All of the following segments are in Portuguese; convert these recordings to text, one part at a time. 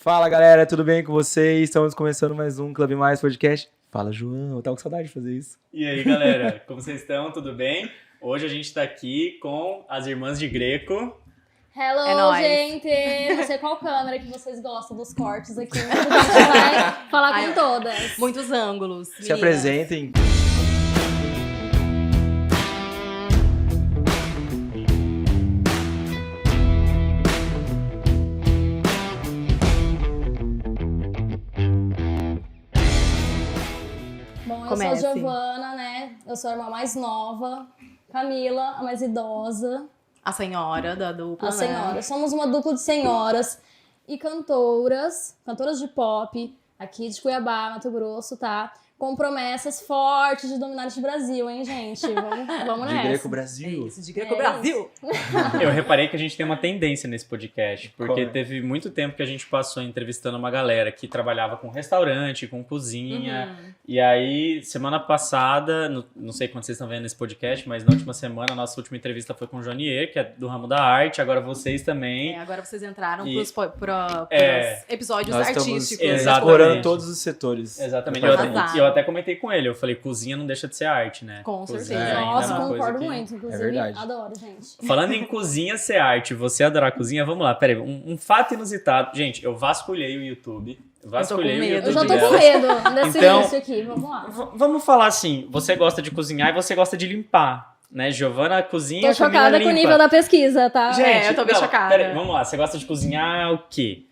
Fala galera, tudo bem com vocês? Estamos começando mais um Clube Mais Podcast. Fala João, eu tava com saudade de fazer isso. E aí galera, como vocês estão? Tudo bem? Hoje a gente tá aqui com as irmãs de Greco. Hello, gente! Não sei qual câmera que vocês gostam dos cortes aqui, mas a gente vai falar com todas. Muitos ângulos. Se apresentem. Bom, eu sou a Giovana, né? Eu sou a irmã mais nova. Camila, a mais idosa. A senhora da dupla, A senhora. Somos uma dupla de senhoras e cantoras de pop, aqui de Cuiabá, Mato Grosso, tá? Com promessas fortes de dominar este Brasil, hein, gente? Vamos nessa. De Greco Brasil. Isso, de Greco Brasil. Eu reparei que a gente tem uma tendência nesse podcast, porque Qual é? teve muito tempo que a gente passou entrevistando uma galera que trabalhava com restaurante, com cozinha. E aí, semana passada, não sei quando vocês estão vendo esse podcast, mas na última semana, a nossa última entrevista foi com o Jonier, que é do ramo da arte, agora vocês também. Agora vocês entraram E- pros episódios Nós artísticos. estamos Exatamente. explorando todos os setores. Exatamente. Arrasaram. Eu até comentei com ele, eu falei, cozinha não deixa de ser arte, né? Com Cozinha certeza. ainda Nossa, é uma coisa concordo que- muito. Inclusive, É verdade. adoro, gente. Falando em cozinha ser arte, você adorar cozinha, vamos lá, peraí, um fato inusitado. Gente, eu vasculhei o YouTube. Vasculhei o medo. YouTube Eu já tô dela. com medo desse Então- início aqui. Vamos lá. Vamos falar assim, você gosta de cozinhar e você gosta de limpar, né? Giovana cozinha, Tô Camila chocada limpa. com o nível da pesquisa, tá? Gente, eu tô bem não, chocada. Peraí, vamos lá, você gosta de cozinhar o quê?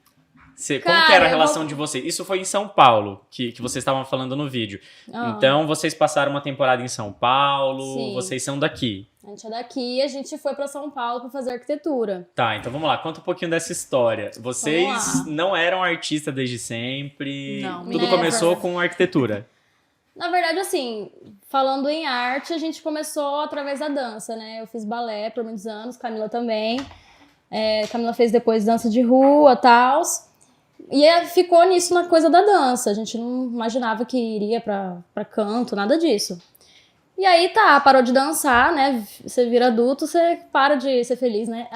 Como que Cara, era a eu relação vou- de vocês? Isso foi em São Paulo, que vocês estavam falando no vídeo. Ah. Então, vocês passaram uma temporada em São Paulo, Sim. vocês são daqui. A gente é daqui e a gente foi pra São Paulo pra fazer arquitetura. Tá, então vamos lá, conta um pouquinho dessa história. Vocês Vamos lá. não eram artistas desde sempre, Não, tudo never. começou com arquitetura. Na verdade, assim, falando em arte, a gente começou através da dança, né? Eu fiz balé por muitos anos, Camila também. Camila fez depois dança de rua e tal. E ficou nisso na coisa da dança. A gente não imaginava que iria pra canto, nada disso. E aí parou de dançar, né? Você vira adulto, você para de ser feliz, né?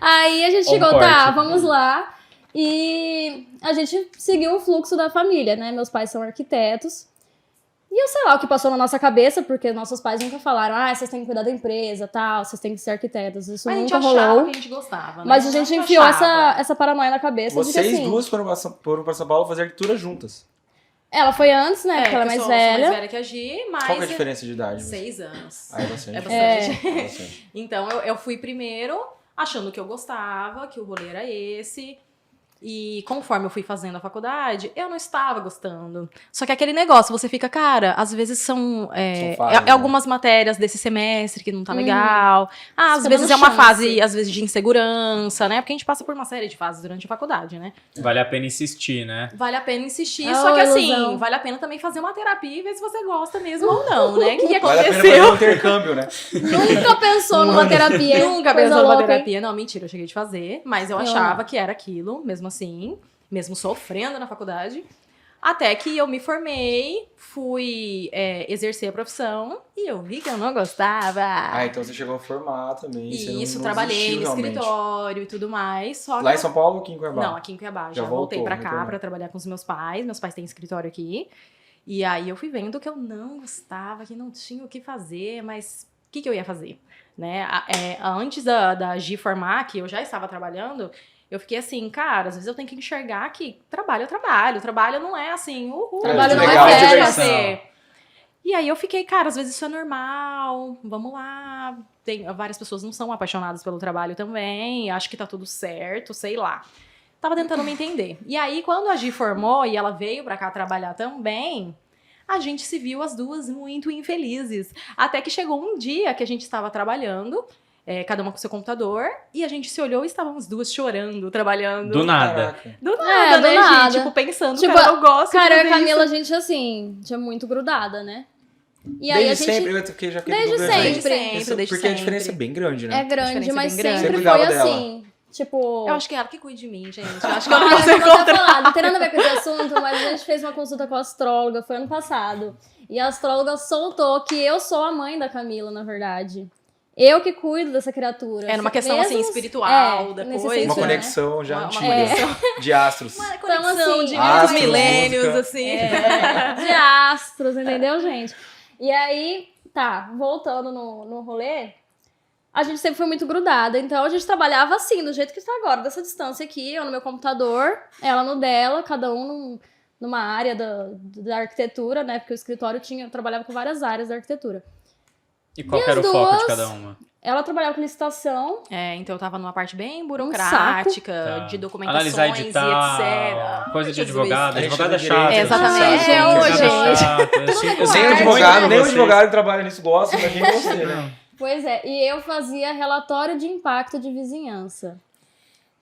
Aí a gente Ou um chegou, corte. vamos lá. E a gente seguiu o fluxo da família, né? Meus pais são arquitetos. E eu sei lá o que passou na nossa cabeça, porque nossos pais nunca falaram, vocês têm que cuidar da empresa, tal, vocês têm que ser arquitetos. Isso Mas a gente nunca achava rolou. que a gente gostava, né? Mas a gente enfiou essa paranoia na cabeça de que Vocês assim... duas foram pra São Paulo fazer arquitetura juntas. Ela foi antes, né? Porque ela é mais eu sou mais velha. velha que a Gi, mas... Qual que é a diferença de idade? 6 anos. Ah, é bastante. É bastante. É bastante. Então, eu fui primeiro achando que eu gostava, que o rolê era esse. E conforme eu fui fazendo a faculdade, eu não estava gostando. Só que aquele negócio, você fica, cara, às vezes são fases, né? algumas matérias desse semestre que não tá legal. Às Você vezes dá é uma chance. fase, às vezes, de insegurança, né? Porque a gente passa por uma série de fases durante a faculdade, né? Vale a pena insistir, né? Vale a pena insistir, É só que uma assim, ilusão. vale a pena também fazer uma terapia e ver se você gosta mesmo ou não, né? O que Vale a pena aconteceu? fazer um intercâmbio, né? Nunca pensou numa terapia. Nunca Coisa pensou numa louca, hein? terapia. Não, mentira, eu cheguei de fazer. Mas eu Eu achava não. que era aquilo, mesmo assim. Mesmo sofrendo na faculdade. Até que eu me formei, fui exercer a profissão e eu vi que eu não gostava. Ah, então você chegou a formar também. você não- Isso, não trabalhei desistiu no realmente. escritório e tudo mais. Só Lá que em São Paulo ou aqui em Cuiabá? Não, aqui em Cuiabá. Já Já voltei voltou, pra cá retornou. pra trabalhar com os meus pais. Meus pais têm escritório aqui. E aí eu fui vendo que eu não gostava, que não tinha o que fazer, mas o que eu ia fazer? Né? Antes da Gi formar, que eu já estava trabalhando, eu fiquei assim, cara, às vezes eu tenho que enxergar que trabalho é trabalho. Trabalho não é assim, Trabalho não é legal, férias. diversão. E aí eu fiquei, cara, às vezes isso é normal, vamos lá. Várias pessoas não são apaixonadas pelo trabalho também, acho que tá tudo certo, sei lá. Tava tentando me entender. E aí, quando a Gi formou e ela veio pra cá trabalhar também, a gente se viu as duas muito infelizes. Até que chegou um dia que a gente estava trabalhando, cada uma com seu computador, e a gente se olhou e estávamos duas chorando, trabalhando. Do nada. Caraca. Do nada, do né, nada. Gi? Tipo, pensando, Tipo, cara, eu gosto Cara, de eu e fazer a Camila, isso. a gente, assim, tinha muito grudada, né? E aí Desde a gente... sempre, eu fiquei já Desde dúvida, sempre. gente. Desde Porque sempre. a diferença é bem grande, né? É grande, diferença mas bem grande. sempre Você foi cuidava dela? assim. Tipo... Eu acho que é ela que cuide de mim, gente. Eu acho que eu Ah, não vou ser eu vou até contra. falar, não tem nada a ver com esse assunto, mas a gente fez uma consulta com a astróloga, foi ano passado. E a astróloga soltou que eu sou a mãe da Camila, na verdade. eu que cuido dessa criatura. É numa questão, Mesmo- assim, espiritual, da nesse coisa. Uma sentido, né? conexão já Uma antiga de astros. Uma conexão assim, de astros, muitos milênios, música. assim. De astros, entendeu, gente? E aí, tá, voltando no rolê, a gente sempre foi muito grudada. Então, a gente trabalhava assim, do jeito que está agora, dessa distância aqui, eu no meu computador, ela no dela, cada um numa área da arquitetura, né? Porque o escritório eu trabalhava com várias áreas da arquitetura. E qual E que era o as foco de duas- cada uma? Ela trabalhava com licitação. Então eu tava numa parte bem saco. burocrática, Tá. de documentações Analisar e edital, etc. coisa de Jesus. advogado. A gente Advogado é do direito, chato. exatamente, sabe? é Advogado hoje. chato, eu Tudo sei- com eu sei arte. muito Nem o vocês. advogado que trabalha nisso gosta, imagina você, né? Pois é, e eu fazia relatório de impacto de vizinhança.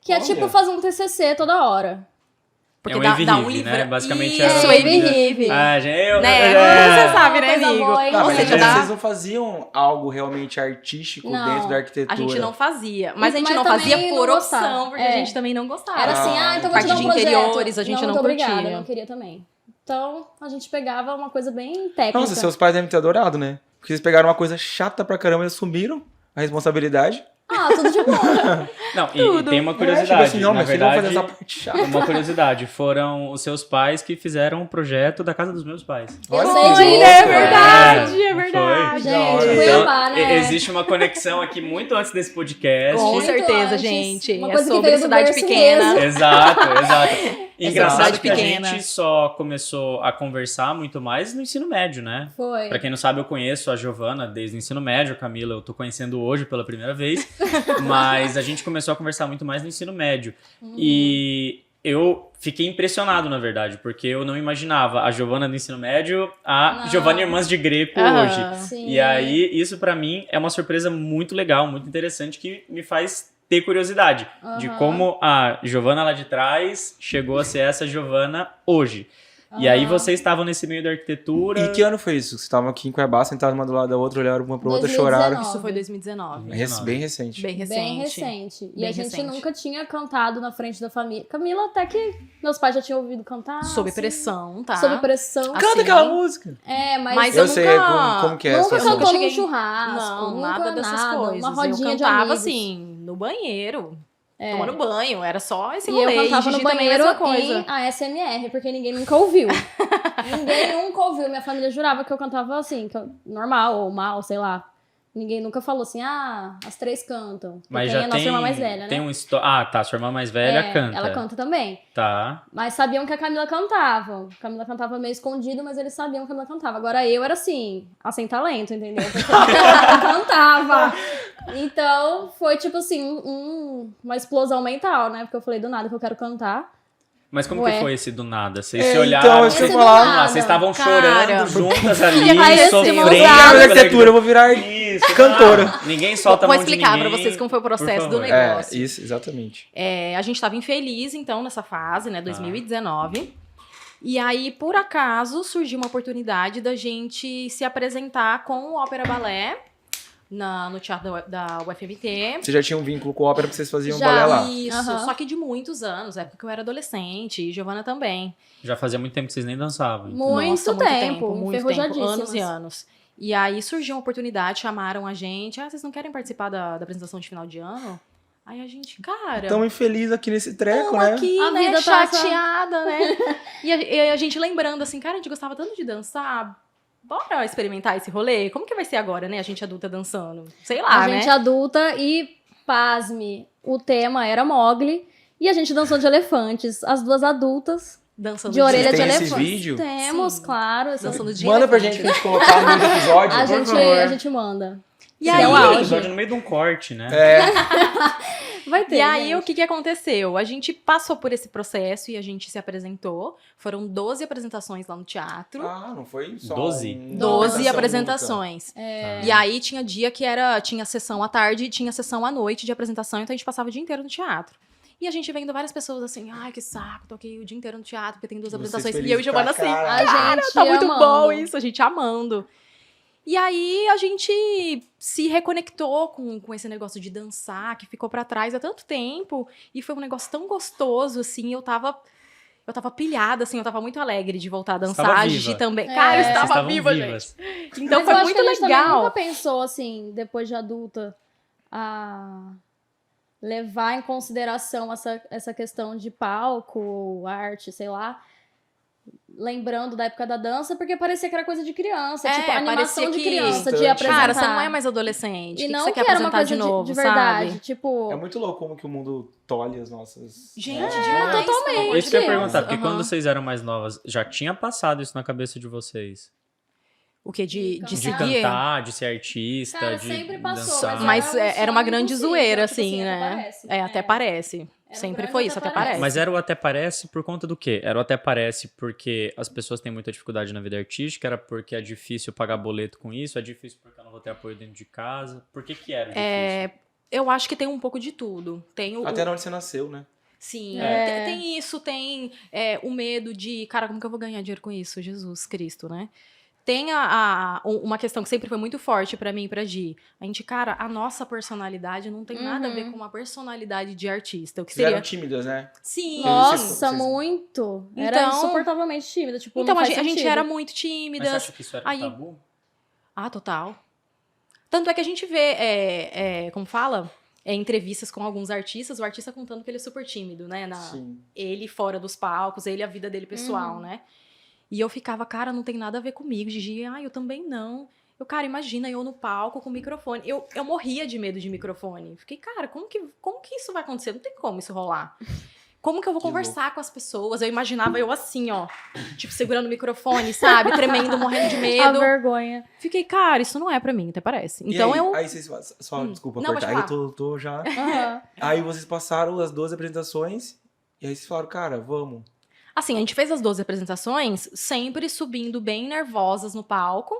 Que é Olha. tipo fazer um TCC toda hora. Porque É um dá Ivy um Rive, livro. né? Basicamente Isso, era- Ivy Ivy Rive. Rive. Ah, gente, Né? é. Você sabe, né, Coisa amigo? boa, hein? Tá, Ou mas seja, vocês não faziam algo realmente artístico Não. dentro da arquitetura. A gente não fazia. Mas a gente Mas não também fazia por não opção, gostava. porque É. a gente também não gostava. Era assim, então vou parte te dar um de projeto. interiores a gente não muito curtia. obrigada, não queria também. Então, a gente pegava uma coisa bem técnica. Nossa, seus pais devem ter adorado, né? Porque eles pegaram uma coisa chata pra caramba e assumiram a responsabilidade. Ah, tudo de bom. Não, e tem uma Tipo curiosidade. assim, não, Na meu filho vai fazer verdade, essa parte chata. uma curiosidade. Foram os seus pais que fizeram o projeto da casa dos meus pais. Eu Olha sei que disso. louco, É velho. verdade, é Não verdade. Da hora. Gente, Então, Cuiabá, né? Existe uma conexão aqui muito antes desse podcast. Com Muito certeza, antes. gente. Uma É coisa que sobre veio do cidade berço pequena. mesmo. Exato, exato. Engraçado cidade que a pequena. gente só começou a conversar muito mais no ensino médio, né? Foi. Pra quem não sabe, eu conheço a Giovana desde o ensino médio, a Camila eu tô conhecendo hoje pela primeira vez, mas a gente começou a conversar muito mais no ensino médio. E eu fiquei impressionado, na verdade, porque eu não imaginava a Giovana no ensino médio, a Não. Giovana Irmãs de Greco Aham. hoje. Sim. E aí, isso pra mim é uma surpresa muito legal, muito interessante, que me faz ter curiosidade de Aham. como a Giovana lá de trás chegou a ser essa Giovana hoje. E aí Aham. vocês estavam nesse meio da arquitetura. E que ano foi isso? Vocês estavam aqui em Cuiabá, sentados uma do lado da outra, olharam uma pra outra, 2019. choraram. Isso foi 2019. Bem recente. Bem recente. Bem recente. E Bem a gente recente. nunca tinha cantado na frente da família. Camila, até que meus pais já tinham ouvido cantar. Sob assim, pressão, tá? Sob pressão. Assim, Canta aquela música! É, mas, Mas Eu eu sei nunca- como que é nunca essa eu nunca cantou situação. num cheguei- churrasco. Não, nunca nada dessas coisas. Uma rodinha eu de cantava amigos. assim, no banheiro. Tomando banho, era só esse E rolê. eu cantava Gigi no também, banheiro mesma coisa. em ASMR, porque ninguém nunca ouviu. Ninguém nunca ouviu. Minha família jurava que eu cantava assim, normal ou mal, sei lá. Ninguém nunca falou assim, as três cantam. Mas Tem já a nossa tem, irmã mais velha, né? tem um Ah, tá, sua irmã mais velha É, canta. Ela canta também. Tá. Mas sabiam que a Camila cantava. A Camila cantava meio escondido, mas eles sabiam que a Camila cantava. Agora eu era assim, a sem talento, entendeu? Porque eu cantava. Então foi tipo assim, uma explosão mental, né? Porque eu falei do nada que eu quero cantar. Mas como Ué. que foi esse do nada? Vocês É, se então, olharam, isso que eu Esse ia do falar. nada. vocês estavam Cara. chorando juntas ali, E aí, sofrendo. assim, Quem usado. da arquitetura, eu vou virar Isso, cantora. Ninguém solta a Vou mão de explicar ninguém, pra vocês como foi o processo por do favor. negócio. isso, exatamente. A gente tava infeliz, então, nessa fase, Tá. né, 2019. E aí, por acaso, surgiu uma oportunidade da gente se apresentar com o Ópera Balé no teatro da UFMT. Vocês já tinham um vínculo com a ópera porque vocês faziam Já, balé lá. Isso, Aham. só que de muitos anos, época que eu era adolescente, e Giovana também. Já fazia muito tempo que vocês nem dançavam. então. Muito Nossa, tempo, muito tempo, enferrujadíssimas. anos e anos. E aí surgiu uma oportunidade, chamaram a gente, vocês não querem participar da apresentação de final de ano? Aí a gente, cara... Tão infeliz aqui nesse treco, Tamo né? aqui, A né, vida tá chateada, né? E a gente lembrando assim, cara, a gente gostava tanto de dançar, bora experimentar esse rolê? Como que vai ser agora, né, a gente adulta dançando? Sei lá, A né? gente adulta e, pasme, o tema era Mogli. E a gente dançou de elefantes. As duas adultas Dançando de orelha de têm esse elefante. vídeo? Temos, Sim. claro. essa- Dançando de Manda pra elefante. gente pra gente colocar no meio do episódio, A por gente, favor. a gente manda. E É aí, o Um auge. episódio no meio de um corte, né? É, Vai ter. E aí, gente. o que aconteceu? A gente passou por esse processo e a gente se apresentou. Foram 12 apresentações lá no teatro. ah, não foi só 12? uma 12 apresentação apresentações. É. E aí tinha dia que tinha sessão à tarde e tinha sessão à noite de apresentação, então a gente passava o dia inteiro no teatro. E a gente vendo várias pessoas assim, ai, que saco, tô aqui o dia inteiro no teatro porque tem duas Vocês apresentações. E felizes eu e Giovana pra assim, caralho. A gente tá muito amando. bom isso, a gente amando. E aí a gente se reconectou com esse negócio de dançar, que ficou pra trás há tanto tempo. E foi um negócio tão gostoso, assim, eu tava Eu tava pilhada, assim, eu tava muito alegre de voltar a dançar. Estava A viva. Gigi também. É. Cara, eu Vocês estava estavam viva, vivas. gente. Então Mas foi eu acho muito que a gente também legal. nunca pensou, assim, depois de adulta, a levar em consideração essa questão de palco, arte, sei lá, lembrando da época da dança, porque parecia que era coisa de criança, tipo, animação parecia de que- criança, de Distante. apresentar. Cara, você não é mais adolescente. E O que não você que quer era uma apresentar coisa de novo, de verdade, sabe? tipo... É muito louco como que o mundo tolhe as nossas... Gente, né? demais. totalmente. pelo amor Isso que eu ia Deus. perguntar, porque Aham. quando vocês eram mais novas, já tinha passado isso na cabeça de vocês? O que? De De seguir? cantar, de ser artista, Cara, de sempre passou, dançar. Mas era um era uma sonho grande impossível, zoeira, tipo assim, assim, até né? parece. Até É. parece. Era um Sempre grande foi até isso, até parece. parece. Mas era o até parece por conta do quê? Era o até parece porque as pessoas têm muita dificuldade na vida artística, era porque é difícil pagar boleto com isso, é difícil porque eu não vou ter apoio dentro de casa. Por que era difícil? Eu acho que tem um pouco de tudo. Tem o, Até na onde você nasceu, né? Sim, É. tem isso, tem o medo de, cara, como que eu vou ganhar dinheiro com isso? Jesus Cristo, né? Tem uma questão que sempre foi muito forte pra mim e pra Gi. A gente, cara, a nossa personalidade não tem nada a ver com uma personalidade de artista. O que Vocês eram seria... tímidas, né? Sim. Nossa, Vocês- muito. Era Então- insuportavelmente tímida, tipo, Então não a faz gente sentido. era muito Mas você tímidas. acha que isso era Aí- tabu? Ah, total. Tanto é que a gente vê, como fala? Entrevistas com alguns artistas, o artista contando que ele é super tímido, né? Sim. Ele fora dos palcos, ele a vida dele pessoal, né? E eu ficava, cara, não tem nada a ver comigo. Gigi, eu também não. Eu, cara, imagina eu no palco com microfone. Eu morria de medo de microfone. Fiquei, cara, como que isso vai acontecer? Não tem como isso rolar. Como que eu vou Que conversar com as pessoas? Eu imaginava eu assim, ó, tipo, segurando o microfone, sabe? Tremendo, morrendo de A medo. vergonha. Fiquei, cara, isso não é pra mim, até parece. E Então aí, eu... Aí vocês... Só, desculpa Não, cortar. pode Aí eu tô já... Aham. Aí vocês passaram as 12 apresentações e aí vocês falaram, cara, vamos. Assim, a gente fez as 12 apresentações, sempre subindo bem nervosas no palco,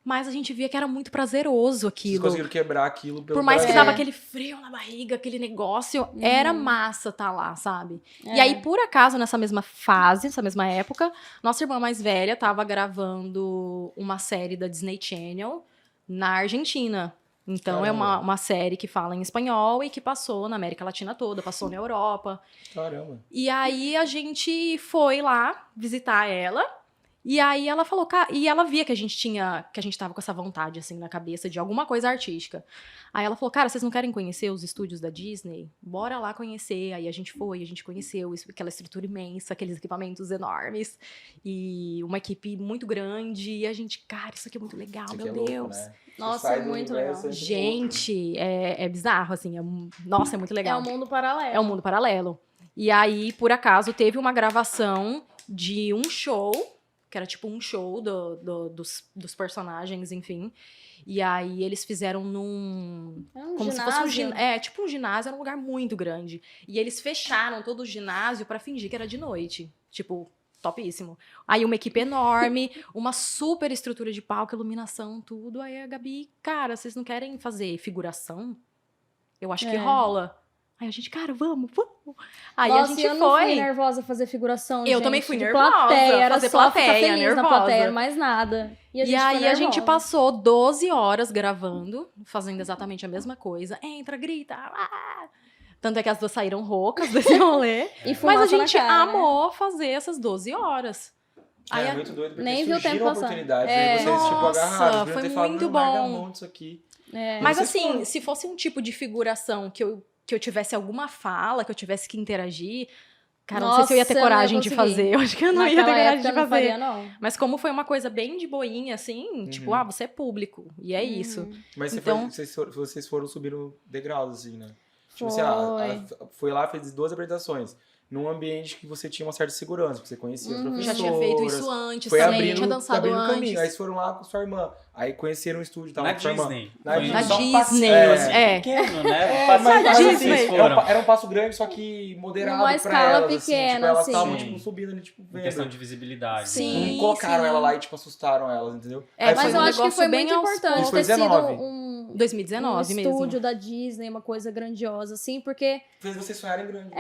mas a gente via que era muito prazeroso Vocês aquilo. conseguiram quebrar aquilo pelo Por mais que Brasil. dava aquele frio na barriga, aquele negócio, era massa tá lá, sabe? É. E aí, por acaso, nessa mesma fase, nessa mesma época, nossa irmã mais velha tava gravando uma série da Disney Channel na Argentina. Então, é Caramba. uma série que fala em espanhol e que passou na América Latina toda, passou na Europa. Caramba. E aí, a gente foi lá visitar ela. E aí ela falou, e ela via que a gente tava com essa vontade, assim, na cabeça de alguma coisa artística. Aí ela falou, cara, vocês não querem conhecer os estúdios da Disney? Bora lá conhecer. Aí a gente foi, a gente conheceu aquela estrutura imensa, aqueles equipamentos enormes, e uma equipe muito grande, e a gente, cara, isso aqui é muito legal, Isso aqui meu é louco, Deus. né? Você Nossa, sai é do muito universo, legal. entra no Gente, é bizarro, assim, nossa, é muito É legal. um mundo paralelo. É um mundo paralelo. E aí, por acaso, teve uma gravação de um show, que era tipo um show dos personagens, enfim. E aí eles fizeram num... É um como se ginásio. fosse tipo um ginásio, era um lugar muito grande. E eles fecharam todo o ginásio pra fingir que era de noite. Tipo, topíssimo. Aí uma equipe enorme, uma super estrutura de palco, iluminação, tudo. Aí a Gabi, cara, vocês não querem fazer figuração? Eu acho que É. rola. Aí a gente, cara, vamos. Aí Nossa, a gente eu não fui foi. nervosa fazer figuração, Eu gente. também fui De nervosa, plateia, era fazer só ficar plateia, feliz nervosa. na plateia, mais nada. E a E gente aí foi a gente nervosa. passou 12 horas gravando, fazendo exatamente a mesma coisa. Entra, grita. Ah! Tanto é que as duas saíram roucas desse rolê. E Mas a fumaça na gente cara, né? amou fazer essas 12 horas. Aí É a- muito doido, porque Nem viu o surgiram tempo passar. oportunidades. É. Aí vocês, tipo, Nossa, agarraram. Vocês foi ter falado, muito não, larga a bom. mão disso aqui. É. Mas vocês assim, foram. se fosse um tipo de figuração que eu tivesse alguma fala, que eu tivesse que interagir, cara, não sei se eu ia ter Nossa, eu não ia coragem de conseguir. fazer. Eu acho que eu não ia ter Naquela coragem época de eu não fazer. faria, não. Mas como foi uma coisa bem de boinha, assim, tipo, você é público. E é isso. Mas você Então- vocês foram subindo degraus, assim, né? Tipo Foi. assim, foi lá, fez 12 apresentações. Num ambiente que você tinha uma certa segurança, porque você conhecia as professoras. Já tinha feito isso antes Foi também, abrindo, tinha dançado abrindo antes. caminho. Aí vocês foram lá com sua irmã. Aí conheceram o estúdio, tava Na com sua irmã. Disney. Na Foi Disney. só um Disney, passeio, assim, é. pequeno, né? É, Passeio mas que assim, vocês foram. era um passo grande, só que moderado Numa pra escala elas, assim. pequena, Tipo, elas assim. estavam, Sim. tipo, subindo ali, tipo, Em vendo. questão de visibilidade. Sim. Não colocaram sim. ela lá e, tipo, assustaram elas, entendeu? É, Aí Mas foi eu um acho que negócio foi bem muito aos importante Isso foi ter sido 19. um 2019 mesmo. estúdio da Disney, uma coisa grandiosa, assim, porque fez vocês sonharem grande.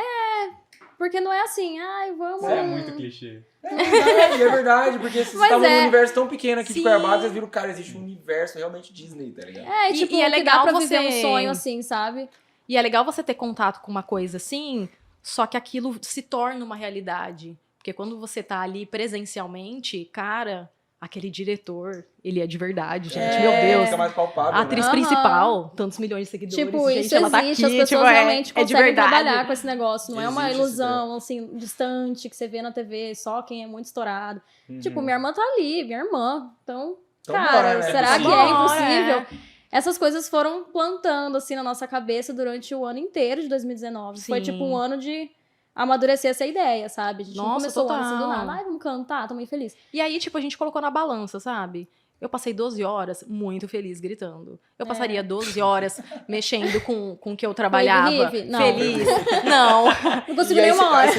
não é assim, ai, vamos... Isso é muito clichê. É verdade, porque vocês Mas estavam num é. universo tão pequeno aqui de Sim. Cuiabá, vocês viram, cara, existe um universo realmente Disney, tá ligado? É, E- tipo, e é que legal dá pra viver você- um sonho assim, sabe? E é legal você ter contato com uma coisa assim, só que aquilo se torna uma realidade. Porque quando você tá ali presencialmente, cara, aquele diretor, ele é de verdade, gente. Meu Deus. Fica mais palpável, A atriz né? principal, tantos milhões de seguidores. Tipo, gente, isso ela tá existe, aqui, as pessoas tipo, realmente é de conseguem verdade. trabalhar com esse negócio. Não é uma Existe ilusão, assim, distante, que você vê na TV, só quem é muito estourado. Uhum. Tipo, minha irmã tá ali, minha irmã. Então, Então cara, bora, né? será que é Bora, impossível? Essas coisas foram plantando, assim, na nossa cabeça durante o ano inteiro de 2019. Foi, Sim. tipo, um ano de amadurecer essa ideia, sabe? A gente não Nossa, começou o ano assim do total. nada. Ai, vamos cantar, tô muito feliz. E aí, tipo, a gente colocou na balança, sabe? Eu passei 12 horas muito feliz gritando. Eu passaria 12 horas mexendo com o que eu trabalhava. Rive? Não. Feliz. Não. Não consigo E aí, nenhuma hora.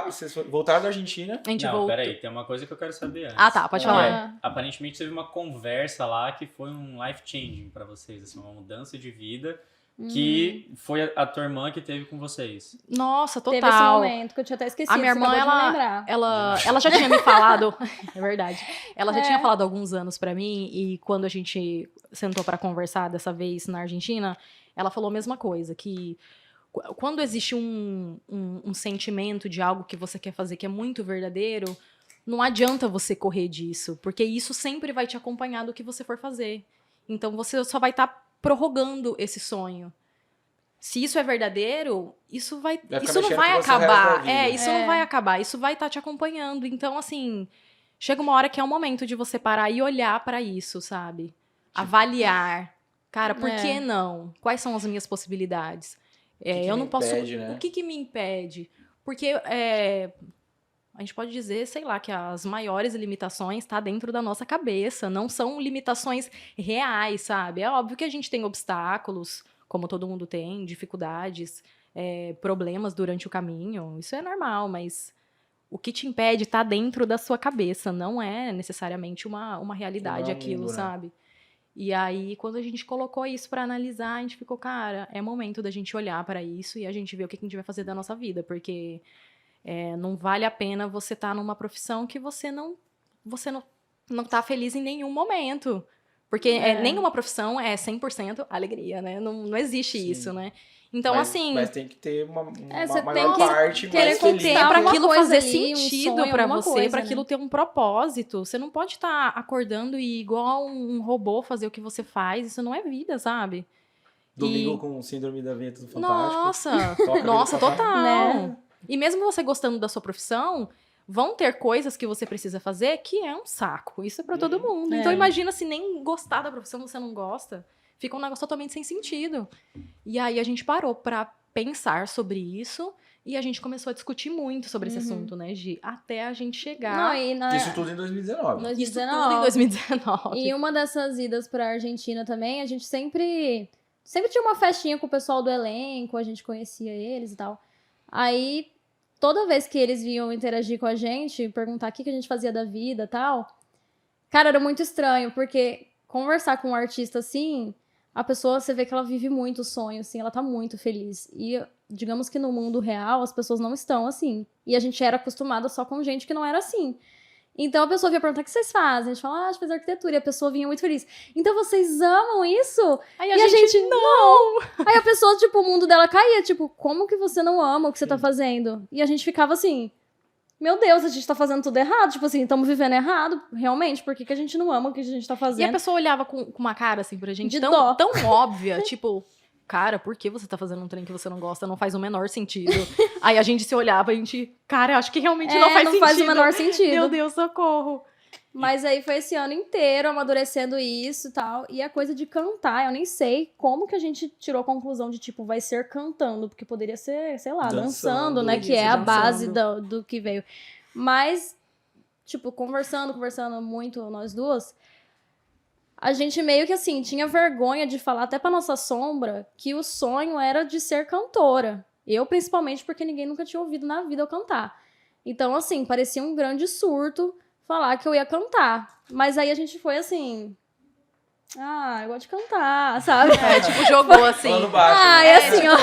vocês voltaram da Argentina. A gente Não, voltou. peraí, tem uma coisa que eu quero saber antes. Ah, tá, pode falar. É, aparentemente teve uma conversa lá que foi um life-changing pra vocês, assim, uma mudança de vida que foi a tua irmã que teve com vocês. Nossa, total. Teve esse momento que eu tinha até esquecido. A minha você irmã, acabou de me lembrar. ela já tinha me falado, é verdade. Ela já tinha falado há alguns anos pra mim, e quando a gente sentou pra conversar dessa vez na Argentina, ela falou a mesma coisa, que quando existe um sentimento de algo que você quer fazer que é muito verdadeiro, não adianta você correr disso, porque isso sempre vai te acompanhar do que você for fazer. Então você só vai estar prorrogando esse sonho. Se isso é verdadeiro, isso não vai com você o resto acabar. da vida. Isso não vai acabar. Isso vai estar te acompanhando. Então, assim, chega uma hora que é o momento de você parar e olhar pra isso, sabe? Avaliar. Cara, por que não? Quais são as minhas possibilidades? que Eu me não posso. impede, né? O que me impede? Porque a gente pode dizer, sei lá, que as maiores limitações tá dentro da nossa cabeça. Não são limitações reais, sabe? É óbvio que a gente tem obstáculos, como todo mundo tem, dificuldades, problemas durante o caminho. Isso é normal, mas o que te impede tá dentro da sua cabeça. Não é necessariamente uma realidade Não é um aquilo, mundo, né? sabe? E aí, quando a gente colocou isso pra analisar, a gente ficou, cara, é momento da gente olhar pra isso e a gente ver o que a gente vai fazer da nossa vida, porque não vale a pena você estar numa profissão que você não tá feliz em nenhum momento. Porque nenhuma profissão é 100% alegria, né? Não existe Sim. isso, né? Então, mas, assim... Mas tem que ter uma você maior tem que parte querer mais conquistar feliz. É pra alguma aquilo coisa fazer ali, um sentido sonho, pra alguma você, coisa, pra né? aquilo ter um propósito. Você não pode estar acordando e igual um robô fazer o que você faz. Isso não é vida, sabe? Domingo com síndrome da veia tudo fantástico. Nossa, Toca nossa, vida pra total. Né? E mesmo você gostando da sua profissão, vão ter coisas que você precisa fazer que é um saco. Isso é pra todo mundo. Então imagina se nem gostar da profissão você não gosta. Fica um negócio totalmente sem sentido. E aí a gente parou pra pensar sobre isso e a gente começou a discutir muito sobre esse assunto, né, Gi? Até a gente chegar... Não, e Isso tudo em 2019. Isso tudo em 2019. E uma dessas idas pra Argentina também, a gente sempre tinha uma festinha com o pessoal do elenco, a gente conhecia eles e tal. Aí, toda vez que eles vinham interagir com a gente, perguntar o que a gente fazia da vida e tal, cara, era muito estranho, porque conversar com um artista assim, a pessoa, você vê que ela vive muito o sonho, assim, ela tá muito feliz. E, digamos que no mundo real, as pessoas não estão assim. E a gente era acostumada só com gente que não era assim. Então a pessoa vinha perguntar: o que vocês fazem? A gente fala: a gente faz arquitetura. E a pessoa vinha muito feliz: então vocês amam isso? Aí E a gente não. Aí a pessoa, tipo, o mundo dela caía, tipo, como que você não ama o que você tá fazendo? E a gente ficava assim: meu Deus, a gente tá fazendo tudo errado. Tipo assim, estamos vivendo errado, realmente. Por que a gente não ama o que a gente tá E a fazendo? pessoa olhava com uma cara, assim, pra gente De dó. tão óbvia, tipo... Cara, por que você tá fazendo um trem que você não gosta? Não faz o menor sentido. Aí a gente se olhava, a gente... Cara, eu acho que realmente não faz não sentido. faz o menor sentido. Meu Deus, socorro. Mas aí foi esse ano inteiro amadurecendo isso e tal. E a coisa de cantar, eu nem sei como que a gente tirou a conclusão de, tipo, vai ser cantando. Porque poderia ser, sei lá, dançando, né? Que é a base do que veio. Mas, tipo, conversando muito nós duas, a gente meio que, assim, tinha vergonha de falar até pra nossa sombra que o sonho era de ser cantora. Eu, principalmente, porque ninguém nunca tinha ouvido na vida eu cantar. Então, assim, parecia um grande surto falar que eu ia cantar. Mas aí a gente foi assim... eu gosto de cantar, sabe? Tipo, jogou assim. Falando baixo, E assim, ó...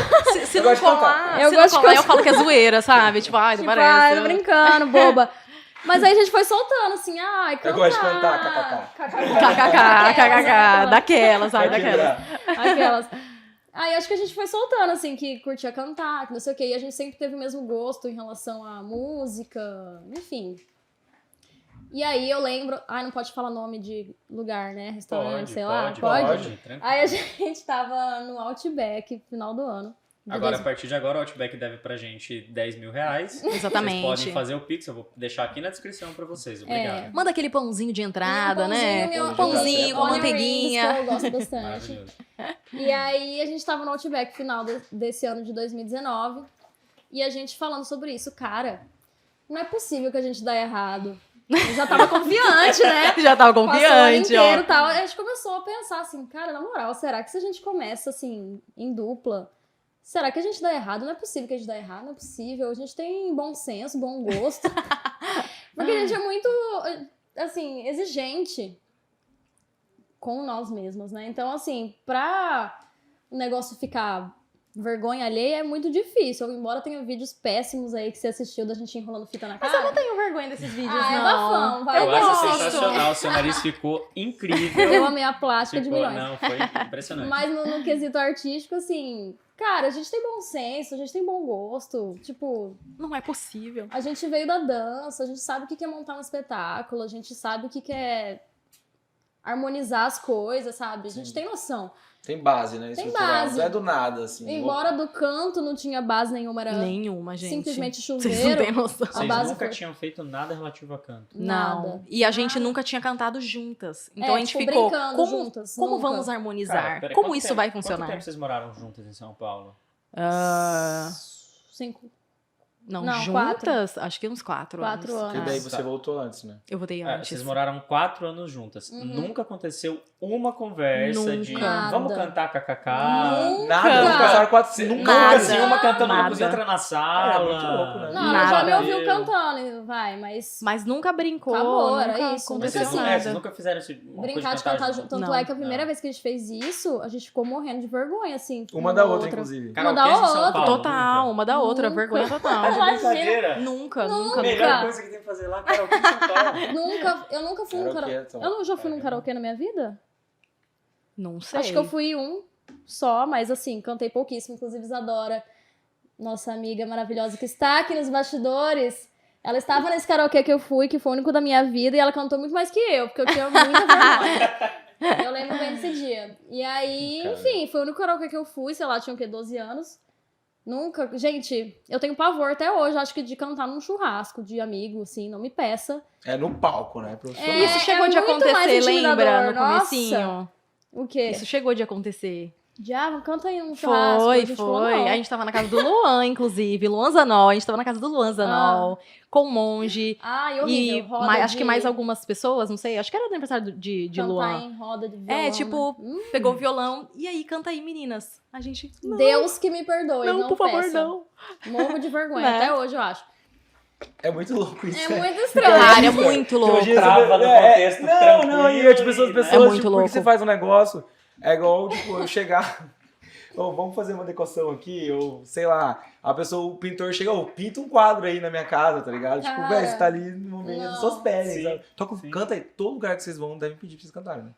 Se Eu não gosto de cantar. colar, Eu se não gosto de colar, eu cantar. falo que é zoeira, sabe? Tipo, não Tipo, parece. tô brincando, boba. Mas aí a gente foi soltando, assim, cantar. Eu gosto de cantar, kkk. KKK, daquela, sabe? Pra Daquela. quebrar. Aquelas. Aí acho que a gente foi soltando, assim, que curtia cantar, que não sei o quê. E a gente sempre teve o mesmo gosto em relação à música, enfim. E aí eu lembro... Ai, não pode falar nome de lugar, né? Restaurante, sei lá. Pode? Tranquilo. Aí a gente tava no Outback, final do ano. Agora, a partir de agora, o Outback deve pra gente 10 mil reais. Exatamente. Vocês podem fazer o Pix, eu vou deixar aqui na descrição pra vocês. Obrigado. Manda aquele pãozinho de entrada, né? Meu Pãozinho com onion manteiguinha. rings, que eu gosto bastante. Maravilhoso. E aí a gente tava no Outback final desse ano de 2019. E a gente falando sobre isso. Cara, não é possível que a gente dá errado. Eu já tava confiante, né? Já tava Passou o ano confiante, inteiro ó. e tal. A gente começou a pensar assim, cara, na moral, será que se a gente começa assim, em dupla, será que a gente dá errado? Não é possível que a gente dá errado, não é possível. A gente tem bom senso, bom gosto. Porque a gente é muito, assim, exigente com nós mesmos, né? Então, assim, pra o negócio ficar vergonha alheia é muito difícil. Embora tenha vídeos péssimos aí que você assistiu da gente enrolando fita na cara. Mas eu não tenho vergonha desses vídeos, Ah, é não. bafão, vai. Eu acho gosto. sensacional, seu nariz ficou incrível. Eu amei a plástica de Ficou, milhões. não, foi impressionante. Mas no quesito artístico, assim, cara, a gente tem bom senso, a gente tem bom gosto. Tipo, Não é possível. a gente veio da dança, a gente sabe o que é montar um espetáculo, a gente sabe o que é harmonizar as coisas, sabe? A gente tem noção. Tem base, né? Tem Estrutural. base. Não é do nada, assim. Embora do canto não tinha base nenhuma, era Nenhuma, gente. simplesmente Vocês chuveiro. não têm noção. A Vocês base nunca foi- tinham feito nada relativo a canto. Nada. Não. E a gente nunca tinha cantado juntas. Então É, a gente tipo, ficou. brincando Como, juntas, como nunca. vamos harmonizar? Cara, pera, Como quanto isso tempo- vai Quanto funcionar? tempo vocês moraram juntas em São Paulo? Ah, 5, não, Não, juntas? Acho que uns 4 anos. 4 anos. Porque daí Ah, você tá. voltou antes, né? Eu votei É, antes. vocês moraram 4 anos juntas. Uhum. Nunca aconteceu uma conversa de Nunca. vamos Nada. cantar kkk. Nada, não passaram 4, Nunca, nunca. Nada. assim, uma cantando na Nada. cozinha, outra na É, sala. muito louco, né? Não, ela já me Nada. ouviu cantando, vai, mas Mas nunca brincou. Acabou, era nunca isso, Mas aconteceu vocês, nunca vocês nada. nunca fizeram isso, uma brincar coisa de cantar junto. junto? Tanto Não, é que a primeira não. vez que a gente fez isso, a gente ficou morrendo de vergonha, assim. Uma da outra, inclusive. Karaokê da em São outra. Paulo, Total, nunca. uma da outra. Nunca. Vergonha total. Tá de Imagina. brincadeira. Nunca, Nunca. nunca, Melhor nunca. coisa que tem que fazer lá, karaokê em São Paulo. Eu nunca fui num Karaokê, karaokê. então. Eu não já fui num karaokê na minha vida? Não sei. Acho que eu fui um só, mas assim, cantei pouquíssimo. Inclusive, Isadora, nossa amiga maravilhosa que está aqui nos bastidores, ela estava nesse karaokê que eu fui, que foi o único da minha vida, e ela cantou muito mais que eu, porque eu tinha muita vergonha. Eu lembro bem desse dia. E aí, Cara. enfim, foi o único karaokê que eu fui, sei lá, tinha o quê, 12 anos. Nunca, gente, eu tenho pavor até hoje, acho que de cantar num churrasco de amigo, assim, não me peça. É no palco, né? Profissional. É, Isso chegou de muito mais acontecer, lembra? intimidador, No nossa. comecinho. O quê? Isso chegou de acontecer. Diabo, canta aí um churrasco. Foi, a gente falou, foi. não. A gente tava na casa do Luan, inclusive. Luan Zanol. A gente tava na casa do Luan Zanol. Com o Monge. Ai, horrível. E roda acho de que mais algumas pessoas, não sei. Acho que era aniversário de cantar Luan. em roda de violão, É, tipo, né? pegou o violão. E aí, canta aí, meninas. A gente... Não, Deus que me perdoe, não, não por favor, peça. não. Morro de vergonha, Né? até hoje eu acho. É muito louco isso. É né? muito estranho. Cara, é muito louco. Hoje em dia Trava você- no contexto Não, tranquilo e tipo, as e- pessoas, É muito tipo, louco. porque você faz um negócio, é igual, tipo, eu chegar... Ô, vamos fazer uma decoração aqui, ou sei lá, a pessoa, o pintor chega, ô, pinta um quadro aí na minha casa, tá ligado? Tipo, Cara, velho, você tá ali no momento, as pessoas pedem, Sim, sabe? Toca, sim. canta aí, todo lugar que vocês vão devem pedir pra vocês cantarem, né?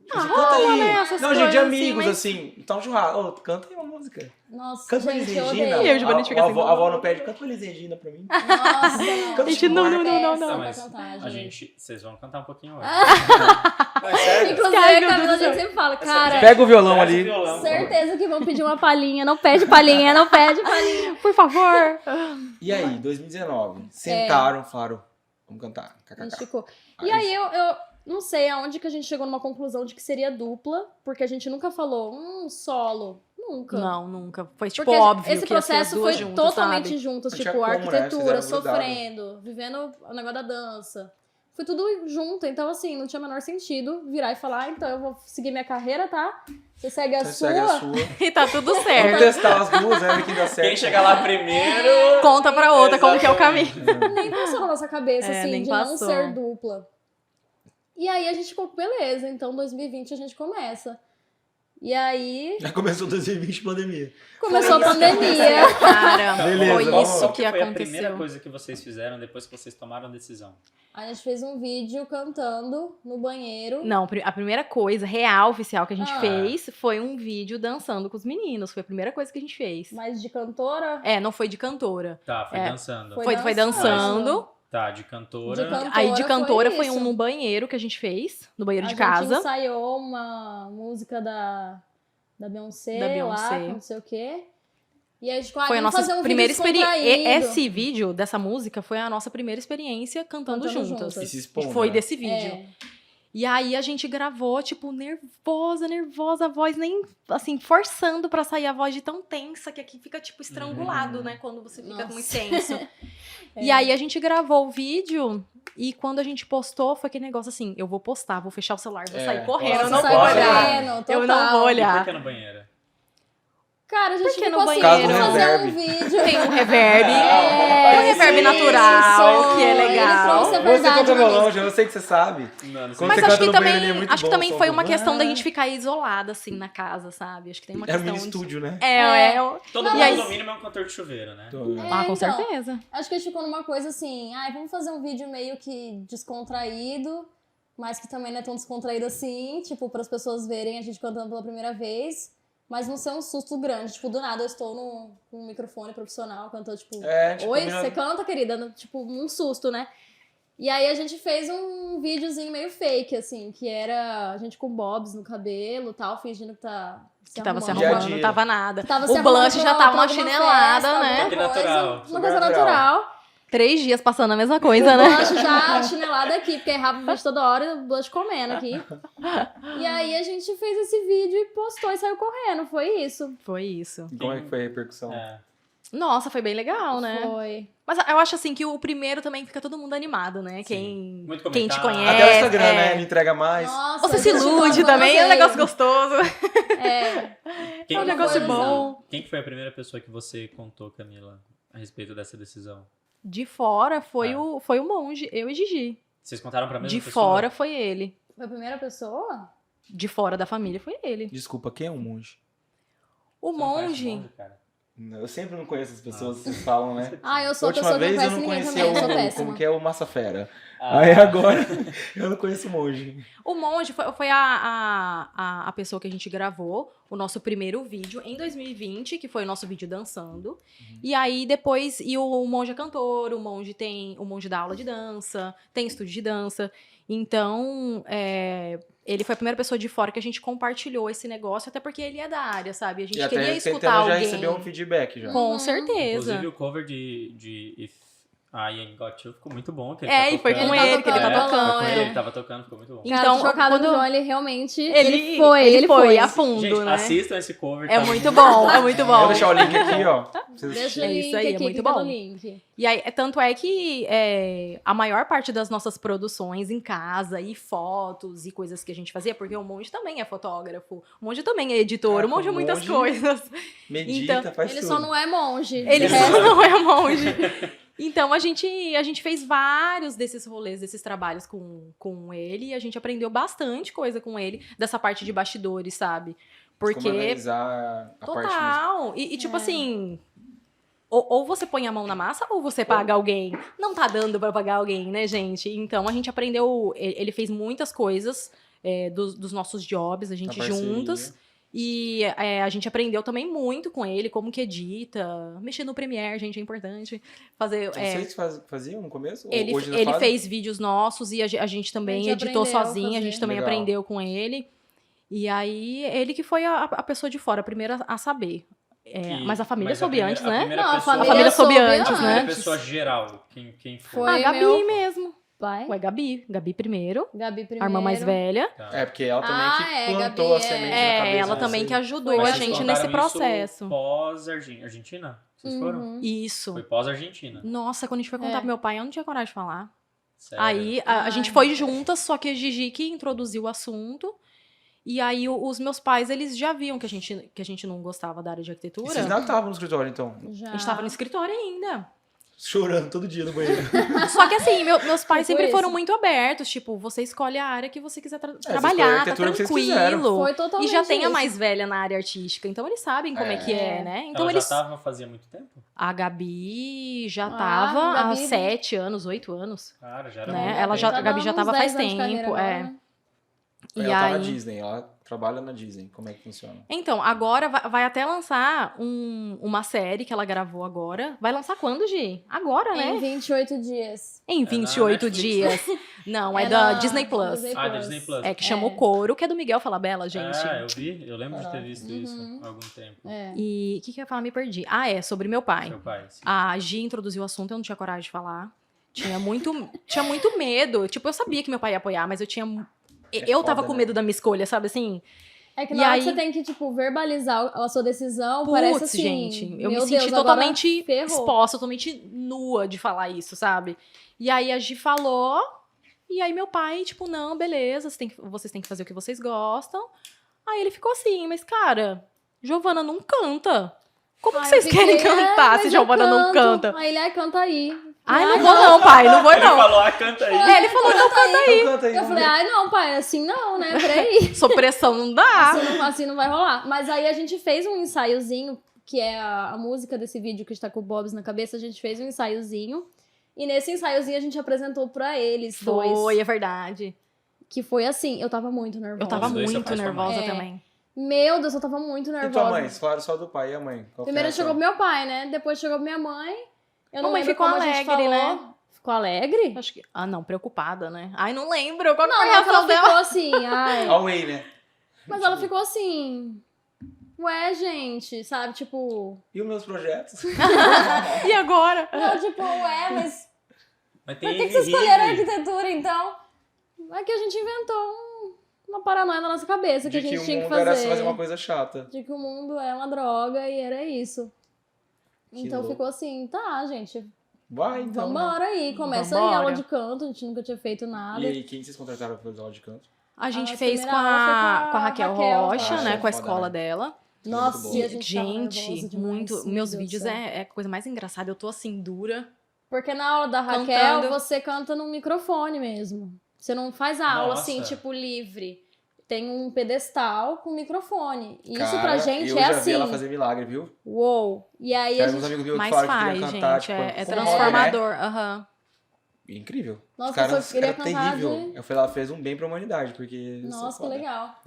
Tipo, Ah, assim, canta aí. né, essas Não, gente, de coisas amigos, assim, assim, tá um churrasco, ô, canta aí uma música. Nossa, Canta pra Elis gente, eu Regina. odeio. Eu de bonito fica assim, A avó não pede, canta pra Elis Regina pra mim. Nossa, não. Canta Gente, não, Chico Buarque. não, Péssima mas pra cantar, A gente, vocês vão cantar um pouquinho hoje. Não, é sério? Inclusive, Ai, a meu Camila, a Deus do gente céu. sempre fala, cara, Pega o violão Traz o ali. violão, por favor. certeza que vão pedir uma palhinha, não pede palhinha, não pede palhinha. Por favor. E aí, 2019, sentaram, falaram, vamos cantar. A gente KKK. ficou. E aí eu não sei aonde que a gente chegou numa conclusão de que seria dupla, porque a gente nunca falou, solo. Nunca. Não, nunca. Foi, tipo, Porque óbvio esse que ia ser as processo duas foi juntas, totalmente sabe? juntas, Não tinha tipo, como, né? arquitetura, Fizeram grudado. sofrendo, vivendo o negócio da dança. Foi tudo junto, então assim, não tinha o menor sentido virar e falar, então eu vou seguir minha carreira, tá? Você segue a Você sua. segue a sua. E tá tudo Vamos certo. testar as duas, né? Ver quem dá certo. Quem chegar lá primeiro... Conta pra outra como que é o Exatamente. caminho. Nem passou na nossa cabeça, É, assim, nem de passou. não ser dupla. E aí a gente ficou, beleza, então 2020 a gente começa. E aí Já começou 2020, pandemia. começou a pandemia. Cara, Beleza, foi vamos- isso Qual que foi a primeira aconteceu. coisa que vocês fizeram depois que vocês tomaram a decisão? A gente fez um vídeo cantando no banheiro. Não, a primeira coisa real, oficial que a gente Ah. fez foi um vídeo dançando com os meninos. Foi a primeira coisa que a gente fez. Mas de cantora. Não foi de cantora. Tá, foi É. dançando. Foi dançando. Tá, de cantora. De cantora. Aí de cantora foi foi isso. no banheiro que a gente fez, no banheiro de A gente casa. ensaiou uma música da Beyoncé, Da Beyoncé. lá, com não sei o quê. E aí a gente Foi a vamos nossa fazer um primeira vídeo experiência. descontraído. Esse vídeo dessa música foi a nossa primeira experiência cantando Cantando juntas. juntas. E se expondo, Foi né? desse vídeo. É. E aí a gente gravou, tipo, nervosa, a voz nem, assim, forçando pra sair a voz de tão tensa que aqui fica, tipo, estrangulado, né? Quando você fica Nossa. muito tenso. E aí a gente gravou o vídeo e quando a gente postou, foi aquele negócio assim, eu vou postar, vou fechar o celular, vou sair correndo, nossa, eu não sai vou pode olhar. correndo, Eu não total. vou E olhar. por que no banheiro? Cara, a gente Porque ficou no assim, banheiro- vamos fazer Caso do um vídeo. Tem um reverb, É, um reverb sim. natural, que é Ele legal. trouxe a Você verdade canta na violão, música. eu sei que você sabe. Não sei. Quando Mas você acho canta que no também, banheiro, é muito acho que bom, também som foi do- uma questão da gente ficar isolada, assim, na casa, sabe? Acho que tem uma É um questão mini de... estúdio, né? Todo E mundo, aí- no mínimo, é um cantor de chuveiro, né? Ah, com então, certeza. Acho que a gente ficou numa coisa assim, vamos fazer um vídeo meio que descontraído, mas que também não é tão descontraído assim, tipo, para as pessoas verem a gente cantando pela primeira vez, mas não ser um susto grande, tipo, do nada eu estou num microfone profissional cantando, tipo, É, tipo, oi, minha- você canta, querida? Tipo, um susto, né? E aí a gente fez um videozinho meio fake, assim, que era a gente com bobs no cabelo e tal, fingindo que tá Que tava se arrumando. Dia a arrumando, dia. não tava nada. Tava se O arrumando blush já pra tava uma alguma chinelada, festa, né? alguma Que coisa, natural, Uma super coisa natural. natural. 3 dias passando a mesma coisa, né? O blush já chinelado aqui, porque errava o vídeo toda hora e o blush comendo aqui. E aí a gente fez esse vídeo e postou e saiu correndo, foi isso. Foi isso. E como é que foi a repercussão? É. Nossa, foi bem legal, né? Foi. Mas eu acho assim que o primeiro também fica todo mundo animado, né? Sim. Muito Quem te comentário. conhece. Até o Instagram, é. né? Não entrega mais. Nossa, Você se a gente ilude postou também, é um vocês. negócio gostoso. É. Quem, É um que negócio foi- bom. Quem que foi a primeira pessoa que você contou, Camila, a respeito dessa decisão? De fora foi, Ah. foi o monge, eu e Gigi. Vocês contaram pra mesma De pessoa? fora foi ele. Foi a primeira pessoa? De fora da família foi ele. Desculpa, quem é um monge? O Você não conhece monge. o monge, cara? Eu sempre não conheço as pessoas, vocês falam, né? Eu A sou a última pessoa que não vez eu conhece não ninguém conhecia também, eu sou como péssima. que é o Massa Fera. Ah. Aí agora eu não conheço o monge. O monge foi a pessoa que a gente gravou o nosso primeiro vídeo em 2020, que foi o nosso vídeo dançando. E aí depois, o monge é cantor, o monge dá aula de dança, tem estúdio de dança. Então, ele foi a primeira pessoa de fora que a gente compartilhou esse negócio, até porque ele é da área, sabe? A gente E queria até você escutar já alguém. recebeu um feedback já. Com certeza. Inclusive o cover de If I Ain't Got You ficou muito bom. Que ele É, tá e foi com tocando. ele que ele tá É, foi tocando, com é. ele tava tocando, ficou muito bom. Cara, Então, tô chocada quando- no João, ele realmente... Ele foi foi a fundo, Gente, né? assistam esse cover. É tá muito bom, é muito Vou bom. deixar o link aqui, ó. pra vocês Deixa o assistirem. link isso aí, é aqui, muito clica no bom. link. E aí, tanto é que a maior parte das nossas produções em casa, e fotos e coisas que a gente fazia, porque o monge também é fotógrafo, o monge também é editor, Caraca, o monge é o muitas monge coisas. Medita, Então, faz Ele tudo. só não é monge. Ele De resto, só não é monge. Então, a gente fez vários desses rolês, desses trabalhos com ele, e a gente aprendeu bastante coisa com ele, dessa parte de bastidores, sabe? Como Porque analisar a parte musical. total. E tipo assim, ou você põe a mão na massa ou você paga alguém. Não tá dando pra pagar alguém, né, gente? Então a gente aprendeu. Ele fez muitas coisas dos nossos jobs, a gente A parceria. juntas. E a gente aprendeu também muito com ele, como que edita, mexer no Premiere, gente, é importante. Fazer. Vocês faziam no começo? Ou Ele, hoje ainda ele fazem? fez vídeos nossos e a gente também A gente editou aprendeu a sozinha, a gente fazer. também Legal. aprendeu com ele. E aí, ele que foi a pessoa de fora, a primeira a saber. Mas a família soube antes, né? primeira Não, a pessoa, A família soube antes, a primeira né? pessoa geral, quem foi? Foi. A Gabi meu mesmo. pai, Ué, Gabi primeiro, Gabi primeiro. a irmã mais velha. Tá. É, porque ela também Ah, que plantou Gabi, a semente na É, cabeça ela de também vocês. que ajudou Foi a Mas vocês gente contaram nesse processo. Isso pós-Argentina? Vocês foram? Uhum. Isso. Foi pós-Argentina. Nossa, quando a gente foi contar pro meu pai, eu não tinha coragem de falar. Sério. Aí a Ai. gente foi juntas, só que a Gigi que introduziu o assunto. E aí os meus pais, eles já viam que a gente não gostava da área de E arquitetura. vocês não estavam no escritório, então? Já. A gente tava no escritório ainda. chorando todo dia no banheiro. Só que assim, meus pais Tipo sempre foram esse. muito abertos. Tipo, você escolhe a área que você quiser escolhe a trabalhar, tá arquitetura que vocês quiseram. tranquilo. Foi E totalmente já tem a isso. mais velha na área artística, então eles sabem como é que é, né? Então Ela eles. já fazia muito tempo? A Gabi já Ah, tava há Gabi- 7 anos, 8 anos. Cara, já era Né? muito Ela tempo. já- a Gabi já uns tava 10 faz anos de carreira tempo, agora, é. né? E Ela tá na aí. Disney, ela trabalha na Disney. Como é que funciona? Então, agora vai até lançar uma série que ela gravou agora. Vai lançar quando, Gi? Agora, Em né? 28 dias. Em na 28 Netflix? dias. Não, é É da na Disney Plus. Disney Ah, Disney Plus. É que chama O Couro, que é do Miguel Falabella, gente. É, eu vi, eu lembro de ter visto isso há algum tempo. É. E o que eu ia falar? Me perdi. Ah, é, sobre meu pai. Seu pai, sim. A Gi introduziu o assunto, eu não tinha coragem de falar. Tinha muito medo. Tipo, eu sabia que meu pai ia apoiar, mas eu tinha. Eu tava foda, com né? medo da minha escolha, sabe assim? É que E na hora aí- que você tem que, tipo, verbalizar a sua decisão, parece Putz, assim... gente, eu me meu senti Deus, agora totalmente ferrou. exposta, totalmente nua de falar isso, sabe? E aí a Gi falou, e aí meu pai, tipo, não, beleza, vocês têm que fazer o que vocês gostam. Aí ele ficou assim, mas cara, Giovana não canta. Como que Aí vocês eu fiquei, querem cantar mas se eu Giovana não canto. canta? Aí ele, canta aí. Ai, não vou não, pai, não vou Ele não. falou, canta aí. É, ele falou, não canta aí. Então canta aí. Eu falei, ai não, pai, assim não, né? Peraí. Sob pressão não dá. Assim não vai rolar. Mas aí a gente fez um ensaiozinho, que é a música desse vídeo que está com o Bobs na cabeça, a gente fez um ensaiozinho. E nesse ensaiozinho a gente apresentou pra eles dois. Foi, é verdade. Que foi assim, eu tava muito nervosa. Eu tava Os dois se muito apaixonaram. nervosa É. também. Meu Deus, eu tava muito E nervosa. tua mãe? Vocês falaram só do pai e a mãe? Qual que Primeiro é a chegou sua? meu pai, né? Depois chegou minha mãe. Eu não Mamãe lembro ficou como a gente alegre, falou. né? Ficou alegre? Acho que. Ah, não, preocupada, né? Ai, não lembro. Qual que Não, foi a não, que ela reação dela? ficou assim, ai. Away, né? Mas ela ficou assim. Ué, gente, sabe? Tipo. E os meus projetos? E agora? Não, tipo, ué, mas Mas por tem que vocês Henrique. escolheram arquitetura então? É que a gente inventou uma paranoia na nossa cabeça que De a que gente o tinha que mundo era fazer. fazer uma coisa chata. De que o mundo é uma droga e era isso. Que Então louco. ficou assim, tá, gente, Vai, então. né? vambora aí. Começa aí Vambora. a aula de canto, a gente nunca tinha feito nada. E aí, quem vocês contrataram pra fazer aula de canto? A gente A fez com primeira aula foi a, com a Raquel Rocha, tá? né? Com a Foda, escola né? dela. Nossa, Muito bom. e a gente tava nervosa Gente, demais, muito. meu Meus Deus do vídeos céu. é a coisa mais engraçada. Eu tô assim, dura. Porque na aula da Raquel, Cantando. você canta no microfone mesmo. Você não faz a aula Nossa. assim, tipo, livre. Tem um pedestal com microfone. E isso Cara, pra gente eu é já assim. vi ela fazer milagre, viu? Uou! E aí Tem a alguns gente. amigos meus que Mas falaram que faz, queriam cantar, gente. tipo, É com hobby, né? transformador. Aham. Incrível. Nossa, Os caras eu só queria eram cantar terrível. de- Eu falei, ela fez um bem pra humanidade, porque... isso é Nossa, que foda. legal.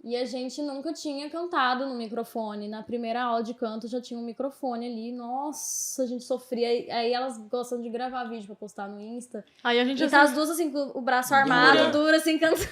E a gente nunca tinha cantado no microfone. Na primeira aula de canto já tinha um microfone ali. Nossa, a gente sofria. Aí elas gostam de gravar vídeo pra postar no Insta. Aí a gente E tá as duas assim, com o braço armado, dura, assim, cantando.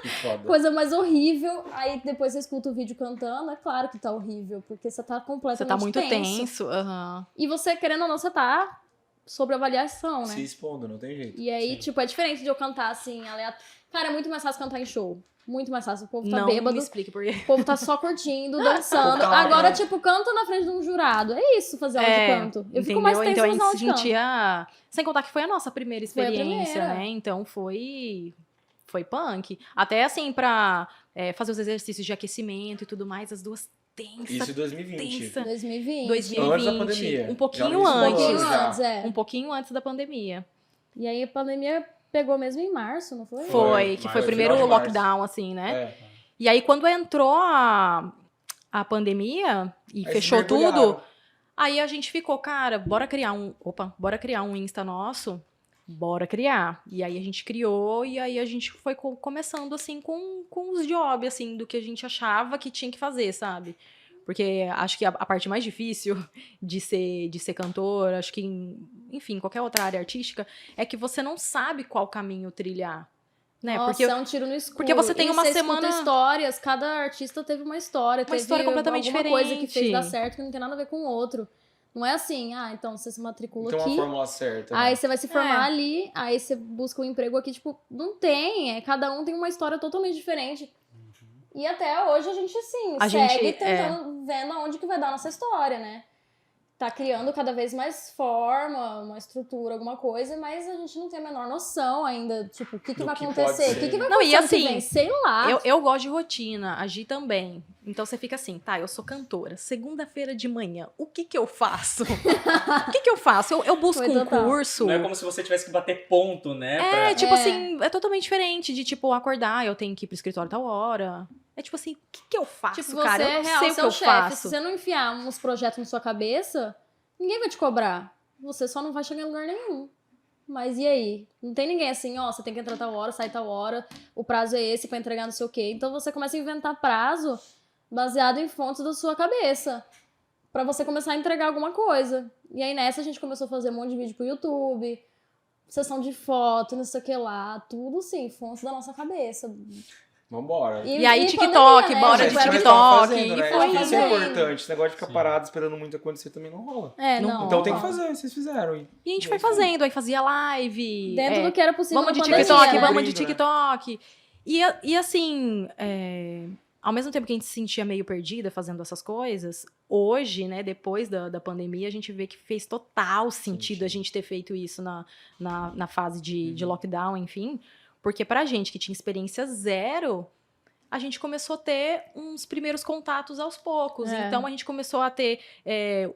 Que foda. Coisa mais horrível. Aí depois você escuta o vídeo cantando, é claro que tá horrível, porque você tá completamente Você tá muito tenso. tenso. Aham. E você, querendo ou não, você tá sobre avaliação, né? Se expondo, não tem jeito. E aí, Sim. tipo, é diferente de eu cantar assim, aleatório. Cara, é muito mais fácil cantar em show. Muito mais fácil. O povo tá Não bêbado, me explique por quê. o povo tá só curtindo, dançando. Tá lá, Agora, né? tipo, canta na frente de um jurado. É isso, fazer aula de canto. Eu fico mais tensa Então a nas gente aulas se de canto. sentia... Sem contar que foi a nossa primeira Foi a experiência, primeira. né? Então foi punk. Até assim, pra fazer os exercícios de aquecimento e tudo mais, as duas Isso em tensas. 2020. Tensa. 2020. 2020. Antes da pandemia. Um pouquinho Já no início do Um antes. pouquinho ano já. antes, é. Um pouquinho antes da pandemia. E aí a pandemia pegou mesmo em março, não foi? Foi, que foi o março, primeiro final de março. lockdown, assim, né? É. E aí, quando entrou a pandemia e Aí fechou se mergulharam. tudo, aí a gente ficou, cara, bora criar um Insta nosso? Bora criar. E aí a gente criou, e aí a gente foi começando, assim, com os jobs, assim, do que a gente achava que tinha que fazer, sabe? Porque acho que a parte mais difícil de ser cantor, acho que, enfim, qualquer outra área artística, é que você não sabe qual caminho trilhar. Né? Nossa, Porque é um tiro no escuro. porque você tem E uma você semana- escuta histórias, cada artista teve uma história. Uma história completamente alguma coisa que fez diferente. dar certo que não tem nada a ver com o outro. Não é assim, então você se matricula Então aqui, uma fórmula certa. aí né? você vai se formar ali, aí você busca um emprego aqui, tipo, não tem. Cada um tem uma história totalmente diferente. E até hoje a gente, assim, A segue gente, tentando, vendo aonde que vai dar a nossa história, né? tá criando cada vez mais forma, uma estrutura, alguma coisa, mas a gente não tem a menor noção ainda, tipo, o que Do vai que acontecer? pode O que ser. vai Não, e acontecer ano que assim, vem? Sei lá. Eu gosto de rotina, a Gi também. Então você fica assim, tá, eu sou cantora. Segunda-feira de manhã, o que que eu faço? O que que eu faço? Eu busco Foi um total. curso. Não é como se você tivesse que bater ponto, né? É, tipo É. assim, é totalmente diferente de, tipo, acordar, eu tenho que ir pro escritório tal hora. É tipo assim, o que que eu faço, Tipo, cara? você Eu é não real, sei o que seu eu chefe. faço. Se você não enfiar uns projetos na sua cabeça, ninguém vai te cobrar. Você só não vai chegar em lugar nenhum. Mas e aí? Não tem ninguém assim, ó, você tem que entrar tal hora, sair tal hora, o prazo é esse pra entregar não sei o quê. Então você começa a inventar prazo baseado em fontes da sua cabeça, pra você começar a entregar alguma coisa. E aí nessa a gente começou a fazer um monte de vídeo pro YouTube, sessão de foto, não sei o que lá, tudo sim, fontes da nossa cabeça. Vambora. E aí, TikTok, pandemia, né? bora Mas de nós TikTok, tava fazendo, e né? foi Acho que isso é fazendo. importante. Esse negócio de ficar Sim. parado esperando muito acontecer também não rola. É, Não, não. Então tem que rola. fazer, vocês fizeram. E a gente foi fazendo, aí fazia live. Dentro do que era possível Vamos na de pandemia, TikTok, né? vamos de Abrindo, né? TikTok. E assim, ao mesmo tempo que a gente se sentia meio perdida fazendo essas coisas, hoje, né, depois da pandemia, a gente vê que fez total sentido a gente ter feito isso na fase de lockdown, enfim. Porque pra gente que tinha experiência zero, a gente começou a ter uns primeiros contatos aos poucos. É. Então, a gente começou a ter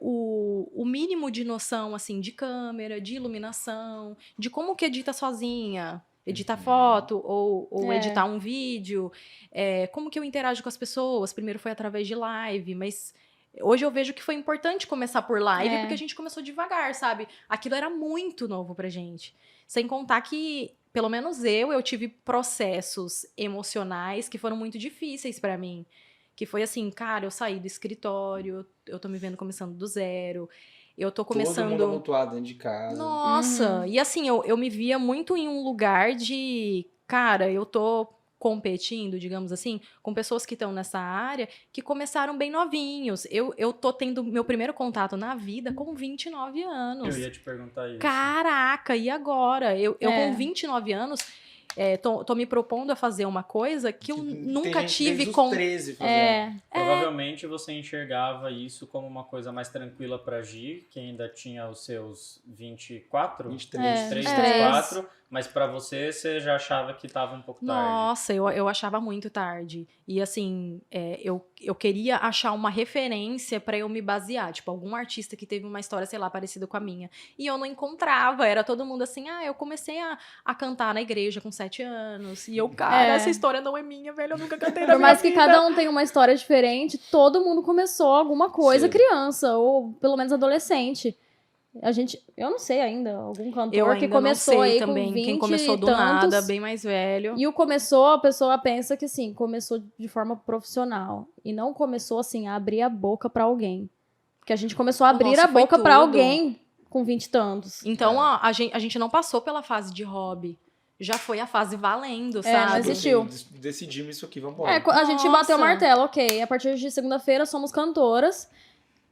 o mínimo de noção, assim, de câmera, de iluminação, de como que edita sozinha, editar foto ou É. editar um vídeo, como que eu interajo com as pessoas. Primeiro foi através de live, mas hoje eu vejo que foi importante começar por live, É. porque a gente começou devagar, sabe? Aquilo era muito novo pra gente. Sem contar que, pelo menos eu tive processos emocionais que foram muito difíceis pra mim. Que foi assim, cara, eu saí do escritório, eu tô me vendo começando do zero, eu tô Todo mundo começando... amontoado dentro de casa. Nossa! E assim, eu me via muito em um lugar de, cara, eu tô competindo, digamos assim, com pessoas que estão nessa área que começaram bem novinhos. Eu tô tendo meu primeiro contato na vida com 29 anos. Eu ia te perguntar isso. Caraca, e agora? Eu É. com 29 anos, tô me propondo a fazer uma coisa que eu Tem nunca gente tive desde os com... 13 fazendo. Provavelmente você enxergava isso como uma coisa mais tranquila pra Gi, que ainda tinha os seus 24? 23. 23, É. 24, mas pra você já achava que tava um pouco tarde. Nossa, eu achava muito tarde. E assim, eu queria achar uma referência pra eu me basear. Tipo, algum artista que teve uma história, sei lá, parecida com a minha. E eu não encontrava. Era todo mundo assim, eu comecei a cantar na igreja com 7 anos. E eu, cara, É. essa história não é minha, velho. Eu nunca cantei na Por minha mais que vida. cada um tenha uma história diferente, todo mundo começou alguma coisa Cedo. criança, ou pelo menos adolescente. Eu não sei ainda, algum cantor Eu ainda que começou não sei aí também. com 20 Quem começou e do tantos, nada, bem mais velho. E o começou, a pessoa pensa que assim, começou de forma profissional. E não começou assim, a abrir a boca pra alguém. Porque a gente começou a abrir Nossa, a foi boca pra tudo. alguém com 20 e tantos. Então, a gente não passou pela fase de hobby. Já foi a fase valendo, não sabe? existiu. Decidimos isso aqui, vamos É, embora. a gente Nossa. bateu o martelo, ok. A partir de segunda-feira somos cantoras.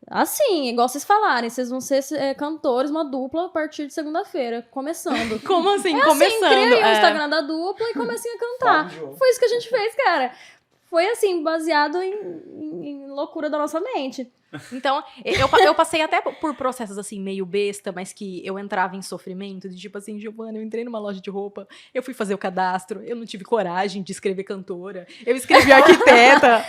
Assim, igual vocês falarem, vocês vão ser cantores, uma dupla a partir de segunda-feira, começando. Como assim? Assim, Começando. cria aí o é. Instagram da dupla e comecem a cantar. Fala, João. Foi isso que a gente fez, cara. Foi assim, baseado em loucura da nossa mente. Então, eu passei até por processos assim, meio besta, mas que eu entrava em sofrimento, de tipo assim, Giovana, eu entrei numa loja de roupa, eu fui fazer o cadastro, eu não tive coragem de escrever cantora, eu escrevi arquiteta,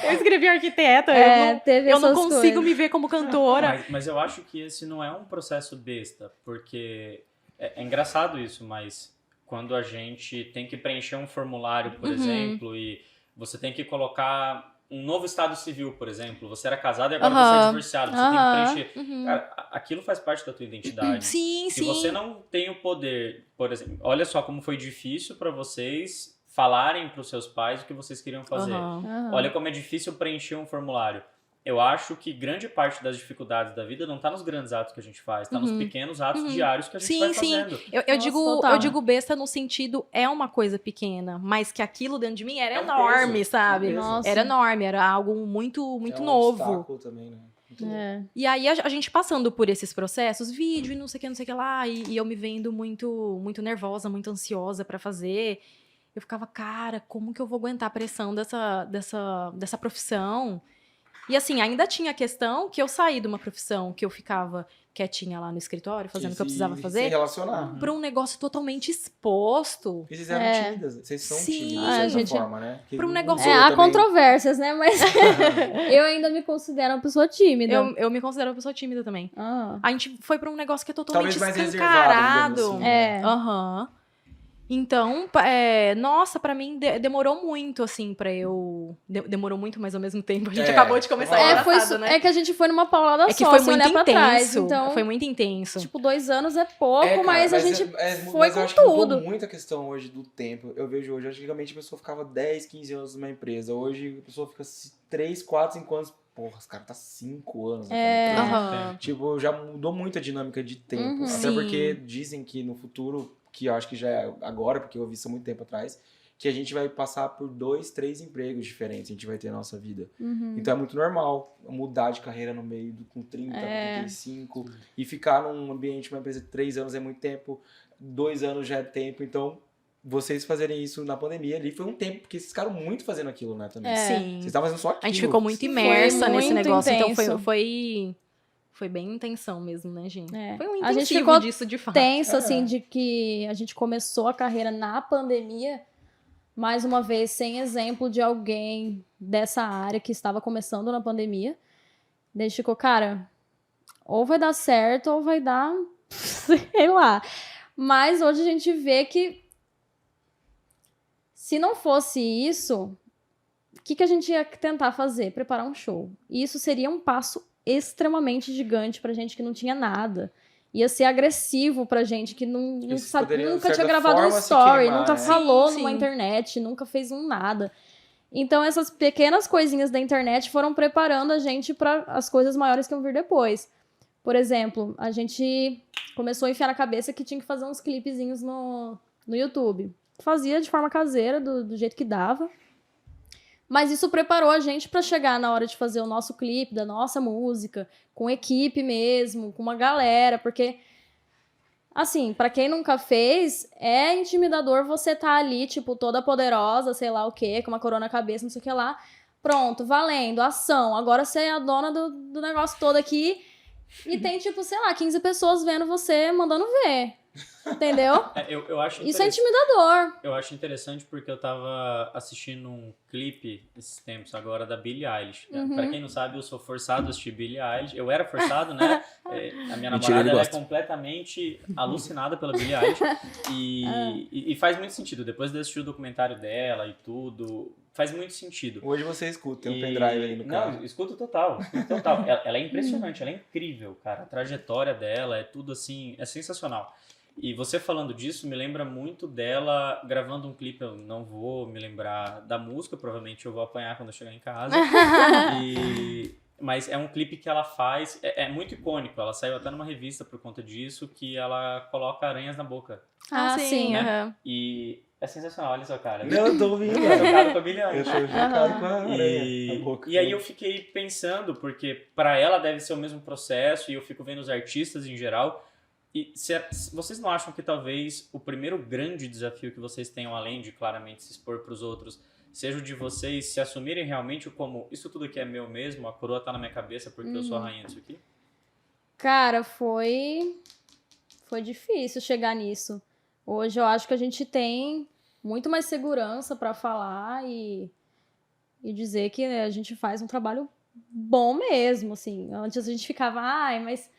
Teve eu não essas consigo coisas. me ver como cantora. Mas eu acho que esse não é um processo besta, porque é engraçado isso, mas quando a gente tem que preencher um formulário, por exemplo, e você tem que colocar um novo estado civil, por exemplo, você era casado e agora você é divorciado, você tem que preencher. Cara, aquilo faz parte da tua identidade. Sim, Se você não tem o poder, por exemplo, olha só como foi difícil para vocês falarem para os seus pais o que vocês queriam fazer. Olha como é difícil preencher um formulário. Eu acho que grande parte das dificuldades da vida não tá nos grandes atos que a gente faz, tá nos pequenos atos diários que a gente vai fazendo. Eu Nossa, total. eu digo besta no sentido, é uma coisa pequena, mas que aquilo dentro de mim era É um enorme, peso, sabe? é um peso. Nossa. Era enorme, era algo muito, muito É um novo. obstáculo também, né? Muito louco. É. E aí a gente passando por esses processos, vídeo e não sei o que lá, e eu me vendo muito, muito nervosa, muito ansiosa pra fazer. Eu ficava, cara, como que eu vou aguentar a pressão dessa profissão? E assim, ainda tinha a questão que eu saí de uma profissão que eu ficava quietinha lá no escritório, fazendo o que eu precisava Se fazer, relacionar. pra um negócio totalmente exposto. E vocês eram tímidas. Vocês são Sim. tímidas, de A certa gente- forma, né? Que Pra um não negócio- usou Há também. controvérsias, né? Mas eu ainda me considero uma pessoa tímida. Eu me considero uma pessoa tímida também. Ah. A gente foi pra um negócio que é totalmente Talvez mais escancarado. reservado, digamos assim. É. Aham. Então, nossa, pra mim demorou muito, assim, pra eu... demorou muito, mas ao mesmo tempo a gente É, acabou de começar é, engraçado, Foi né? é que a gente foi numa paulada É que só, foi se muito olhar pra trás. intenso. Então, Foi muito intenso. tipo, 2 anos é pouco, Cara, mas a gente mas foi eu com acho que mudou tudo. muito a questão hoje do tempo. Eu vejo hoje, antigamente a pessoa ficava 10, 15 anos numa empresa. Hoje a pessoa fica 3, 4, 5 anos. Porra, os caras tá 5 anos naquela empresa. Aham. Tipo, já mudou muito a dinâmica de tempo. Uhum. Até Sim. porque dizem que no futuro, que eu acho que já é agora, porque eu ouvi isso há muito tempo atrás, que a gente vai passar por 2, 3 empregos diferentes, a gente vai ter na nossa vida. Uhum. Então é muito normal mudar de carreira no meio com 30, com 35 e ficar num ambiente, uma empresa de 3 anos é muito tempo, 2 anos já é tempo, então vocês fazerem isso na pandemia ali foi um tempo, porque vocês ficaram muito fazendo aquilo, né, também. Sim. Vocês estavam fazendo só aquilo. A gente ficou muito imersa Foi nesse muito negócio. Então intenso. foi bem intensão mesmo, né, gente? É. Foi um A gente intensivo ficou disso, de fato. Tenso, assim, de que a gente começou a carreira na pandemia, mais uma vez, sem exemplo de alguém dessa área que estava começando na pandemia. Daí a gente ficou, cara, ou vai dar certo ou vai dar, sei lá. Mas hoje a gente vê que se não fosse isso, o que a gente ia tentar fazer? Preparar um show. E isso seria um passo extremamente gigante pra gente que não tinha nada. Ia ser agressivo pra gente que Vocês poderiam, de nunca tinha certa gravado um forma, se story, queimar, nunca né? falou Sim, numa sim. internet, nunca fez um nada. Então essas pequenas coisinhas da internet foram preparando a gente para as coisas maiores que iam vir depois. Por exemplo, a gente começou a enfiar na cabeça que tinha que fazer uns clipezinhos no YouTube. Fazia de forma caseira, do jeito que dava. Mas isso preparou a gente para chegar na hora de fazer o nosso clipe, da nossa música, com equipe mesmo, com uma galera, porque, assim, para quem nunca fez, é intimidador você tá ali, tipo, toda poderosa, sei lá o quê, com uma coroa na cabeça, não sei o que lá. Pronto, valendo, ação. Agora você é a dona do negócio todo aqui e tem, tipo, sei lá, 15 pessoas vendo você, mandando ver. Entendeu? Eu acho Isso é interessante. intimidador. Eu acho interessante porque eu tava assistindo um clipe esses tempos agora da Billie Eilish. Uhum. Pra quem não sabe, eu sou forçado a assistir Billie Eilish. Eu era forçado, né? A minha Mentira, namorada ele ela é gosta. completamente alucinada pela Billie Eilish. E faz muito sentido. Depois de assistir o documentário dela e tudo, faz muito sentido. Hoje você escuta, tem um E- pendrive aí no carro. Não, escuto total. Escuto total. Ela é impressionante, ela é incrível, cara. A trajetória dela é tudo assim, é sensacional. E você falando disso me lembra muito dela gravando um clipe. Eu não vou me lembrar da música, provavelmente eu vou apanhar quando eu chegar em casa. Mas é um clipe que ela faz, é muito icônico. Ela saiu até numa revista por conta disso, que ela coloca aranhas na boca. Ah, sim. né? aham. E é sensacional, olha só, cara. Não, eu tô ouvindo, Eu tô velho. chocado com a Billie Eu Eilish. tô chocado com a aranha E, na boca. e aí eu fiquei pensando, porque pra ela deve ser o mesmo processo, e eu fico vendo os artistas em geral. E vocês não acham que talvez o primeiro grande desafio que vocês tenham, além de claramente se expor pros outros, seja o de vocês se assumirem realmente como isso tudo aqui é meu mesmo, a coroa tá na minha cabeça porque eu sou a rainha disso aqui? Cara, foi difícil chegar nisso. Hoje eu acho que a gente tem muito mais segurança pra falar e dizer que a gente faz um trabalho bom mesmo, assim. Antes a gente ficava, ai, mas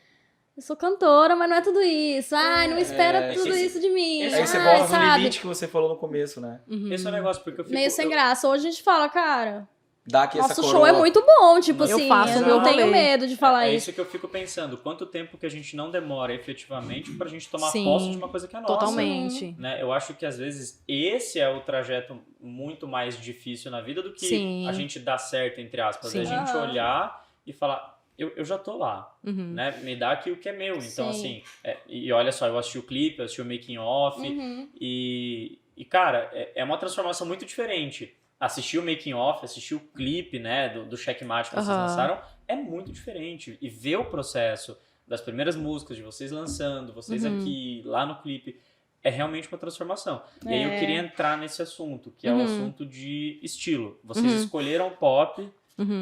eu sou cantora, mas não é tudo isso. Ai, não espera tudo esse- isso de mim. esse- Aí você Ai, volta no sabe? limite que você falou no começo, né? Uhum. Esse é o negócio, porque eu fico... Meio sem graça. Hoje a gente fala, cara, Dá aqui essa nosso coroa. show é muito bom, tipo Eu assim, faço eu meu não tenho rolê. medo de falar É isso. isso que eu fico pensando. Quanto tempo que a gente não demora efetivamente pra gente tomar Sim, posse de uma coisa que é nossa? Totalmente. Né? Eu acho que às vezes esse é o trajeto muito mais difícil na vida do que Sim. a gente dar certo, entre aspas. É a Sim. gente Aham. olhar e falar, eu já tô lá, Uhum. né? Me dá aqui o que é meu. Então, Sim. assim, e olha só, eu assisti o clipe, eu assisti o making off Uhum. e cara, é uma transformação muito diferente. Assistir o making off, assistir o clipe, né, do Checkmate que vocês Aham. lançaram, é muito diferente. E ver o processo das primeiras músicas, de vocês lançando, vocês Uhum. aqui, lá no clipe, é realmente uma transformação. E aí eu É. queria entrar nesse assunto, que é o Uhum. assunto de estilo. Vocês Uhum. escolheram pop,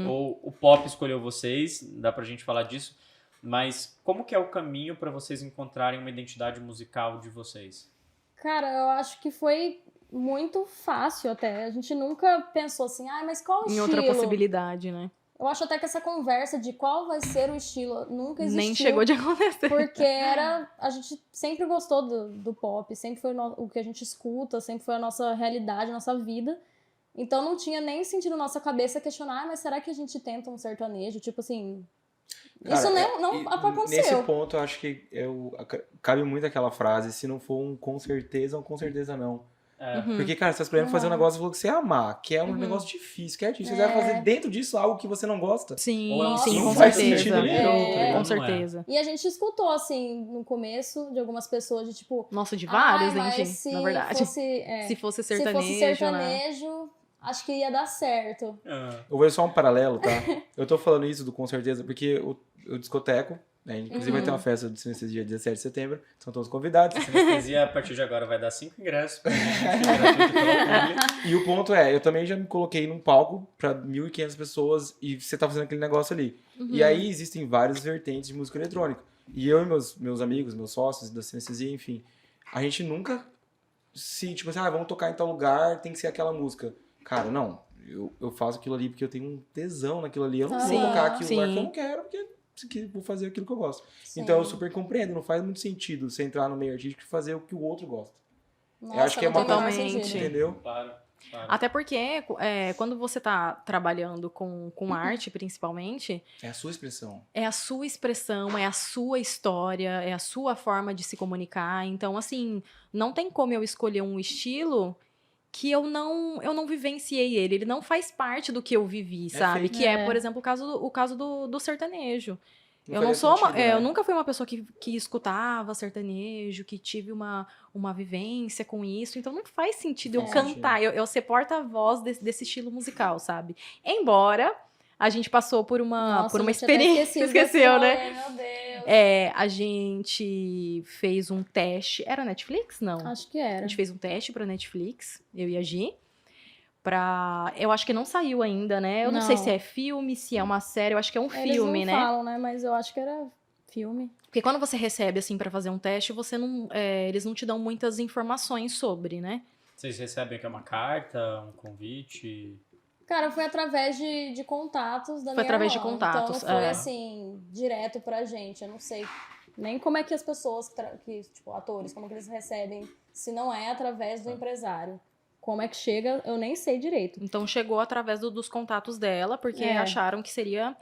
Ou o pop escolheu vocês, dá pra gente falar disso, mas como que é o caminho pra vocês encontrarem uma identidade musical de vocês? Cara, eu acho que foi muito fácil até. A gente nunca pensou assim, mas qual Em estilo? outra possibilidade, né? Eu acho até que essa conversa de qual vai ser o estilo nunca existiu. Nem chegou de acontecer. Porque a gente sempre gostou do pop, sempre foi o que a gente escuta, sempre foi a nossa realidade, a nossa vida. Então não tinha nem sentido na nossa cabeça questionar, mas será que a gente tenta um sertanejo? Tipo assim, Cara, isso não aconteceu. Nesse ponto, eu acho que cabe muito aquela frase, se não for um com certeza não. Porque, cara, você tá escolhendo fazer um negócio que você amar, que é um negócio difícil, que é difícil. Você vai fazer dentro disso algo que você não gosta. Sim, Ou Nossa, sim, não com faz certeza. sentido nenhum, Com certeza. E a gente escutou, assim, no começo, de algumas pessoas, de tipo... Nossa, de vários, mas gente, se na verdade. Fosse, Se fosse se sertanejo, fosse né? sertanejo, acho que ia dar certo. Eu vou só um paralelo, tá? Eu tô falando isso com certeza porque o discoteco, né? Inclusive vai ter uma festa de Sinestesia 17 de setembro, são todos convidados. Sinestesia, a partir de agora, vai dar 5 ingressos pra gente, gratuito pelo público. E o ponto é, eu também já me coloquei num palco pra 1.500 pessoas e você tá fazendo aquele negócio ali. E aí existem várias vertentes de música eletrônica. E eu e meus amigos, meus sócios da Sinestesia, enfim, a gente nunca tipo assim, vamos tocar em tal lugar, tem que ser aquela música. Cara, não. Eu faço aquilo ali porque eu tenho um tesão naquilo ali. Eu não vou tocar aquilo lugar que eu não quero, porque vou fazer aquilo que eu gosto. Sim. Então eu super compreendo, não faz muito sentido você entrar no meio artístico e fazer o que o outro gosta. Nossa, eu acho que é uma totalmente. Totalmente. Entendeu? Claro. Até porque quando você tá trabalhando com arte, principalmente, É a sua expressão. é a sua expressão, é a sua história, é a sua forma de se comunicar. Então, assim, não tem como eu escolher um estilo que eu não vivenciei ele. Ele não faz parte do que eu vivi, sabe? feito. Que é, por exemplo, o caso do sertanejo. Não Eu não faria sou sentido, né? eu nunca fui uma pessoa que escutava sertanejo, que tive uma vivência com isso, então não faz sentido eu Faz cantar, eu ser porta-voz desse estilo musical, sabe? Embora a gente passou por uma Nossa, eu já tinha até experiência, esquecido esqueceu, desse né? rolê, Meu Deus. A gente fez um teste, era Netflix? Não. Acho que A era. gente fez um teste pra Netflix, eu e a Gi. Eu acho que não saiu ainda, né? Eu não sei Não. se é filme, se é uma série, eu acho que é um Eles filme, não né? falam, né? Mas eu acho que era filme. Porque quando você recebe, assim, pra fazer um teste, eles não te dão muitas informações sobre, né? Vocês recebem aqui uma carta, um convite? Cara, foi através de contatos da Foi minha através irmã. de contatos, Então não foi, é. assim, direto pra gente. Eu não sei nem como é que as pessoas, tipo, atores, como é que eles recebem, se não é através do empresário. Como é que chega, eu nem sei direito. Então, chegou através dos contatos dela, porque acharam que seria...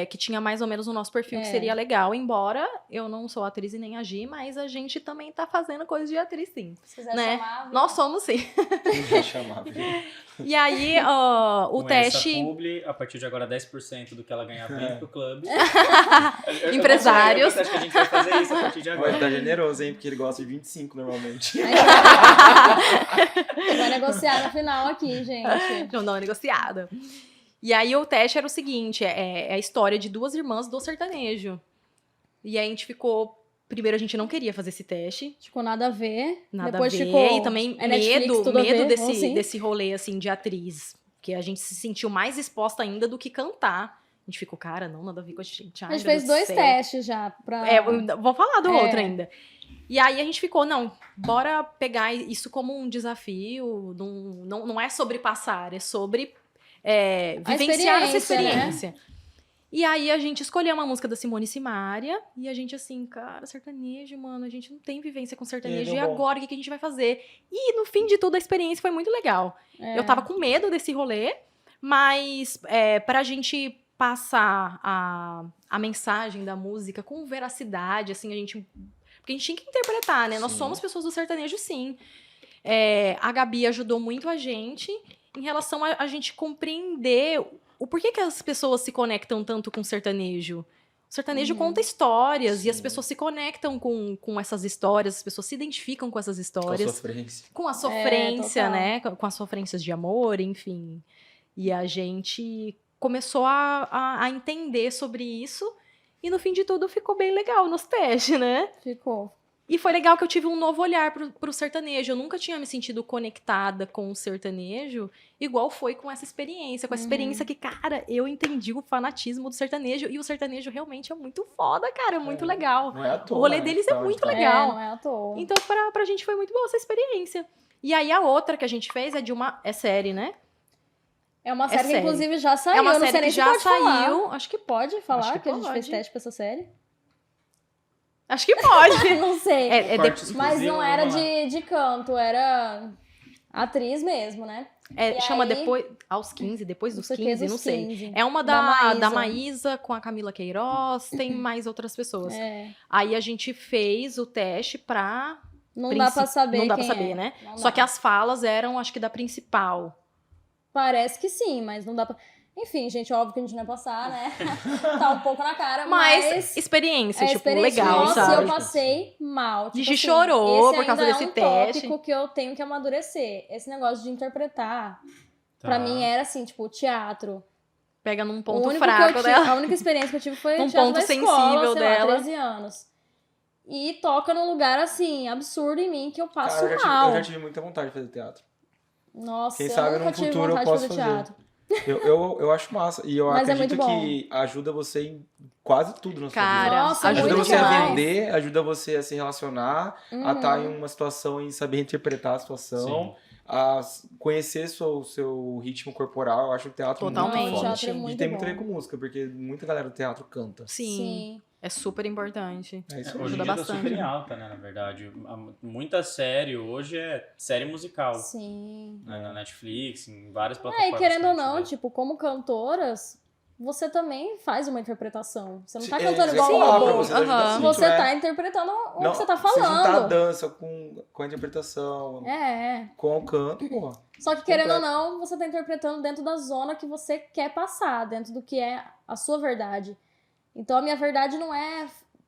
que tinha mais ou menos o nosso perfil, que seria legal. Embora eu não sou atriz e nem agir, mas a gente também tá fazendo coisa de atriz, sim. Se quiser Né? chamar... Nós somos, sim. Quem vai chamar? E aí, o Com teste... essa publi, a partir de agora, 10% do que ela ganhar vem pro clube. Empresários. Eu acho que a gente vai fazer isso a partir de agora. Vai estar generoso, hein? Porque ele gosta de 25 normalmente. Vai negociar no final aqui, gente. Não, não, negociada. E aí o teste era o seguinte, é a história de duas irmãs do sertanejo. E aí a gente ficou... Primeiro a gente não queria fazer esse teste. Ficou nada a ver. Nada Depois a ver. ficou... E também Netflix, tudo a ver, medo ou sim? desse rolê, assim, de atriz. Porque a gente se sentiu mais exposta ainda do que cantar. A gente ficou, cara, não, nada a ver com a gente. Ai, A gente meu fez Deus do 2 céu. testes já. Pra... Eu vou falar do outro ainda. E aí a gente ficou, não, bora pegar isso como um desafio. Não é sobre passar, é sobre vivenciar essa experiência. E aí a gente escolheu uma música da Simone e Simaria. E a gente assim, cara, sertanejo, mano, a gente não tem vivência com sertanejo. E agora, o que a gente vai fazer? E no fim de tudo, a experiência foi muito legal. Eu tava com medo desse rolê, mas pra gente passar a mensagem da música com veracidade, assim, porque a gente tinha que interpretar, né? Nós somos pessoas do sertanejo, sim. A Gabi ajudou muito a gente em relação a gente compreender o porquê que as pessoas se conectam tanto com o sertanejo. O sertanejo conta histórias e as pessoas se conectam com essas histórias, as pessoas se identificam com essas histórias. Com a sofrência. Com a sofrência, total. né? Com as sofrências de amor, enfim. E a gente começou a entender sobre isso. E no fim de tudo ficou bem legal nos testes, né? Ficou. E foi legal que eu tive um novo olhar pro sertanejo. Eu nunca tinha me sentido conectada com o sertanejo, igual foi com essa experiência. Com essa experiência que, cara, eu entendi o fanatismo do sertanejo. E o sertanejo realmente é muito foda, cara. É muito legal. Não é à toa, O rolê né? deles é Então, muito tipo, legal. Não é à toa. Então, pra gente foi muito boa essa experiência. E aí, a outra que a gente fez é série, né? É uma série que, série. inclusive, já saiu. É uma Eu não série sei nem que se já pode saiu. falar. Acho que pode falar Acho que, que a gente fez pode. teste pra essa série. Acho que pode. Não sei. Corte Mas exclusivo, não era vamos lá. de canto, era atriz mesmo, né? E Chama aí- depois, aos 15, depois dos Não sei o que, 15, dos não sei. 15. É uma Da da Maísa. Maísa com a Camila Queiroz, tem mais outras pessoas. É. Aí a gente fez o teste pra... Não dá pra saber Não dá pra quem saber, é. né? Não Só dá. que as falas eram, acho que da principal. Parece que sim, mas não dá pra... Enfim, gente, óbvio que a gente não vai passar, né? Tá um pouco na cara, Mas experiência, é tipo, experiência. legal, Nossa, sabe? eu passei mal. Tipo, Gigi assim, chorou esse por causa ainda desse é um teste. tópico que eu tenho que amadurecer. Esse negócio de interpretar, Tá. pra mim era assim, tipo, teatro. Pega num O ponto único fraco que eu dela. tive, a única experiência que eu tive foi Um teatro ponto da escola, sensível sei lá, dela. 13 anos. E toca num lugar, assim, absurdo em mim, que eu passo Cara, mal. eu já tive muita vontade de fazer teatro. Nossa, Quem eu sabe nunca num tive futuro eu vontade de posso fazer fazer. teatro. Eu acho massa. E eu Mas é acredito muito bom. que ajuda você em quase tudo na sua vida. Cara, Nossa, Ajuda muito você a demais. vender, ajuda você a se relacionar, a estar em Uhum. uma situação e saber interpretar a situação, Sim. a conhecer seu ritmo corporal. Eu acho o teatro Totalmente. muito Não, o foda. teatro é muito E tem bom. muito a ver com música, porque muita galera do teatro canta. Sim, é super importante. É isso Hoje em mesmo. ajuda dia tá bastante. super em alta, né, na verdade. Muita série hoje é série musical. Sim. Né, na Netflix, em várias É, plataformas. e querendo que a ou gente não, vê. tipo, como cantoras, você também faz uma interpretação. Você não tá Sim, cantando eu igual ia um falar pra robô. você, ajuda Aham. muito, Você né? tá interpretando o Não, que você tá Se juntar a falando. dança com a interpretação, É. com o canto, pô. Só que, querendo ou Completo. não, você tá interpretando dentro da zona que você quer passar, dentro do que é a sua verdade. Então, a minha verdade não é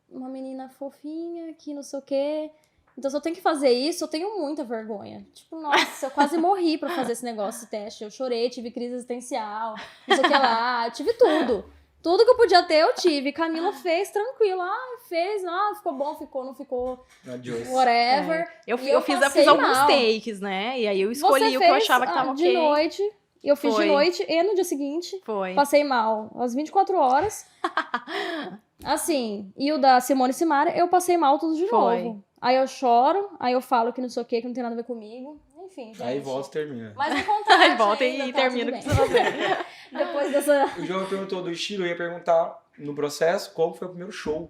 uma menina fofinha que não sei o quê. Então, se eu tenho que fazer isso, eu tenho muita vergonha. Tipo, nossa, eu quase morri pra fazer esse negócio, esse teste. Eu chorei, tive crise existencial, não sei o que lá, eu tive tudo. Tudo que eu podia ter, eu tive. Camila fez tranquilo. Fez, ficou bom, ficou, não ficou, Adiós. whatever. Eu E eu fiz passei alguns mal. takes, né? E aí eu Você escolhi o que eu fez, achava que tava de ok. noite. Eu fiz Foi. de noite e no dia seguinte. Foi. Passei mal às 24 horas. Assim, e o da Simone e Simara, eu passei mal tudo de Foi. novo. Aí eu choro, aí eu falo que não sei o que não tem nada a ver comigo. Enfim, gente. Aí volta e termina. Mas não acontece. Aí volta ainda, e tá termina tudo o que você bem. vai fazer. Depois dessa... O João perguntou do estilo, eu ia perguntar no processo qual foi o primeiro show.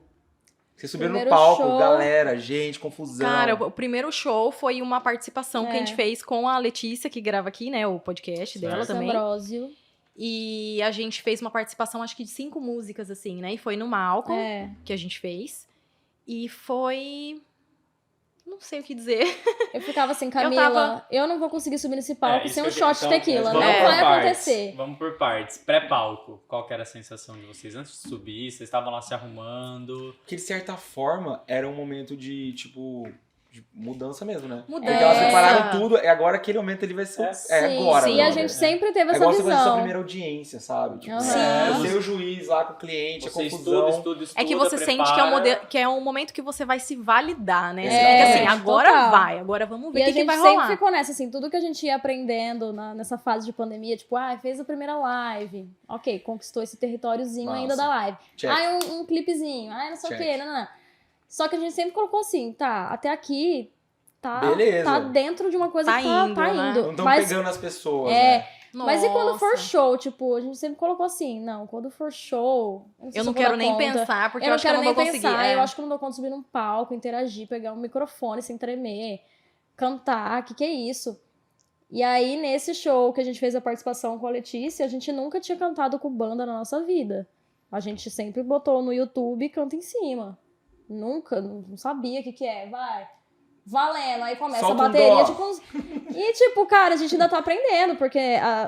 Vocês subiram no Primeiro palco, show. galera, gente, confusão. Cara, o primeiro show foi uma participação que a gente É. fez com a Letícia, que grava aqui, né? O podcast dela Certo. também. Ambrósio. E a gente fez uma participação, acho que de 5 músicas, assim, né? E foi no Malcolm É. que a gente fez. E foi... Não sei o que dizer. Eu ficava assim, Camila, eu não vou conseguir subir nesse palco isso sem um que eu- shot de então, tequila. vamos Não por vai partes. acontecer. Vamos por partes. Pré-palco, qual que era a sensação de vocês? Antes de subir, vocês estavam lá se arrumando. Que de certa forma era um momento de, tipo, de mudança mesmo, né? Mudança. Porque elas prepararam tudo, e agora aquele momento ele vai ser. Sim, agora. Sim, e a agora, gente né? sempre teve É essa igual você fazer sua visão. primeira audiência, sabe? Tipo, Aham. você e o juiz lá com o cliente, a Você confusão. estuda, É que você sente que é um momento que você vai se validar, né? É, Porque assim, agora total. vai, agora vamos ver E o a que gente vai sempre rolar. ficou nessa, assim, tudo que a gente ia aprendendo nessa fase de pandemia, tipo, fez a primeira live. Ok, conquistou esse territóriozinho Massa. ainda da live. Check. Um clipezinho, não sei o Check. quê, não. Só que a gente sempre colocou assim, tá, até aqui, Beleza. tá dentro de uma coisa Tá que tá indo, tá né? indo. Não estão Mas, pegando as pessoas, É, né? mas e quando for Nossa. show, tipo, a gente sempre colocou assim, não, quando for show... sei Eu se não vou quero dar nem conta. pensar, porque Eu eu não acho que eu quero não nem vou conseguir. pensar, é. eu acho que eu não vou conseguir subir num palco, interagir, pegar um microfone sem tremer, cantar, que é isso? E aí, nesse show que a gente fez a participação com a Letícia, a gente nunca tinha cantado com banda na nossa vida. A gente sempre botou no YouTube e canta em cima. Nunca, não sabia o que é, vai. Valendo, aí começa Solta a um bateria, dó. tipo uns... E tipo, cara, a gente ainda tá aprendendo, porque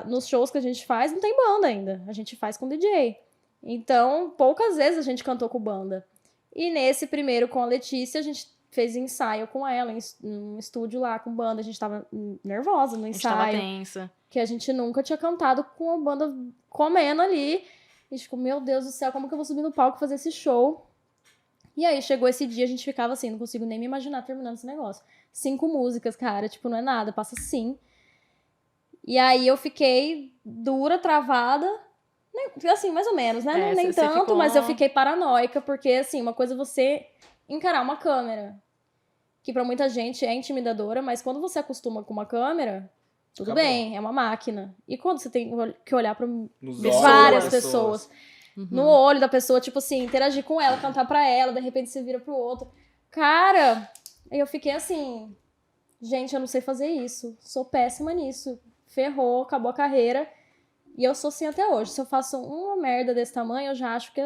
nos shows que a gente faz não tem banda ainda. A gente faz com DJ. Então, poucas vezes a gente cantou com banda. E nesse primeiro com a Letícia, a gente fez ensaio com ela, num estúdio lá com banda. A gente tava nervosa no A gente tava ensaio, tensa. que a gente nunca tinha cantado com a banda comendo ali. E tipo, meu Deus do céu, como que eu vou subir no palco e fazer esse show? E aí chegou esse dia, a gente ficava assim, não consigo nem me imaginar terminando esse negócio. 5 músicas, cara, tipo, não é nada, passa assim. E aí eu fiquei dura, travada, assim, mais ou menos, né? Nem tanto, ficou... mas eu fiquei paranoica, porque, assim, uma coisa é você encarar uma câmera, que pra muita gente é intimidadora, mas quando você acostuma com uma câmera, tudo Acabou. bem, é uma máquina. E quando você tem que olhar pra Nos várias olhos das pessoas, Uhum. no olho da pessoa, tipo assim, interagir com ela, cantar pra ela, de repente você vira pro outro. Cara, eu fiquei assim, gente, eu não sei fazer isso, sou péssima nisso. Ferrou, acabou a carreira. E eu sou assim até hoje. Se eu faço uma merda desse tamanho, eu já acho que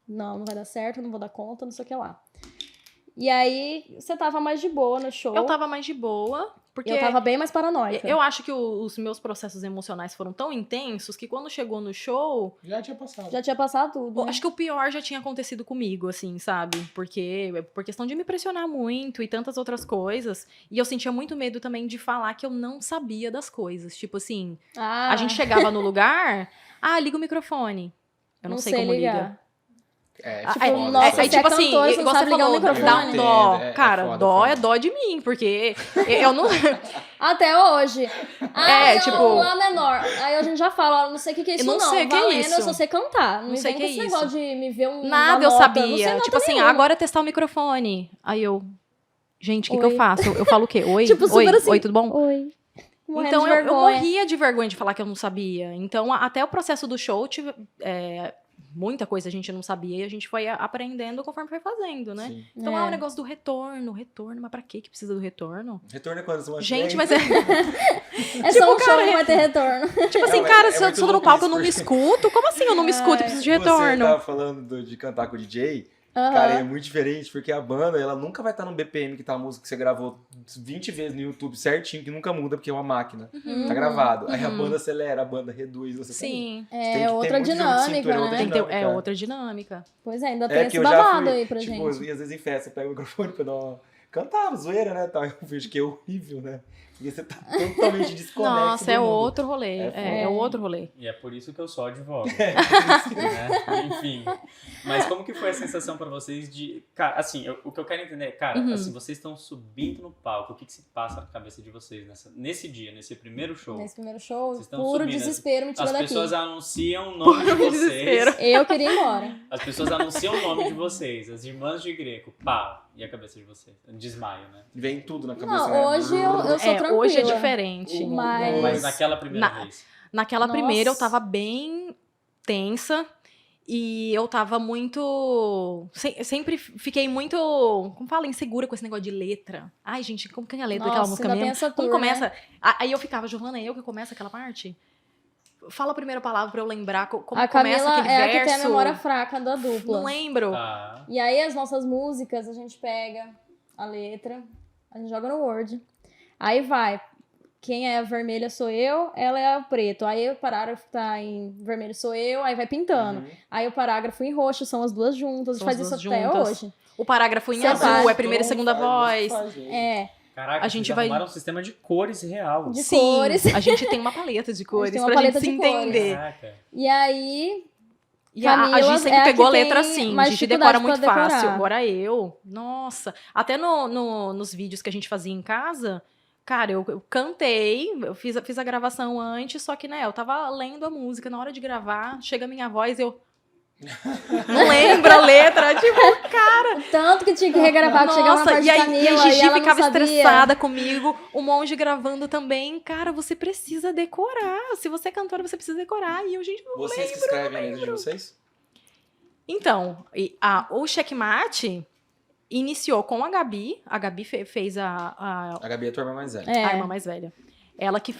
não vai dar certo, não vou dar conta, não sei o que lá. E aí, você tava mais de boa no show. Eu tava mais de boa, porque... Eu tava bem mais paranoica. Eu acho que os meus processos emocionais foram tão intensos que quando chegou no show, Já tinha passado. Já tinha passado tudo, né? acho que o pior já tinha acontecido comigo, assim, sabe? Porque por questão de me pressionar muito e tantas outras coisas. E eu sentia muito medo também de falar que eu não sabia das coisas. Tipo assim, a gente chegava no lugar, liga o microfone. Eu não sei como ligar. liga. É, Tipo, foda. nossa, Aí, você tipo é assim, cantora, você não igual sabe você ligar o falou, microfone. dá um dó. É Cara, foda, dó foda. é dó de mim, porque eu não... Até hoje. tipo- O Lá menor. Aí a gente já fala, não sei o que é isso, Eu não sei o que é Valendo, isso. eu só sei cantar. Não Não sei vem o com que esse é negócio isso. de me ver um Nada eu nota, sabia. Não sei nota Tipo assim, nenhuma. agora é testar o microfone. Aí eu... Gente, o que eu Oi. faço? Eu falo o quê? Oi? Tipo, Oi? super assim. Oi, tudo bom? Oi. Morrendo Então de eu vergonha. morria de vergonha de falar que eu não sabia. Então, até o processo do show, muita coisa a gente não sabia e a gente foi aprendendo conforme foi fazendo, né? Sim. Então É. o negócio do retorno, mas pra que precisa do retorno? Retorno é quando você Gente, vem. mas é. É só um show, não vai ter retorno. Tipo assim, Não, cara, é se eu muito tô no louco palco eu isso, não me porque- escuto. Como assim eu não me escuto e preciso de Você retorno? tava falando de cantar com o DJ, cara, é muito diferente, porque a banda, ela nunca vai estar no BPM que tá a música que você gravou 20 vezes no YouTube certinho, que nunca muda, porque é uma máquina. Tá gravado. Aí a banda acelera, a banda reduz, você Sim. tem que ter É outra muito jogo de cintura, dinâmica, outra né? Tem que ter, dinâmica. outra dinâmica. Pois é, ainda tem É esse que eu já babado fui, aí pra tipo, gente. às vezes em festa, eu pego o microfone pra dar uma... Cantar, zoeira, né, tal. Eu vejo que é horrível, né? Porque você tá totalmente desconexo Nossa, do é mundo. outro rolê. É É outro rolê. E é por isso que eu só advogo. né? Enfim. Mas como que foi a sensação pra vocês de... Cara, assim, o que eu quero entender é, cara, assim, vocês estão subindo no palco, o que se passa na cabeça de vocês nesse dia, nesse primeiro show? Nesse primeiro show, Vocês estão puro subindo, desespero, me tira As daqui. pessoas anunciam o nome de desespero. vocês. Eu queria ir embora. As pessoas anunciam o nome de vocês. As irmãs de Greco, pá, e a cabeça de vocês? Desmaio, né? Vem tudo na cabeça, Não, né? hoje eu sou tranquila. Hoje é diferente. Mas naquela primeira vez. Naquela Nossa. primeira eu tava bem tensa e eu tava muito... Sempre fiquei muito, como fala, insegura com esse negócio de letra. Ai, gente, como que é a letra daquela Nossa, música ainda tem mesmo? essa Como tour, começa? né? Aí eu ficava, Giovana, eu que começa aquela parte? Fala a primeira palavra pra eu lembrar como A começa Camila aquele é a verso. que tem a memória fraca da dupla. Não lembro. Tá. E aí as nossas músicas, a gente pega a letra, a gente joga no Word. Aí vai. Quem é a vermelha sou eu, ela é a preto. Aí o parágrafo tá em vermelho sou eu, aí vai pintando. Uhum. Aí o parágrafo em roxo são as duas juntas. São a gente as faz isso duas até juntas. hoje. O parágrafo em Você azul faz. é primeira e segunda voz. É, Caraca, A gente vocês vai- arrumaram um sistema de cores real. de Sim, cores. a gente tem uma paleta de cores tem uma pra paleta gente se de cores. entender. Caraca. E aí, E a Camila gente sempre é a pegou a que letra tem assim, a mais gente decora dificuldade muito pra decorar. fácil. Agora eu, nossa. Até nos vídeos que a gente fazia em casa, cara, eu cantei, eu fiz a gravação antes, só que, né, eu tava lendo a música, na hora de gravar, chega a minha voz, eu... Não lembro a letra, tipo, tanto que tinha que regravar, que chegava na nossa, parte e de aí Camila e a Gigi ela ficava não sabia. estressada comigo, o monge gravando também. Cara, você precisa decorar. Se você é cantora, você precisa decorar. E eu, gente, não Vocês que escrevem a letra de vocês? Então, o Checkmate iniciou com a Gabi. A Gabi fez a A Gabi é a tua irmã mais velha. É. a irmã mais velha. Ela que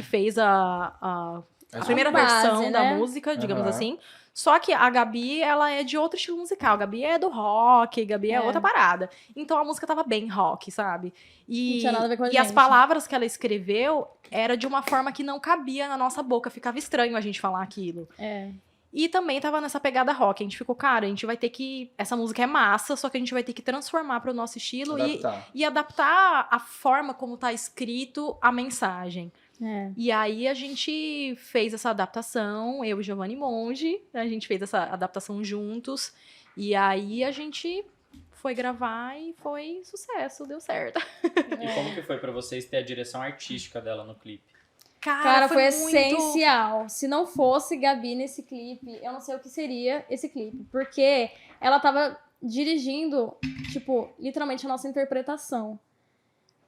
fez a Essa primeira base, versão da né? música, digamos Aham. assim. Só que a Gabi, ela é de outro estilo musical. A Gabi é do rock, a Gabi é outra parada. Então a música tava bem rock, sabe? Não tinha nada a ver com a e as gente. palavras que ela escreveu era de uma forma que não cabia na nossa boca. Ficava estranho a gente falar aquilo. É. E também tava nessa pegada rock. A gente ficou, cara, a gente vai ter que... Essa música é massa, só que a gente vai ter que transformar pro nosso estilo Adaptar. e adaptar a forma como tá escrito a mensagem. É. E aí a gente fez essa adaptação, eu e Giovanni Monge, a gente fez essa adaptação juntos. E aí a gente foi gravar e foi sucesso, deu certo. E como que foi pra vocês ter a direção artística dela no clipe? Cara, foi muito... essencial. Se não fosse Gabi nesse clipe, eu não sei o que seria esse clipe. Porque ela tava dirigindo, tipo, literalmente a nossa interpretação.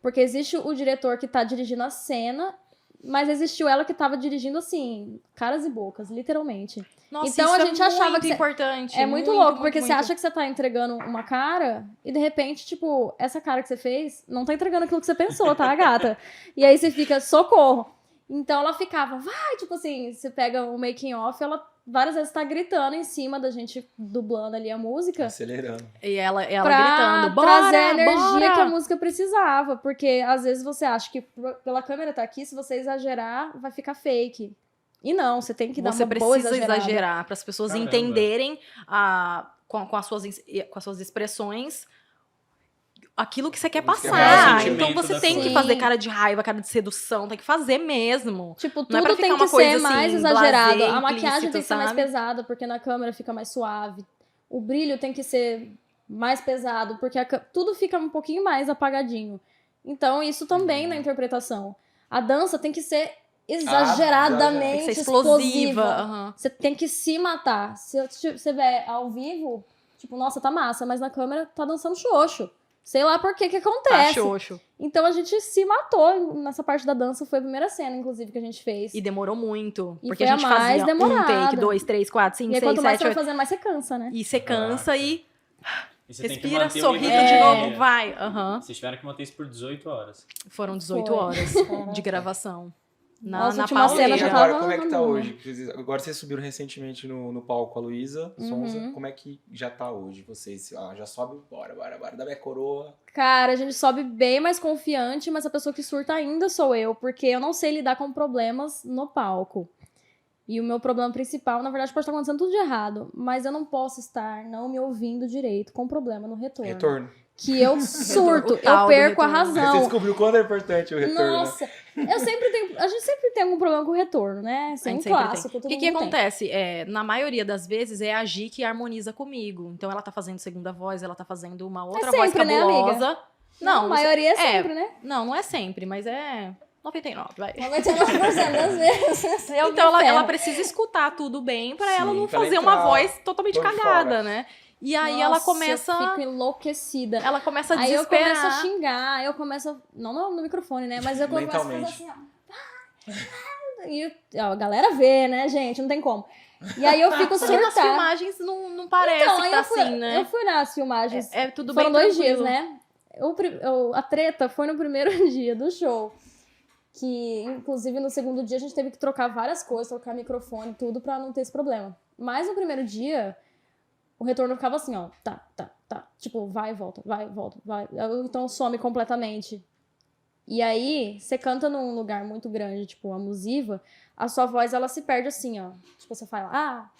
Porque existe o diretor que tá dirigindo a cena, mas existiu ela que tava dirigindo, assim, caras e bocas, literalmente. Nossa, Então isso a gente achava muito que importante. É muito louco, porque você acha que você tá entregando uma cara e de repente, tipo, essa cara que você fez não tá entregando aquilo que você pensou, tá, gata? E aí você fica, socorro. Então ela ficava, vai, tipo assim, você pega o making off, ela várias vezes tá gritando em cima da gente dublando ali a música. Acelerando. E ela Pra gritando, bora, trazer a energia bora! que a música precisava. Porque às vezes você acha que pela câmera tá aqui, se você exagerar, vai ficar fake. E não, você tem que dar Você uma boa precisa exagerada. exagerar para as pessoas Caramba. entenderem com as suas expressões aquilo que você quer Aquilo que você quer passar. passar. Então O sentimento você da tem que coisa. fazer Sim. cara de raiva, cara de sedução, tem que fazer mesmo. Tipo, Não é pra tudo ficar tem uma que coisa, ser assim, mais exagerado. blasé, A maquiagem tem que implícito, ser mais sabe? pesada, porque na câmera fica mais suave. O brilho tem que ser mais pesado, porque tudo fica um pouquinho mais apagadinho. Então, isso também na interpretação. A dança tem que ser Tem exageradamente que ser explosiva. explosiva. aham. Você tem que se matar. Se você ver ao vivo, tipo, nossa, tá massa, mas na câmera tá dançando xoxo. Sei lá por que Tá acontece. xoxo. Então a gente se matou nessa parte da dança. Foi a primeira cena, inclusive, que a gente fez. E demorou muito. E Porque foi a gente a mais fazia um demorada. take, 2, 3, 4, 5, E aí, 6, quanto mais 7, você vai 8. fazendo, mais você cansa, né? E você cansa e E você tem que respira, manter o sorrindo nível de de novo, energia. vai. Aham. Vocês tiveram que manter isso por 18 horas. Foram 18 Foi. horas de gravação. Nossa, Na a última cena E já pauleira. agora, tava como é que tá rolando. hoje? Agora vocês subiram recentemente no palco a Luísa Sonza. Uhum. Como é que já tá hoje? Vocês já sobe, bora, dá minha coroa. Cara, a gente sobe bem mais confiante, mas a pessoa que surta ainda sou eu, porque eu não sei lidar com problemas no palco. E o meu problema principal, na verdade, pode estar acontecendo tudo de errado, mas eu não posso estar não me ouvindo direito com problema no retorno. Retorno. Que eu surto, O tal eu do perco a retorno. Você razão. descobriu quanto é importante o retorno, né? Nossa, a gente sempre tem algum problema com o retorno, né? Assim, A um gente sempre clássico. tem. O todo que mundo tem. acontece? Na maioria das vezes, é a Gi que harmoniza comigo. Então, ela tá fazendo segunda voz, ela tá fazendo uma outra voz sempre, né, amiga? cabulosa. Não, a maioria é sempre, né? Não é sempre, mas é 99, vai. 99% das vezes. Eu Então, me ferro. ela precisa escutar tudo bem pra ela Sim, não pra ela fazer uma entrar voz totalmente por cagada, fora. né? E aí, ela Nossa, começa... Eu fico enlouquecida. Ela começa a Aí eu desesperar. começo a xingar, eu começo a... Não no microfone, né? Mas eu começo a fazer Mentalmente. assim, ó. E ó, a galera vê, né, gente? Não tem como. E aí eu fico Só que nas surtar. filmagens não parece Então, que aí tá eu fui, assim, né? eu fui nas filmagens. É tudo Foram bem 2 dias, tranquilo. né? A treta foi no primeiro dia do show. Que, inclusive, no segundo dia a gente teve que trocar várias coisas, trocar microfone, tudo, pra não ter esse problema. Mas no primeiro dia, o retorno ficava assim, ó. Tá. Tipo, vai e volta, vai. Então some completamente. E aí, você canta num lugar muito grande, tipo, amusiva, a sua voz, ela se perde assim, ó. Tipo, você fala,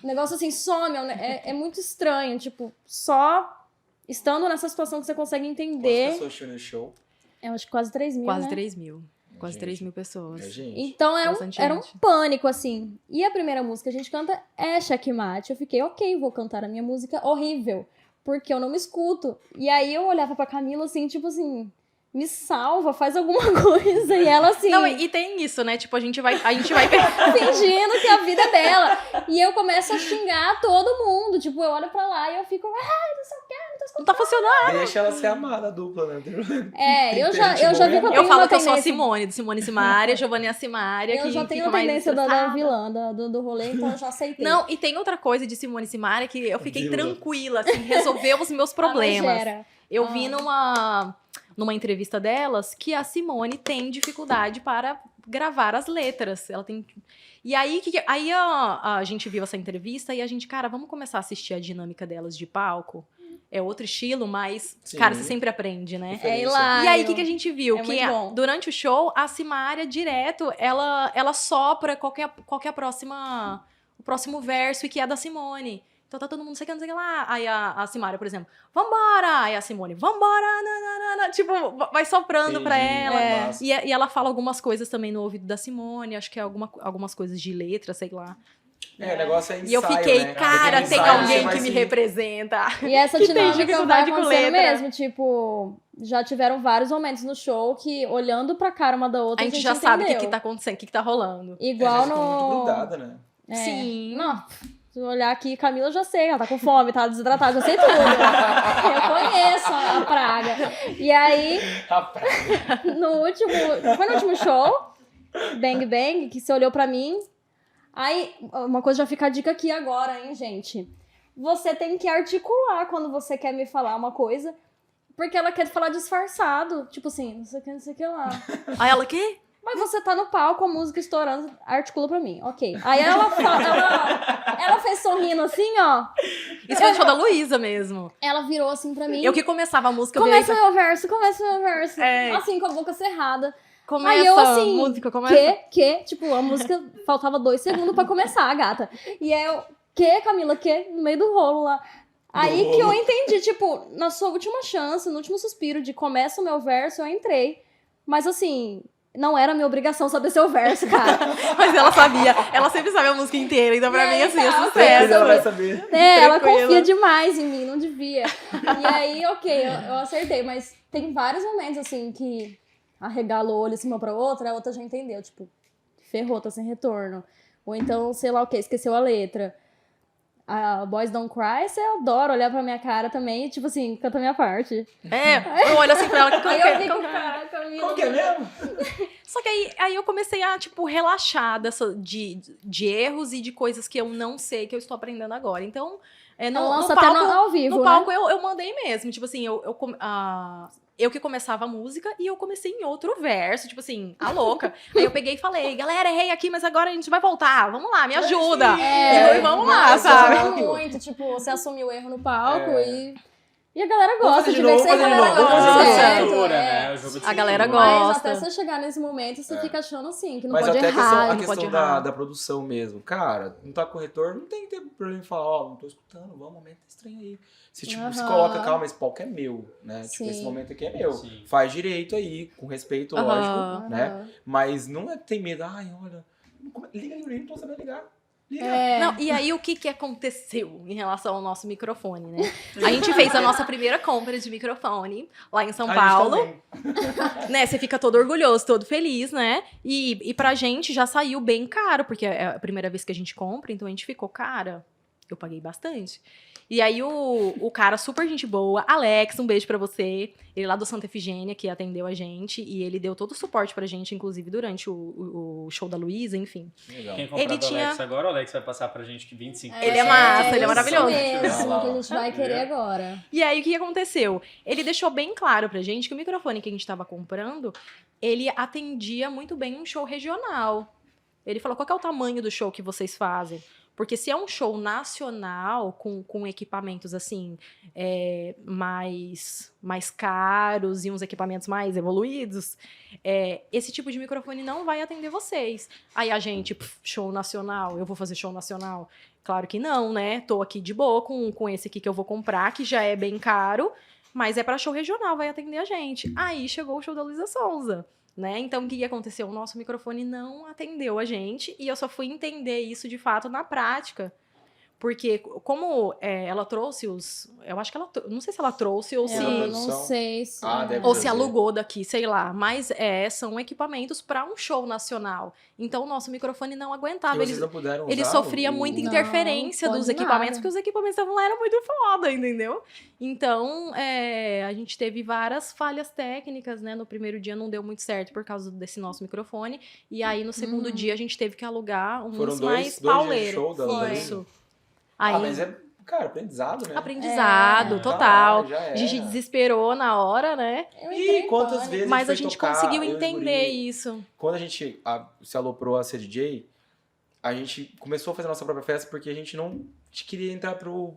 o negócio assim, some, é muito estranho, tipo, só estando nessa situação que você consegue Quantas entender. pessoas tinham no show? Eu acho que quase 3 mil, Quase né? 3 mil. Quase Gente. 3 mil pessoas. É, gente. Então Bastante era um gente. pânico, assim. E a primeira música que a gente canta é Checkmate. Eu fiquei, ok, vou cantar a minha música horrível, porque eu não me escuto. E aí eu olhava pra Camila, assim, tipo assim, me salva, faz alguma coisa. E ela, assim, Não, e tem isso, né? Tipo, a gente vai fingindo que a vida é dela. E eu começo a xingar todo mundo. Tipo, eu olho pra lá e eu fico, não sei o que, não tô não tá funcionando. Deixa ela ser amada, a dupla, né? eu já vi que eu Eu tenho Eu falo uma que eu sou a tendência. Simone, do Simone e Simaria, Giovanni e a Simaria, Eu que já tenho fica a mais tendência da estressada. vilã do rolê, então eu já aceitei. Não, e tem outra coisa de Simone e Simaria que eu fiquei Vilã. tranquila, assim, resolveu os meus A problemas. megera. Eu vi numa entrevista delas que a Simone tem dificuldade para gravar as letras. Ela tem. E aí, aí a gente viu essa entrevista e a gente, cara, vamos começar a assistir a dinâmica delas de palco. É outro estilo, mas, Sim. cara, você sempre aprende, né? É hilário. E aí, o que a gente viu? É Que muito bom. durante o show, a Simaria, direto, ela sopra qual que é o próximo verso e que é da Simone. Então tá todo mundo, não sei o que lá. Aí a Simaria, por exemplo, vambora! Aí a Simone, vambora! Nananana. Tipo, vai soprando pra ela. É. E ela fala algumas coisas também no ouvido da Simone, acho que é algumas coisas de letra, sei lá. O negócio é ensaio, E eu fiquei, né? cara, Aquele tem ensaio, alguém você vai que me se- representa. E essa Que tem dinâmica vai dificuldade com acontecendo letra. mesmo, tipo, já tiveram vários momentos no show que, olhando pra cara uma da outra, A gente já sabe o que entendeu. tá acontecendo, o que tá rolando. Igual Ficou muito no... grudada, né? Sim. Não, se eu olhar aqui, Camila, eu já sei, ela tá com fome, tá desidratada, já sei tudo. Eu conheço a praga. E aí, foi no último show, Bang Bang, que você olhou pra mim. Aí, uma coisa já fica a dica aqui agora, hein, gente? Você tem que articular quando você quer me falar uma coisa, porque ela quer falar disfarçado. Tipo assim, não sei o que lá. Aí ela, quê? Mas você tá no palco, a música estourando, articula pra mim, ok. Aí ela fez sorrindo assim, ó. Isso foi no show da Luísa mesmo. Ela virou assim pra mim. Eu que começava a música, eu Começa virei, meu verso. É. Assim, com a boca cerrada. começa Aí eu assim, a música, começa... tipo, a música faltava 2 segundos pra começar, gata. E aí eu, Camila, no meio do rolo lá. Aí que eu entendi, tipo, na sua última chance, no último suspiro de começa o meu verso, eu entrei. Mas assim, não era minha obrigação saber seu verso, cara. Mas ela sabia, ela sempre sabe a música inteira, então pra E mim, aí, assim, tá, é ok. sucesso. Ela vai saber. Ela Tranquila. confia demais em mim, não devia. E aí, ok, eu acertei, mas tem vários momentos, assim, que arregala o olho assim uma pra outra, a outra já entendeu, tipo, ferrou, tá sem retorno. Ou então, sei lá o que, esqueceu a letra. A Boys Don't Cry, você adora olhar pra minha cara também e, tipo assim, canta a minha parte. Eu olho assim pra ela, Aí eu fico, cara, Camila. Qual que é mesmo? Só que aí eu comecei a, tipo, relaxar de erros e de coisas que eu não sei, que eu estou aprendendo agora. Então, no Lança até palco, ao vivo, no né? palco eu mandei mesmo. Tipo assim, eu que começava a música e eu comecei em outro verso, tipo assim, a louca. Aí eu peguei e falei, galera, errei aqui, mas agora a gente vai voltar. Vamos lá, me ajuda. E vamos lá, mas sabe? ajuda muito, tipo, você assumiu o erro no palco É. e a galera Vamos gosta fazer de de ver novo, que a vamos fazer de galera novo, vamos fazer de gosta. novo. certo, Cintura, é. né? O jogo de A galera cintura. Mas gosta. até você chegar nesse momento, você fica achando assim, que não Mas pode até errar. a não pode questão errar. da produção mesmo. Cara, não tá com retorno, não tem que ter problema em falar, não tô escutando, vamos, momento estranho aí. Se tipo, se Aham. coloca, calma, esse palco é meu, né? Tipo, Sim. esse momento aqui é meu. Sim. Faz direito aí, com respeito, Aham. lógico, né? Mas não é ter medo, ai, olha, liga aí, não tô sabendo ligar. Liga. Não, e aí o que aconteceu em relação ao nosso microfone, né? A gente fez a nossa primeira compra de microfone lá em São A gente Paulo. também. Né, você fica todo orgulhoso, todo feliz, né? E pra gente já saiu bem caro, porque é a primeira vez que a gente compra, então a gente ficou, cara, eu paguei bastante. E aí o cara, super gente boa, Alex, um beijo pra você, ele lá do Santa Efigênia, que atendeu a gente, e ele deu todo o suporte pra gente, inclusive durante o show da Luísa, enfim. Legal. Quem comprar Ele do tinha- Alex agora, o Alex vai passar pra gente que 25%. Ele é massa, ele é maravilhoso. Isso mesmo Olha lá, que a gente vai querer agora. E aí, o que aconteceu? Ele deixou bem claro pra gente que o microfone que a gente tava comprando, ele atendia muito bem um show regional. Ele falou, qual que é o tamanho do show que vocês fazem? Porque se é um show nacional, com equipamentos, assim, mais caros e uns equipamentos mais evoluídos, esse tipo de microfone não vai atender vocês. Aí a gente, show nacional, eu vou fazer show nacional? Claro que não, né? Tô aqui de boa com esse aqui que eu vou comprar, que já é bem caro, mas é pra show regional, vai atender a gente. Aí chegou o show da Luísa Sonza. Né? Então, o que aconteceu? O nosso microfone não atendeu a gente e eu só fui entender isso de fato na prática. Porque, como ela trouxe os... Eu acho que ela... Não sei se ela trouxe ou se... Eu não produção. sei se... Deve Ou se trazer. alugou daqui, sei lá. Mas são equipamentos para um show nacional. Então, o nosso microfone não E aguentava. vocês não puderam Ele usar sofria o- muita Não, interferência pode dos nada. equipamentos, porque os equipamentos estavam lá, era muito foda, entendeu? Então, a gente teve várias falhas técnicas, né? No primeiro dia não deu muito certo por causa desse nosso microfone. E aí, no segundo dia, a gente teve que alugar uns Foram mais dois dias de pauleiros. show da Foi. Luísa? Isso. Aí, mas cara, aprendizado, né? aprendizado, É. total. Já era. A gente desesperou na hora, né? Eu entrei E em quantas pânico. vezes Mas a foi gente tocar, conseguiu eu e o entender guri, isso. Quando a gente se aloprou a ser DJ, a gente começou a fazer a nossa própria festa porque a gente não queria entrar pro...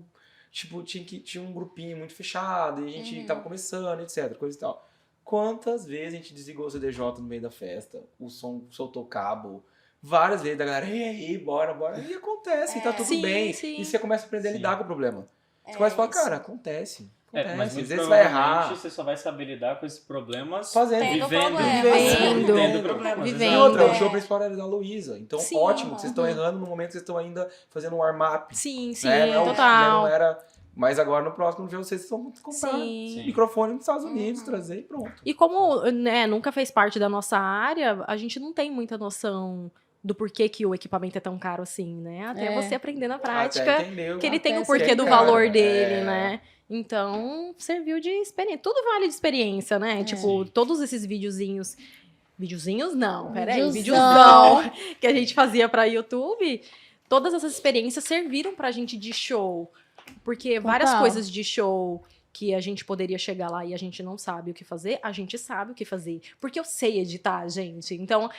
Tipo, tinha um grupinho muito fechado e a gente tava começando, etc, coisa e tal. Quantas vezes a gente desligou o CDJ no meio da festa, o som soltou cabo, várias vezes da galera, e aí, bora. E acontece, tá tudo Sim, bem. sim. E você começa a aprender a Sim. lidar com o problema. Você começa a falar, cara, acontece. Mas às muito vezes vai errar. provavelmente você só vai saber lidar com esses problemas Fazendo. Tendo vivendo. problema. Tendo problemas. Vivendo. E outra, o É. show principal era da Luísa. Então, Sim. ótimo, vocês estão errando no momento que vocês estão ainda fazendo um warm-up. Sim, sim, Né? Já total. não era... Mas agora no próximo ver vocês vão comprar Sim. microfone nos Estados Unidos, trazer e pronto. E como, né, nunca fez parte da nossa área, a gente não tem muita noção do porquê que o equipamento é tão caro assim, né? Até você aprender na prática Até entendeu. que ele tem Até o porquê ser do caro. valor dele, né? Então, serviu de experiência. Tudo vale de experiência, né? Tipo, Sim. todos esses videozinhos... Videozinhos não, peraí. Videozão. Videozão que a gente fazia pra YouTube. Todas essas experiências serviram pra gente de show. Porque várias Total. coisas de show que a gente poderia chegar lá e a gente não sabe o que fazer, a gente sabe o que fazer. Porque eu sei editar, gente. Então,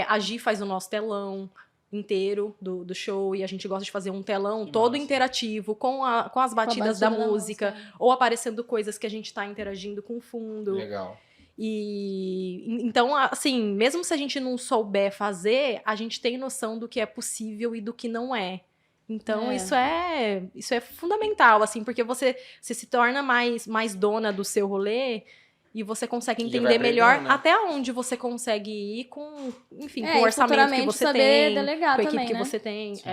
a Gi faz o nosso telão inteiro do show e a gente gosta de fazer um telão Que todo massa. interativo com as batidas da música ou aparecendo coisas que a gente tá interagindo com o fundo. Legal. E então, assim, mesmo se a gente não souber fazer, a gente tem noção do que é possível e do que não é. Então, isso é fundamental, assim, porque você se torna mais dona do seu rolê e você consegue E vai entender melhor aprendendo, né? até onde você consegue ir com, enfim, com É, o e orçamento que futuramente você saber tem, delegar com a equipe também, que né? você tem. Sim.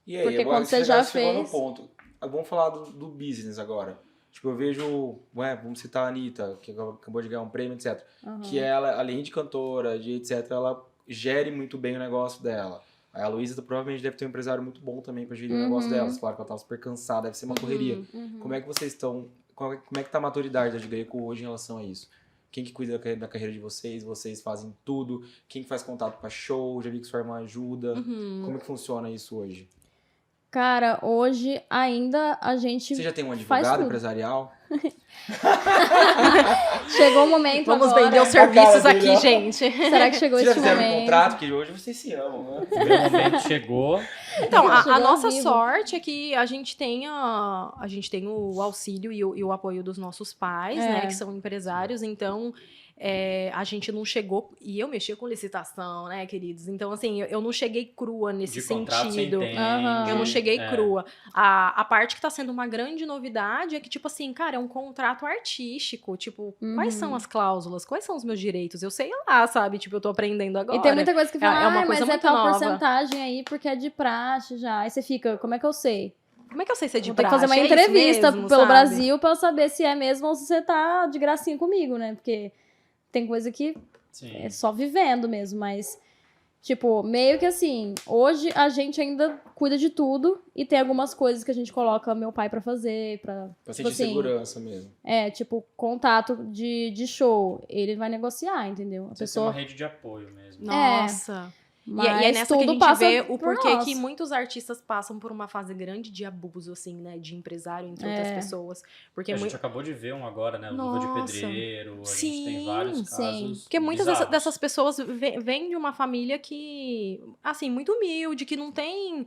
E aí, Porque agora quando que você já chegou no fez- ponto. Vamos falar do business agora. Tipo, eu vejo, vamos citar a Anitta, que acabou de ganhar um prêmio, etc. Uhum. Que ela, além de cantora, de etc., ela gere muito bem o negócio dela. Aí a Luísa provavelmente deve ter um empresário muito bom também pra gerir o negócio delas. Claro que ela tá super cansada, deve ser uma correria. Como é que vocês estão... Como é que tá a maturidade da Gigreco hoje em relação a isso? Quem que cuida da carreira de vocês? Vocês fazem tudo? Quem que faz contato pra show? Já vi que sua irmã ajuda. Como é que funciona isso hoje? Cara, hoje ainda a gente Você já tem um faz advogado tudo. empresarial? Chegou o momento Vamos agora. vender os serviços cara dele, aqui, ó. gente. Será que chegou Vocês já esse fizeram um momento? contrato? Porque hoje vocês se amam, né? O primeiro momento chegou. Então, Chegou a ao nossa vivo. sorte é que a gente tem o auxílio e o apoio dos nossos pais, É. né? Que são empresários. Então, a gente não chegou... E eu mexia com licitação, né, queridos? Então, assim, eu não cheguei crua nesse De contrato você sentido. entende. Aham. Eu não cheguei É. crua. A parte que tá sendo uma grande novidade é que, tipo assim, cara, é um contrato artístico. Tipo, quais são as cláusulas? Quais são os meus direitos? Eu sei lá, sabe? Tipo, eu tô aprendendo agora. E tem muita coisa que fala, É uma coisa mas é muito tal nova." porcentagem aí porque é de praxe já. Aí você fica, como é que eu sei? Como é que eu sei se é de Vou ter que praxe? fazer uma É isso entrevista mesmo, pelo sabe? Brasil pra eu saber se é mesmo ou se você tá de gracinha comigo, né? Porque tem coisa que Sim. é só vivendo mesmo, mas... Tipo, meio que assim, hoje a gente ainda cuida de tudo e tem algumas coisas que a gente coloca meu pai pra fazer, pra Pra tipo sentir assim, segurança mesmo. tipo, contato de show, ele vai negociar, entendeu? A Vocês têm uma pessoa, rede de apoio mesmo. Nossa. E mas é nessa que a tudo gente passa vê o por porquê nós. que muitos artistas passam por uma fase grande de abuso, assim, né? De empresário, entre outras pessoas. Porque A gente muito... acabou de ver um agora, né? Luva de Nossa. Pedreiro. A Sim, gente tem vários sim. casos. Porque muitas bizarros. dessas pessoas vêm de uma família que, assim, muito humilde, que não tem...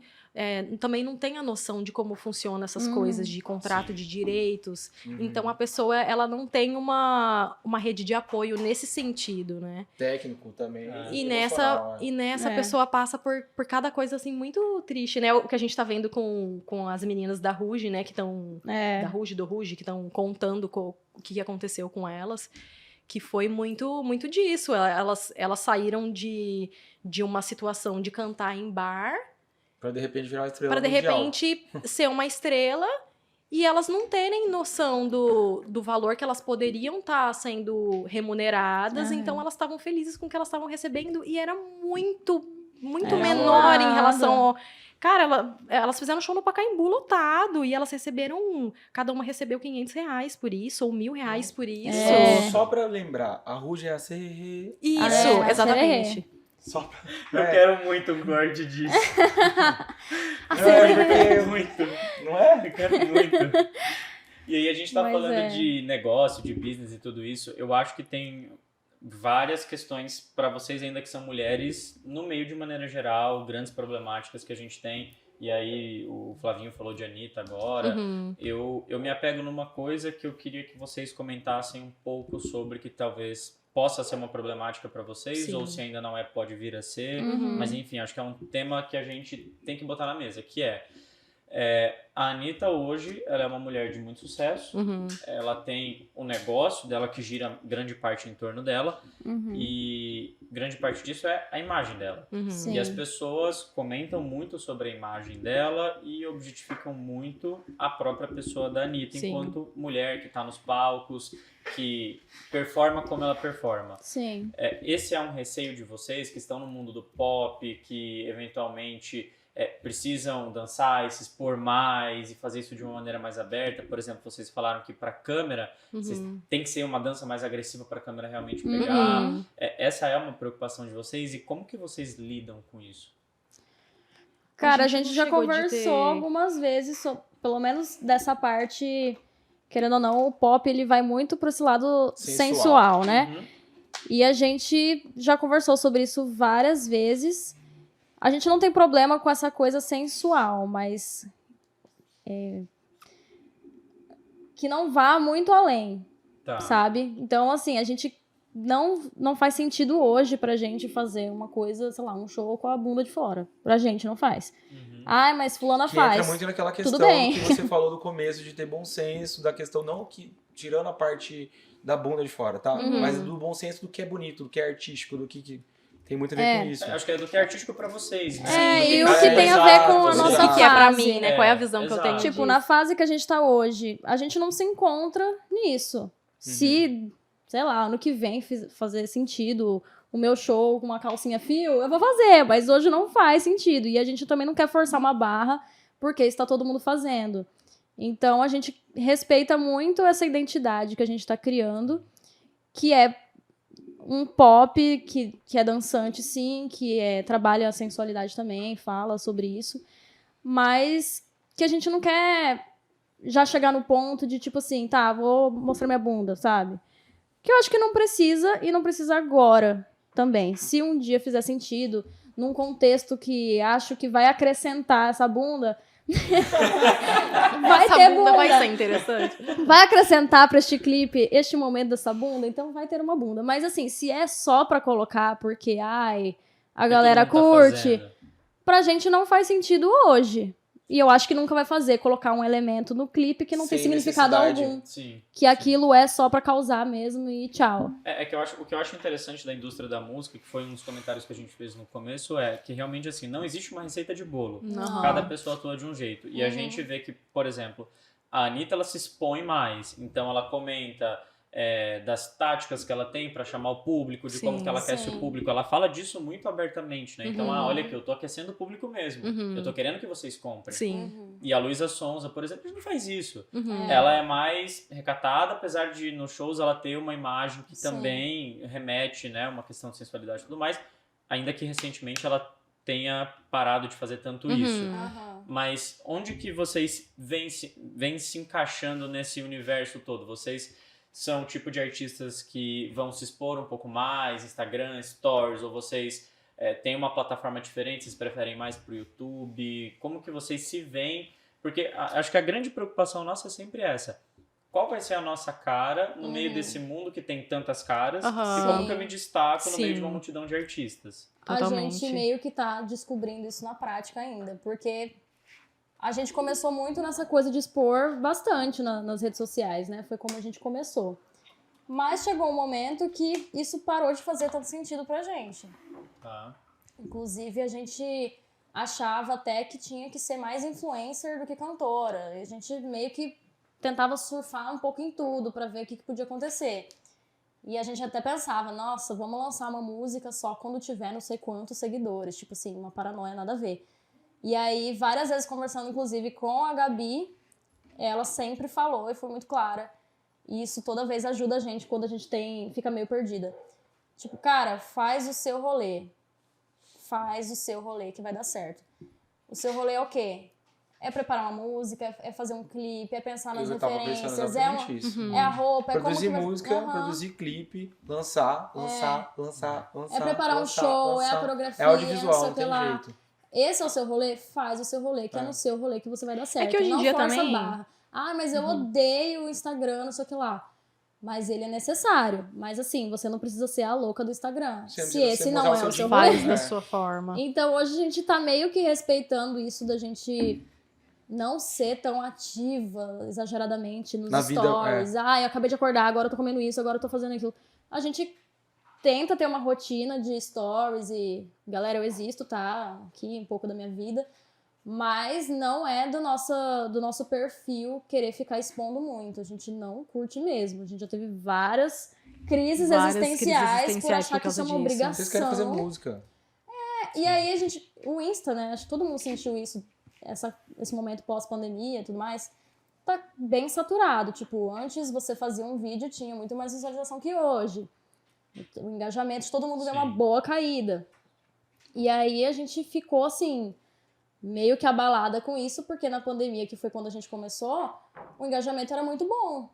também não tem a noção de como funcionam essas coisas de contrato, Sim. de direitos. Então, a pessoa, ela não tem uma rede de apoio nesse sentido, né? Técnico também. E emocional, nessa É. pessoa passa por cada coisa, assim, muito triste, né? O que a gente tá vendo com as meninas da Ruge, né? Que estão... Da Ruge, do Ruge, que estão contando o que aconteceu com elas. Que foi muito, muito disso. Elas saíram de uma situação de cantar em bar Pra de repente virar uma estrela para de mundial. repente ser uma estrela e elas não terem noção do valor que elas poderiam estar sendo remuneradas. Aham. Então elas estavam felizes com o que elas estavam recebendo e era muito É, menor em nada. relação ao... Cara, elas fizeram show no Pacaembu lotado e elas receberam... Cada uma recebeu R$500 por isso, ou R$1.000 por isso. É. Só pra lembrar, a Ruge é a CRR. Isso, É, exatamente. Só pra... Eu É. quero muito um corte disso. É, muito. não é? Eu quero muito. E aí a gente tá Mas falando é. de negócio, de business e tudo isso. Eu acho que tem várias questões para vocês ainda que são mulheres, no meio de maneira geral, grandes problemáticas que a gente tem. E aí o Flavinho falou de Anitta agora. Uhum. Eu me apego numa coisa que eu queria que vocês comentassem um pouco sobre, que talvez possa ser uma problemática para vocês, Sim. ou se ainda não é, pode vir a ser. Uhum. Mas enfim, acho que é um tema que a gente tem que botar na mesa, que é A Anitta hoje, ela é uma mulher de muito sucesso. Ela tem o negócio dela que gira grande parte em torno dela. E grande parte disso é a imagem dela. Sim. E as pessoas comentam muito sobre a imagem dela e objetificam muito a própria pessoa da Anitta, Sim. enquanto mulher que está nos palcos, que performa como ela performa. Sim. Esse é um receio de vocês que estão no mundo do pop, que eventualmente precisam dançar e se expor mais e fazer isso de uma maneira mais aberta. Por exemplo, vocês falaram que para câmera tem que ser uma dança mais agressiva para a câmera realmente pegar. Essa é uma preocupação de vocês e como que vocês lidam com isso? Cara, a gente gente não já chegou de conversou ter- algumas vezes, pelo menos dessa parte, querendo ou não, o pop ele vai muito para esse lado sensual, né? E a gente já conversou sobre isso várias vezes. A gente não tem problema com essa coisa sensual, mas que não vá muito além, Tá. sabe? Então, assim, a gente não faz sentido hoje pra gente fazer uma coisa, sei lá, um show com a bunda de fora. Pra gente não faz. Ai, mas fulana Que faz. entra muito naquela questão Tudo bem. que você falou no começo de ter bom senso, da questão não que tirando a parte da bunda de fora, tá? Mas do bom senso do que é bonito, do que é artístico, do que tem muito a ver com isso. Acho que é do que é artístico pra vocês. E o que tem a ver com a nossa O que é pra fase. mim, né? Qual é a visão que eu tenho exato. Tipo, disso? na fase que a gente tá hoje, a gente não se encontra nisso. Se, sei lá, ano que vem fazer sentido o meu show com uma calcinha fio, eu vou fazer, mas hoje não faz sentido. E a gente também não quer forçar uma barra, porque está todo mundo fazendo. Então, a gente respeita muito essa identidade que a gente tá criando, que é um pop que é dançante, sim, que trabalha a sensualidade também, fala sobre isso, mas que a gente não quer já chegar no ponto de, tipo assim, tá, vou mostrar minha bunda, sabe? Que eu acho que não precisa e não precisa agora também. Se um dia fizer sentido, num contexto que acho que vai acrescentar essa bunda, vai Essa ter bunda bunda. vai ser interessante. Vai acrescentar pra este clipe este momento dessa bunda, então vai ter uma bunda. Mas assim, se é só pra colocar porque, a galera curte, pra gente não faz sentido hoje. E eu acho que nunca vai fazer colocar um elemento no clipe que não tem Sem significado necessidade. algum. Sim. Que aquilo é só pra causar mesmo e tchau. Que o que eu acho interessante da indústria da música, que foi um dos comentários que a gente fez no começo, é que realmente assim, não existe uma receita de bolo. Não. Cada pessoa atua de um jeito. E a gente vê que, por exemplo, a Anitta ela se expõe mais. Então ela comenta das táticas que ela tem pra chamar o público, de como que ela aquece o público. Ela fala disso muito abertamente, né? Então, olha aqui, eu tô aquecendo o público mesmo. Eu tô querendo que vocês comprem. Sim. E a Luísa Sonza, por exemplo, não faz isso. Ela é mais recatada, apesar de nos shows ela ter uma imagem que também remete, né, uma questão de sensualidade e tudo mais, ainda que recentemente ela tenha parado de fazer tanto isso. Mas onde que vocês vêm se encaixando nesse universo todo? Vocês são o tipo de artistas que vão se expor um pouco mais, Instagram, Stories, ou vocês têm uma plataforma diferente, vocês preferem mais pro YouTube? Como que vocês se veem? Porque acho que a grande preocupação nossa é sempre essa. Qual vai ser a nossa cara no meio desse mundo que tem tantas caras? E como que eu me destaco no meio de uma multidão de artistas? Totalmente. A gente meio que tá descobrindo isso na prática ainda, porque a gente começou muito nessa coisa de expor bastante nas redes sociais, né? Foi como a gente começou. Mas chegou um momento que isso parou de fazer tanto sentido pra gente. Tá. Inclusive, a gente achava até que tinha que ser mais influencer do que cantora. E a gente meio que tentava surfar um pouco em tudo pra ver o que podia acontecer. E a gente até pensava, nossa, vamos lançar uma música só quando tiver não sei quantos seguidores. Tipo assim, uma paranoia, nada a ver. E aí, várias vezes conversando, inclusive, com a Gabi, ela sempre falou e foi muito clara. E isso toda vez ajuda a gente quando a gente fica meio perdida. Tipo, cara, faz o seu rolê. Faz o seu rolê que vai dar certo. O seu rolê é o quê? É preparar uma música, é fazer um clipe, é pensar nas referências, é a roupa, produzir é como música, que produzir clipe, lançar. É preparar um show, é a coreografia, é audiovisual, não sei não o que tem lá. jeito. Esse é o seu rolê? Faz o seu rolê, que é no seu rolê que você vai dar certo. que hoje em não dia força também- a barra. Mas eu odeio o Instagram, não sei o que lá. Mas ele é necessário. Mas assim, você não precisa ser a louca do Instagram. Você Se precisa esse não mudar é o seu Faz rolê. da sua forma. Então hoje a gente tá meio que respeitando isso da gente não ser tão ativa exageradamente nos Na vida, stories. Eu acabei de acordar, agora eu tô comendo isso, agora eu tô fazendo aquilo. A gente tenta ter uma rotina de stories e, galera, eu existo, tá? Aqui um pouco da minha vida. Mas não é do nosso perfil querer ficar expondo muito. A gente não curte mesmo. A gente já teve várias crises existenciais por achar que isso é uma obrigação. Vocês querem fazer música. E aí o Insta, né? Acho que todo mundo sentiu isso, esse momento pós-pandemia e tudo mais, tá bem saturado. Tipo, antes você fazia um vídeo, tinha muito mais visualização que hoje. O engajamento de todo mundo deu uma boa caída. E aí a gente ficou assim, meio que abalada com isso, porque na pandemia, que foi quando a gente começou, o engajamento era muito bom.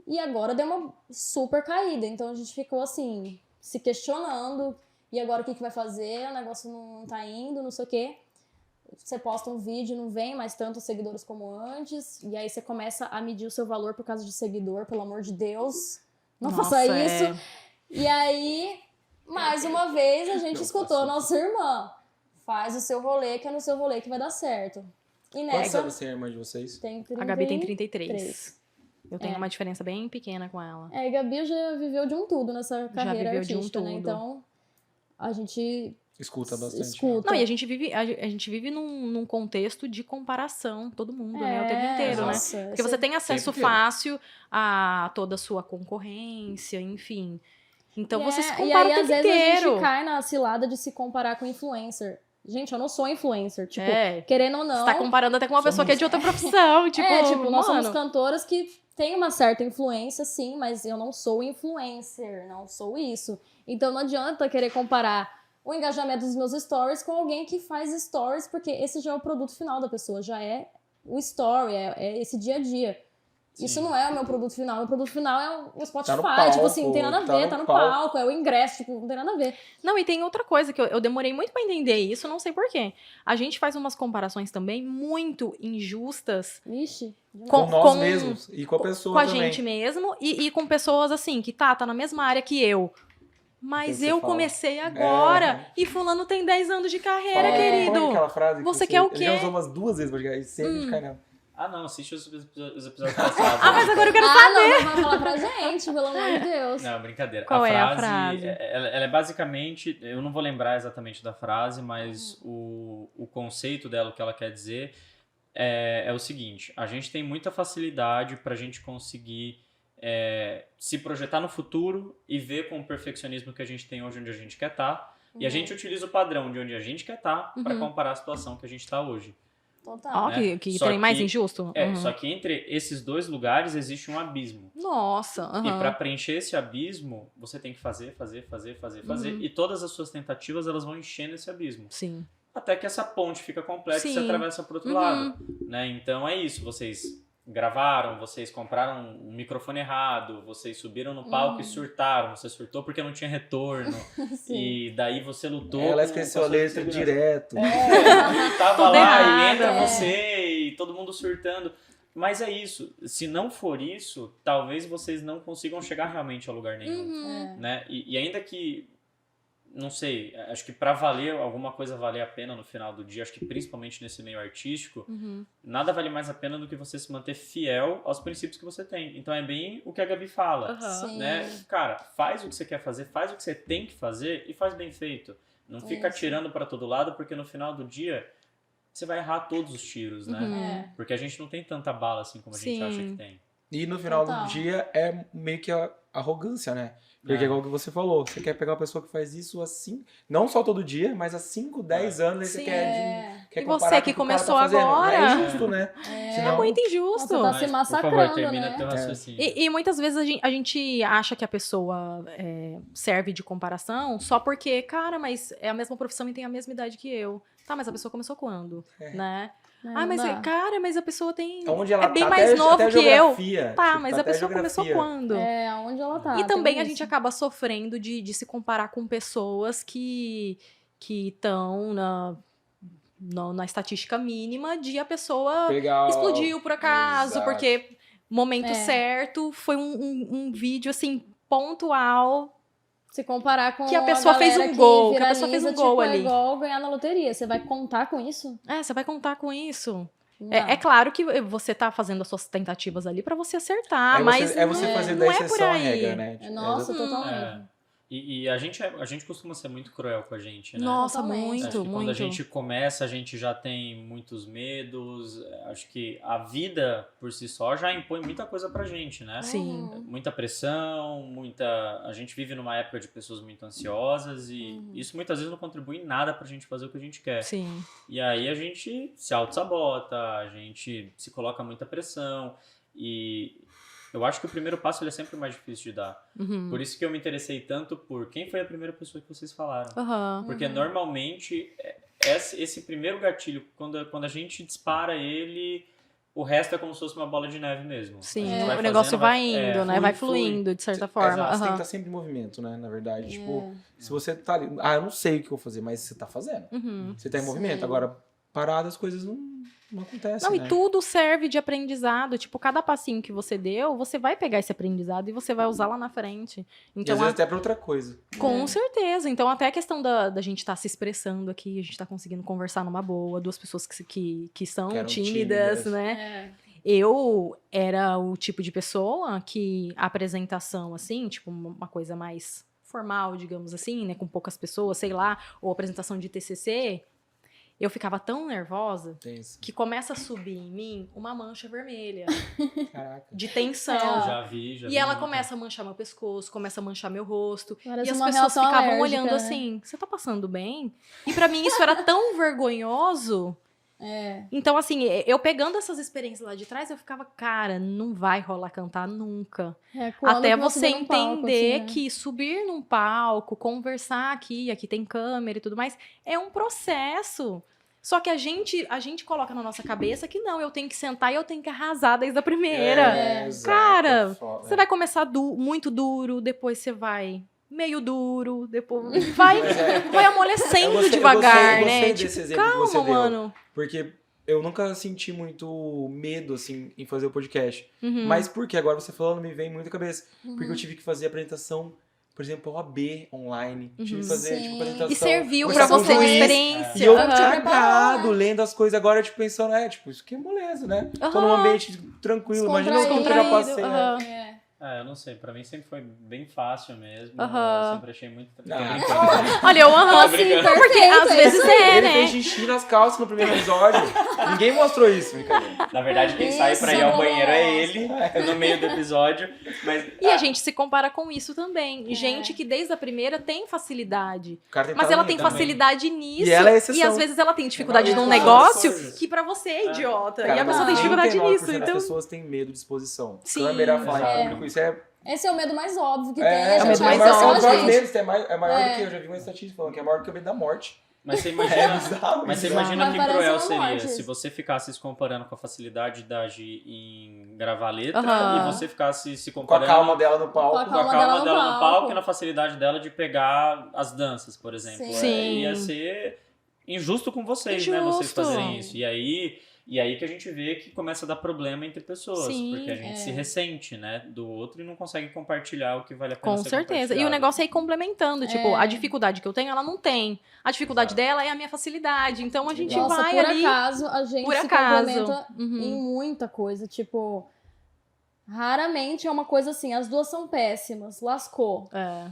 E agora deu uma super caída. Então a gente ficou assim, se questionando. E agora o que vai fazer? O negócio não tá indo, não sei o quê. Você posta um vídeo, não vem mais tantos seguidores como antes. E aí você começa a medir o seu valor por causa de seguidor, pelo amor de Deus. Não faça isso. E aí, mais uma vez, a gente escutou a nossa irmã. Faz o seu rolê, que é no seu rolê que vai dar certo. E nessa... Quantos anos tem a irmã de vocês? A Gabi tem 33. Eu tenho uma diferença bem pequena com ela. A Gabi já viveu de um tudo nessa carreira artística, né? Então, a gente... Escuta bastante. Não, e a gente vive num contexto de comparação, todo mundo, né? O tempo inteiro, né? Porque você tem acesso fácil a toda a sua concorrência, enfim. Então você se compara o tempo inteiro. E aí, às vezes, a gente cai na cilada de se comparar com influencer. Gente, eu não sou influencer. Tipo, querendo ou não... Você tá comparando até com uma pessoa que é de outra profissão. Tipo, nós somos cantoras que têm uma certa influência, sim, mas eu não sou influencer, não sou isso. Então não adianta querer comparar o engajamento dos meus stories com alguém que faz stories, porque esse já é o produto final da pessoa, já é o story, é esse dia a dia. Sim. Isso não é o meu produto final. Meu produto final é o Spotify. Palco, tipo assim, não tem nada a ver, tá no palco, é o ingresso, tipo, não tem nada a ver. Não, e tem outra coisa que eu demorei muito pra entender isso, não sei porquê. A gente faz umas comparações também muito injustas. Ixi, com nós mesmos e com a pessoa também. Com a gente mesmo e com pessoas assim, que tá na mesma área que eu. Mas eu comecei agora e fulano tem 10 anos de carreira, querido. Como é aquela frase que você quer o quê? Ele já usou umas 2 vezes, porque sempre a gente cai nela. Não, assiste os episódios passados. Mas agora eu quero saber. Não, vai falar pra gente, pelo amor de Deus. Não, brincadeira. Qual é a frase? Ela é basicamente, eu não vou lembrar exatamente da frase, mas o conceito dela, o que ela quer dizer, é o seguinte: a gente tem muita facilidade pra gente conseguir se projetar no futuro e ver com o perfeccionismo que a gente tem hoje onde a gente quer estar. E a gente utiliza o padrão de onde a gente quer estar pra comparar a situação que a gente tá hoje. Total. Né? Que trem mais injusto. Só que entre esses dois lugares existe um abismo. Nossa. E para preencher esse abismo, você tem que fazer. E todas as suas tentativas, elas vão enchendo esse abismo. Sim. Até que essa ponte fica completa e você atravessa para outro lado. Né? Então é isso. Vocês gravaram, vocês compraram um microfone errado, vocês subiram no palco e surtaram. Você surtou porque não tinha retorno. E daí você lutou. Ela esqueceu a letra direto. Tava lá e entra você e todo mundo surtando. Mas é isso. Se não for isso, talvez vocês não consigam chegar realmente a lugar nenhum. Né? E ainda que, não sei, acho que pra valer, alguma coisa valer a pena no final do dia, acho que principalmente nesse meio artístico, nada vale mais a pena do que você se manter fiel aos princípios que você tem. Então é bem o que a Gabi fala, né? Cara, faz o que você quer fazer, faz o que você tem que fazer e faz bem feito. Não fica atirando pra todo lado, porque no final do dia você vai errar todos os tiros, né? Porque a gente não tem tanta bala assim como a gente acha que tem. E no final do dia é meio que a arrogância, né? Porque é igual que você falou, você quer pegar uma pessoa que faz isso assim, não só todo dia, mas há 5, 10 anos, aí você quer e comparar você que com o começou cara tá agora. É injusto, né? É muito injusto. Você tá se massacrando, por favor, termina né? teu raciocínio. E muitas vezes a gente acha que a pessoa serve de comparação só porque, cara, mas é a mesma profissão e tem a mesma idade que eu. Tá, mas a pessoa começou quando? Né? Mas a pessoa tem. Onde ela bem tá, mais novo que eu. Tá, tipo, mas a pessoa começou quando? Onde ela tá. E também a gente acaba sofrendo de se comparar com pessoas que estão na estatística mínima de a pessoa explodiu por acaso, porque momento certo, foi um vídeo assim, pontual. Se comparar com que a pessoa fez um gol, que a pessoa fez um gol ali. É igual ganhar na loteria. Você vai contar com isso? Você vai contar com isso. É claro que você tá fazendo as suas tentativas ali pra você acertar, mas você fazer da exceção a regra, né? Nossa, totalmente. E a gente costuma ser muito cruel com a gente, né? Nossa, Totalmente. muito, Acho que muito. quando a gente começa, a gente já tem muitos medos. Acho que a vida, por si só, já impõe muita coisa pra gente, né? Sim. Muita pressão, a gente vive numa época de pessoas muito ansiosas e isso muitas vezes não contribui em nada pra gente fazer o que a gente quer. Sim. E aí a gente se auto-sabota, a gente se coloca muita pressão e eu acho que o primeiro passo ele é sempre mais difícil de dar. Por isso que eu me interessei tanto por quem foi a primeira pessoa que vocês falaram. Porque normalmente esse primeiro gatilho, quando a gente dispara ele, o resto é como se fosse uma bola de neve mesmo. Sim, o negócio vai indo, né? Vai fluindo, de certa forma. Exato, você tem que estar sempre em movimento, né? Na verdade, tipo, se você tá ali... eu não sei o que eu vou fazer, mas você tá fazendo. Você tá em movimento. Agora, parado, as coisas não acontecem, Não, né? e tudo serve de aprendizado. Tipo, cada passinho que você deu, você vai pegar esse aprendizado e você vai usar lá na frente. Então, e às vezes até pra outra coisa. com certeza. Então, até a questão da gente estar se expressando aqui, a gente tá conseguindo conversar numa boa, duas pessoas que são Que eram tímidas, tímidas. né? Eu era o tipo de pessoa que a apresentação, assim, tipo, uma coisa mais formal, digamos assim, né? Com poucas pessoas, sei lá, ou apresentação de TCC, eu ficava tão nervosa Tenso. que começa a subir em mim uma mancha vermelha Caraca. de tensão. Já vi. E ela começa a manchar meu pescoço, começa a manchar meu rosto. Parece e as uma pessoas reação ficavam alérgica, olhando né? assim, você tá passando bem? E pra mim isso era tão vergonhoso. Então, assim, eu pegando essas experiências lá de trás, eu ficava, cara, não vai rolar cantar nunca. Quando Até que você você vê num palco, entender assim, né? que subir num palco, conversar aqui tem câmera e tudo mais, é um processo. Só que a gente coloca na nossa cabeça que não, eu tenho que sentar e eu tenho que arrasar desde a primeira. Exato, Cara, foda. você vai começar muito duro, depois você vai meio duro, depois vai amolecendo devagar, eu né? gostei Tipo, desse exemplo que você calma, deu. mano. Porque eu nunca senti muito medo, assim, em fazer o podcast. Uhum. Mas porque agora você falando me vem muito à cabeça. Porque eu tive que fazer apresentação, por exemplo, OAB online. Tive que fazer, Sim. tipo, apresentação. E serviu conversar pra com o você de juiz. experiência. E eu Aham. cagado, lendo as coisas agora, tipo, pensando, isso que é moleza, né? Tô num ambiente tranquilo, imagina o que eu já passei, Aham. né? eu não sei, pra mim sempre foi bem fácil mesmo. Aham. Eu sempre achei muito... Tô Ah. brincando. Olha, eu Assim, brincando. porque às vezes Ele né? fez xixi nas calças no primeiro episódio. Ninguém mostrou isso, brincadeira. Na verdade, quem sai pra ir ao banheiro é ele, no meio do episódio. Mas, E a gente se compara com isso também. Gente que desde a primeira tem facilidade. O cara tem Mas ela talento tem também. facilidade nisso. E ela é exceção. E às vezes ela tem dificuldade É num uma negócio coisa. que pra você é idiota. Cara, e a pessoa mas tem dificuldade 99% nisso. das Então, pessoas têm medo de exposição. Sim. Câmera, falar em Exato. público, isso é... Esse é o medo mais óbvio que tem. É, A o medo gente mais vai ser óbvio. só a maior gente. deles, é maior do que eu já vi uma estatística falando que é maior do que o medo da morte. mas você É imagina... bizarro. Mas você bizarro. imagina Mas que parece cruel uma seria morte se isso. você ficasse se comparando com a facilidade da Gi em gravar letra Aham. e você ficasse se Com a comparando calma dela no palco. Com a com a calma calma dela dela no no palco. palco e na facilidade dela de pegar as danças, por exemplo. Sim. Ia ser injusto com vocês, né? Vocês Injusto. fazerem isso. E aí que a gente vê que começa a dar problema entre pessoas. Sim, porque a gente se ressente, né? Do outro e não consegue compartilhar o que vale a pena com ser certeza. E o compartilhado. negócio é ir complementando. Tipo, a dificuldade que eu tenho, ela não tem. A dificuldade dela é a minha facilidade. Então a gente Nossa, vai por ali. acaso, a gente por se acaso. complementa Uhum. em muita coisa. Tipo, raramente é uma coisa assim, as duas são péssimas, lascou. É.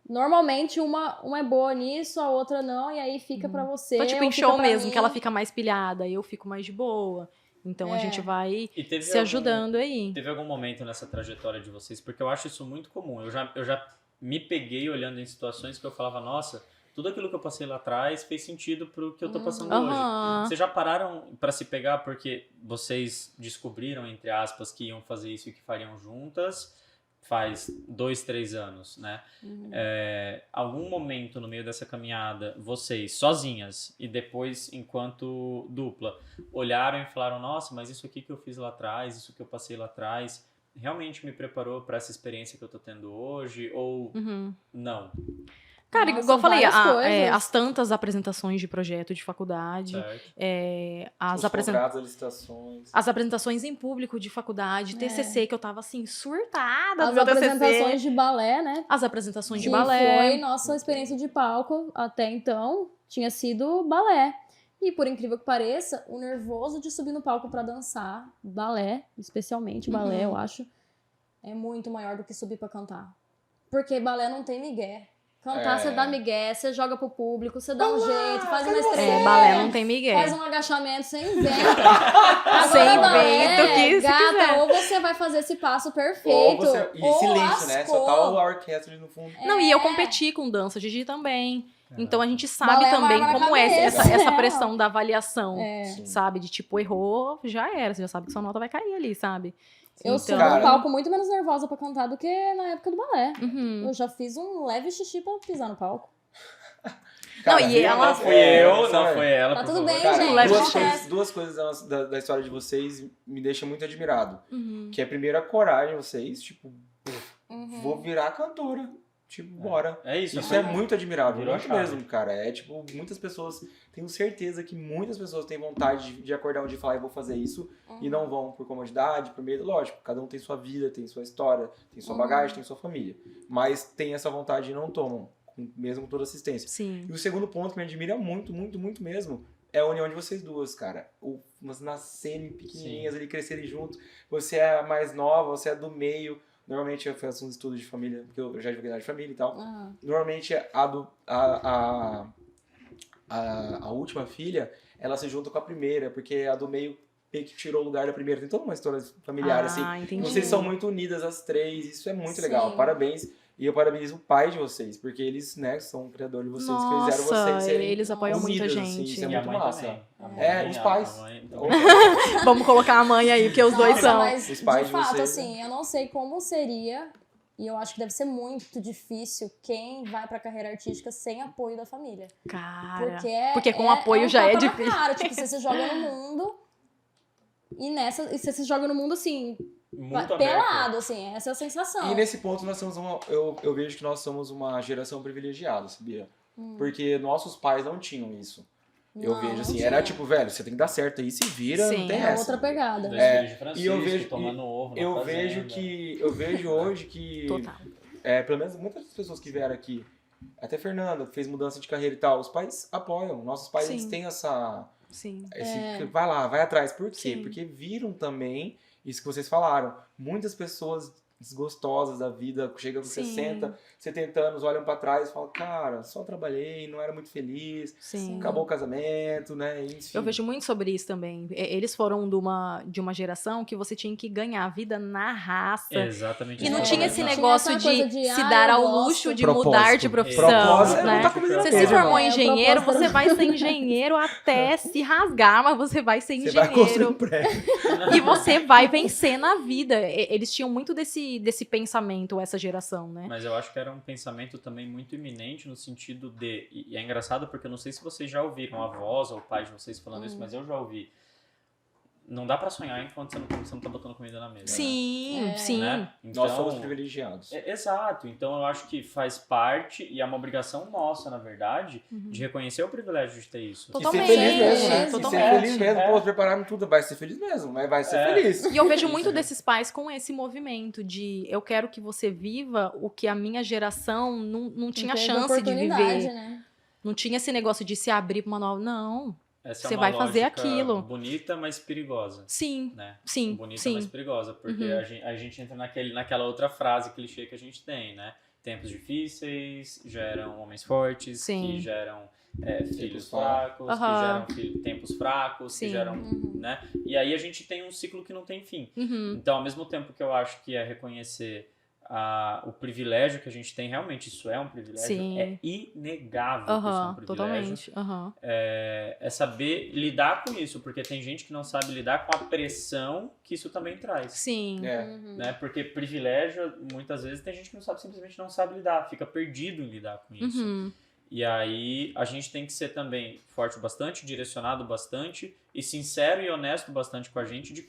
Normalmente uma é boa nisso, a outra não, e aí fica pra você. Então, tipo, ou em fica show pra mesmo, mim. que ela fica mais pilhada e eu fico mais de boa. Então a gente vai E teve se ajudando aí. Teve algum momento nessa trajetória de vocês, porque eu acho isso muito comum. Eu já me peguei olhando em situações que eu falava, nossa, tudo aquilo que eu passei lá atrás fez sentido pro que eu tô passando hoje. Aham. Vocês já pararam pra se pegar porque vocês descobriram, entre aspas, que iam fazer isso e que fariam juntas faz 2, 3 anos, né? Algum momento no meio dessa caminhada, vocês sozinhas e depois enquanto dupla, olharam e falaram, nossa, mas isso aqui que eu fiz lá atrás, isso que eu passei lá atrás, realmente me preparou pra essa experiência que eu tô tendo hoje? Ou não? Cara, Nossa, igual eu falei, várias coisas. as tantas apresentações de projeto de faculdade, Certo? Os contratos, as licitações. as apresentações em público de faculdade, TCC, que eu tava assim, surtada do As meu apresentações TCC. de balé, né? As apresentações de Que balé. foi nossa experiência de palco até então, tinha sido balé. E por incrível que pareça, o nervoso de subir no palco pra dançar, balé, especialmente balé, eu acho, é muito maior do que subir pra cantar. Porque balé não tem migué. Cantar, você dá migué, você joga pro público, você dá um jeito, faz uma estreia. Balé não tem migué. Faz um agachamento, você inventa. Agora, Você balé, inventa o que você gata, quiser. ou você vai fazer esse passo Ou perfeito, você... E ou silêncio, né? Só tá lascou. a orquestra ali no fundo. Não, e eu competi com dança, Gigi também. Então a gente sabe Balé é uma também arma na como é cabeça. essa pressão da avaliação, Sim. sabe? De tipo, errou, já era. Você já sabe que sua nota vai cair ali, sabe? Eu Então- subo Cara, no palco muito menos nervosa pra cantar do que na época do balé. Uhum. Eu já fiz um leve xixi pra pisar no palco. Não, e ela- Não fui eu, não foi ela. Tá por tudo favor. bem, Cara, gente. leve duas coisas da história de vocês me deixam muito admirado. Uhum. Que é primeiro a coragem de vocês, tipo, Uhum. vou virar cantora. Tipo, bora. É isso. Isso é muito admirável, Virou a muito chave. mesmo, cara. É tipo, muitas pessoas, tenho certeza que muitas pessoas têm vontade de acordar um dia e falar, eu vou fazer isso, e não vão por comodidade, por medo. Lógico, cada um tem sua vida, tem sua história, tem sua bagagem, tem sua família. Mas tem essa vontade e não tomam, mesmo com toda assistência. Sim. E o segundo ponto que me admira muito, muito, muito mesmo, é a união de vocês duas, cara. Umas nascerem pequenininhas ali, crescerem juntos. Você é a mais nova, você é do meio. Normalmente eu faço uns estudos de família, porque eu já divulguei na de família e tal. Aham. Normalmente a última filha, ela se junta com a primeira, porque a do meio meio que tirou o lugar da primeira. Tem toda uma história familiar, assim. Entendi. Vocês são muito unidas as três, isso é muito Sim. legal. Parabéns. E eu parabenizo o pai de vocês, porque eles, né, são o criador de vocês, que fizeram vocês serem eles apoiam muito a unidas, assim, gente. isso é E a muito mãe massa. também. A mãe, É, os pais. a mãe Ou- também. Vamos colocar a mãe aí, porque os dois Nossa, são. mas Os pais de de fato, vocês, assim, eu não sei como seria, e eu acho que deve ser muito difícil quem vai pra carreira artística sem apoio da família. Cara. Porque, Porque com apoio um já é tapa na difícil. Cara. Tipo, você se joga no mundo e você se joga no mundo assim, Muito pelado, assim, essa é a sensação. E nesse ponto nós somos eu vejo que nós somos uma geração privilegiada, sabia? Porque nossos pais não tinham isso. Eu Não, vejo não assim, tinha. era tipo, velho, você tem que dar certo aí, se vira, Sim, não tem É essa. outra pegada. Dois É, filhos de Francisco, e eu vejo- tomando ovo na Eu fazenda. vejo hoje que Total. pelo menos muitas pessoas que vieram aqui, até Fernanda, que fez mudança de carreira e tal, os pais apoiam. Nossos pais Sim. eles têm Sim. vai lá, vai atrás. Por quê? Sim. Porque viram também isso que vocês falaram. Muitas pessoas desgostosas da vida, chegam com Sim. 60, 70 anos, olham pra trás e falam, cara, só trabalhei, não era muito feliz, Sim. acabou o casamento, né? Enfim. Eu vejo muito sobre isso também. Eles foram de uma geração que você tinha que ganhar a vida na raça. Exatamente. E não Exatamente. tinha esse Não tinha negócio essa coisa de, se "Ah, dar eu ao gosto". luxo de Propósito. mudar de profissão. Propósito é né? botar comida na Você mesa, se formou irmão. engenheiro, o propósito você vai ser engenheiro até se rasgar, mas você vai ser Você vai construir um engenheiro. prédio. E você vai vencer na vida. Eles tinham muito desse pensamento, essa geração, né? Mas eu acho que era um pensamento também muito iminente no sentido de... E é engraçado porque eu não sei se vocês já ouviram, avós ou pais de vocês falando isso, mas eu já ouvi. Não dá pra sonhar enquanto você não tá botando comida na mesa. Sim, É. sim. Né? Então, Nós somos privilegiados. Exato. Então eu acho que faz parte, e é uma obrigação nossa, na verdade, de reconhecer o privilégio de ter isso. E Totalmente. ser feliz mesmo, né? Totalmente. E ser feliz mesmo. É. Pô, prepararam tudo, vai ser feliz mesmo, mas vai ser É. feliz. E eu vejo muito desses pais com esse movimento de eu quero que você viva o que a minha geração não tinha Teve chance de oportunidade, viver. né? Não tinha esse negócio de se abrir para uma nova. Não. Essa Você é uma vai fazer lógica aquilo. bonita, mas perigosa. Sim, Né? sim, Bonita, sim. mas perigosa, porque Uhum. a gente entra naquela outra frase clichê que a gente tem, né? Tempos difíceis geram homens fortes, Sim. que geram filhos fracos. fracos, Aham. que geram tempos fracos, Sim. que geram, Uhum. né? E aí a gente tem um ciclo que não tem fim. Uhum. Então, ao mesmo tempo que eu acho que é reconhecer o privilégio que a gente tem, realmente isso é um privilégio, Sim. é inegável que isso é um Aham, privilégio. totalmente. Aham. É saber lidar com isso, porque tem gente que não sabe lidar com a pressão que isso também traz. Sim. É. Uhum. Né? Porque privilégio, muitas vezes, tem gente que não sabe, simplesmente não sabe lidar, fica perdido em lidar com isso. Uhum. E aí a gente tem que ser também forte o bastante, direcionado bastante e sincero e honesto bastante com a gente de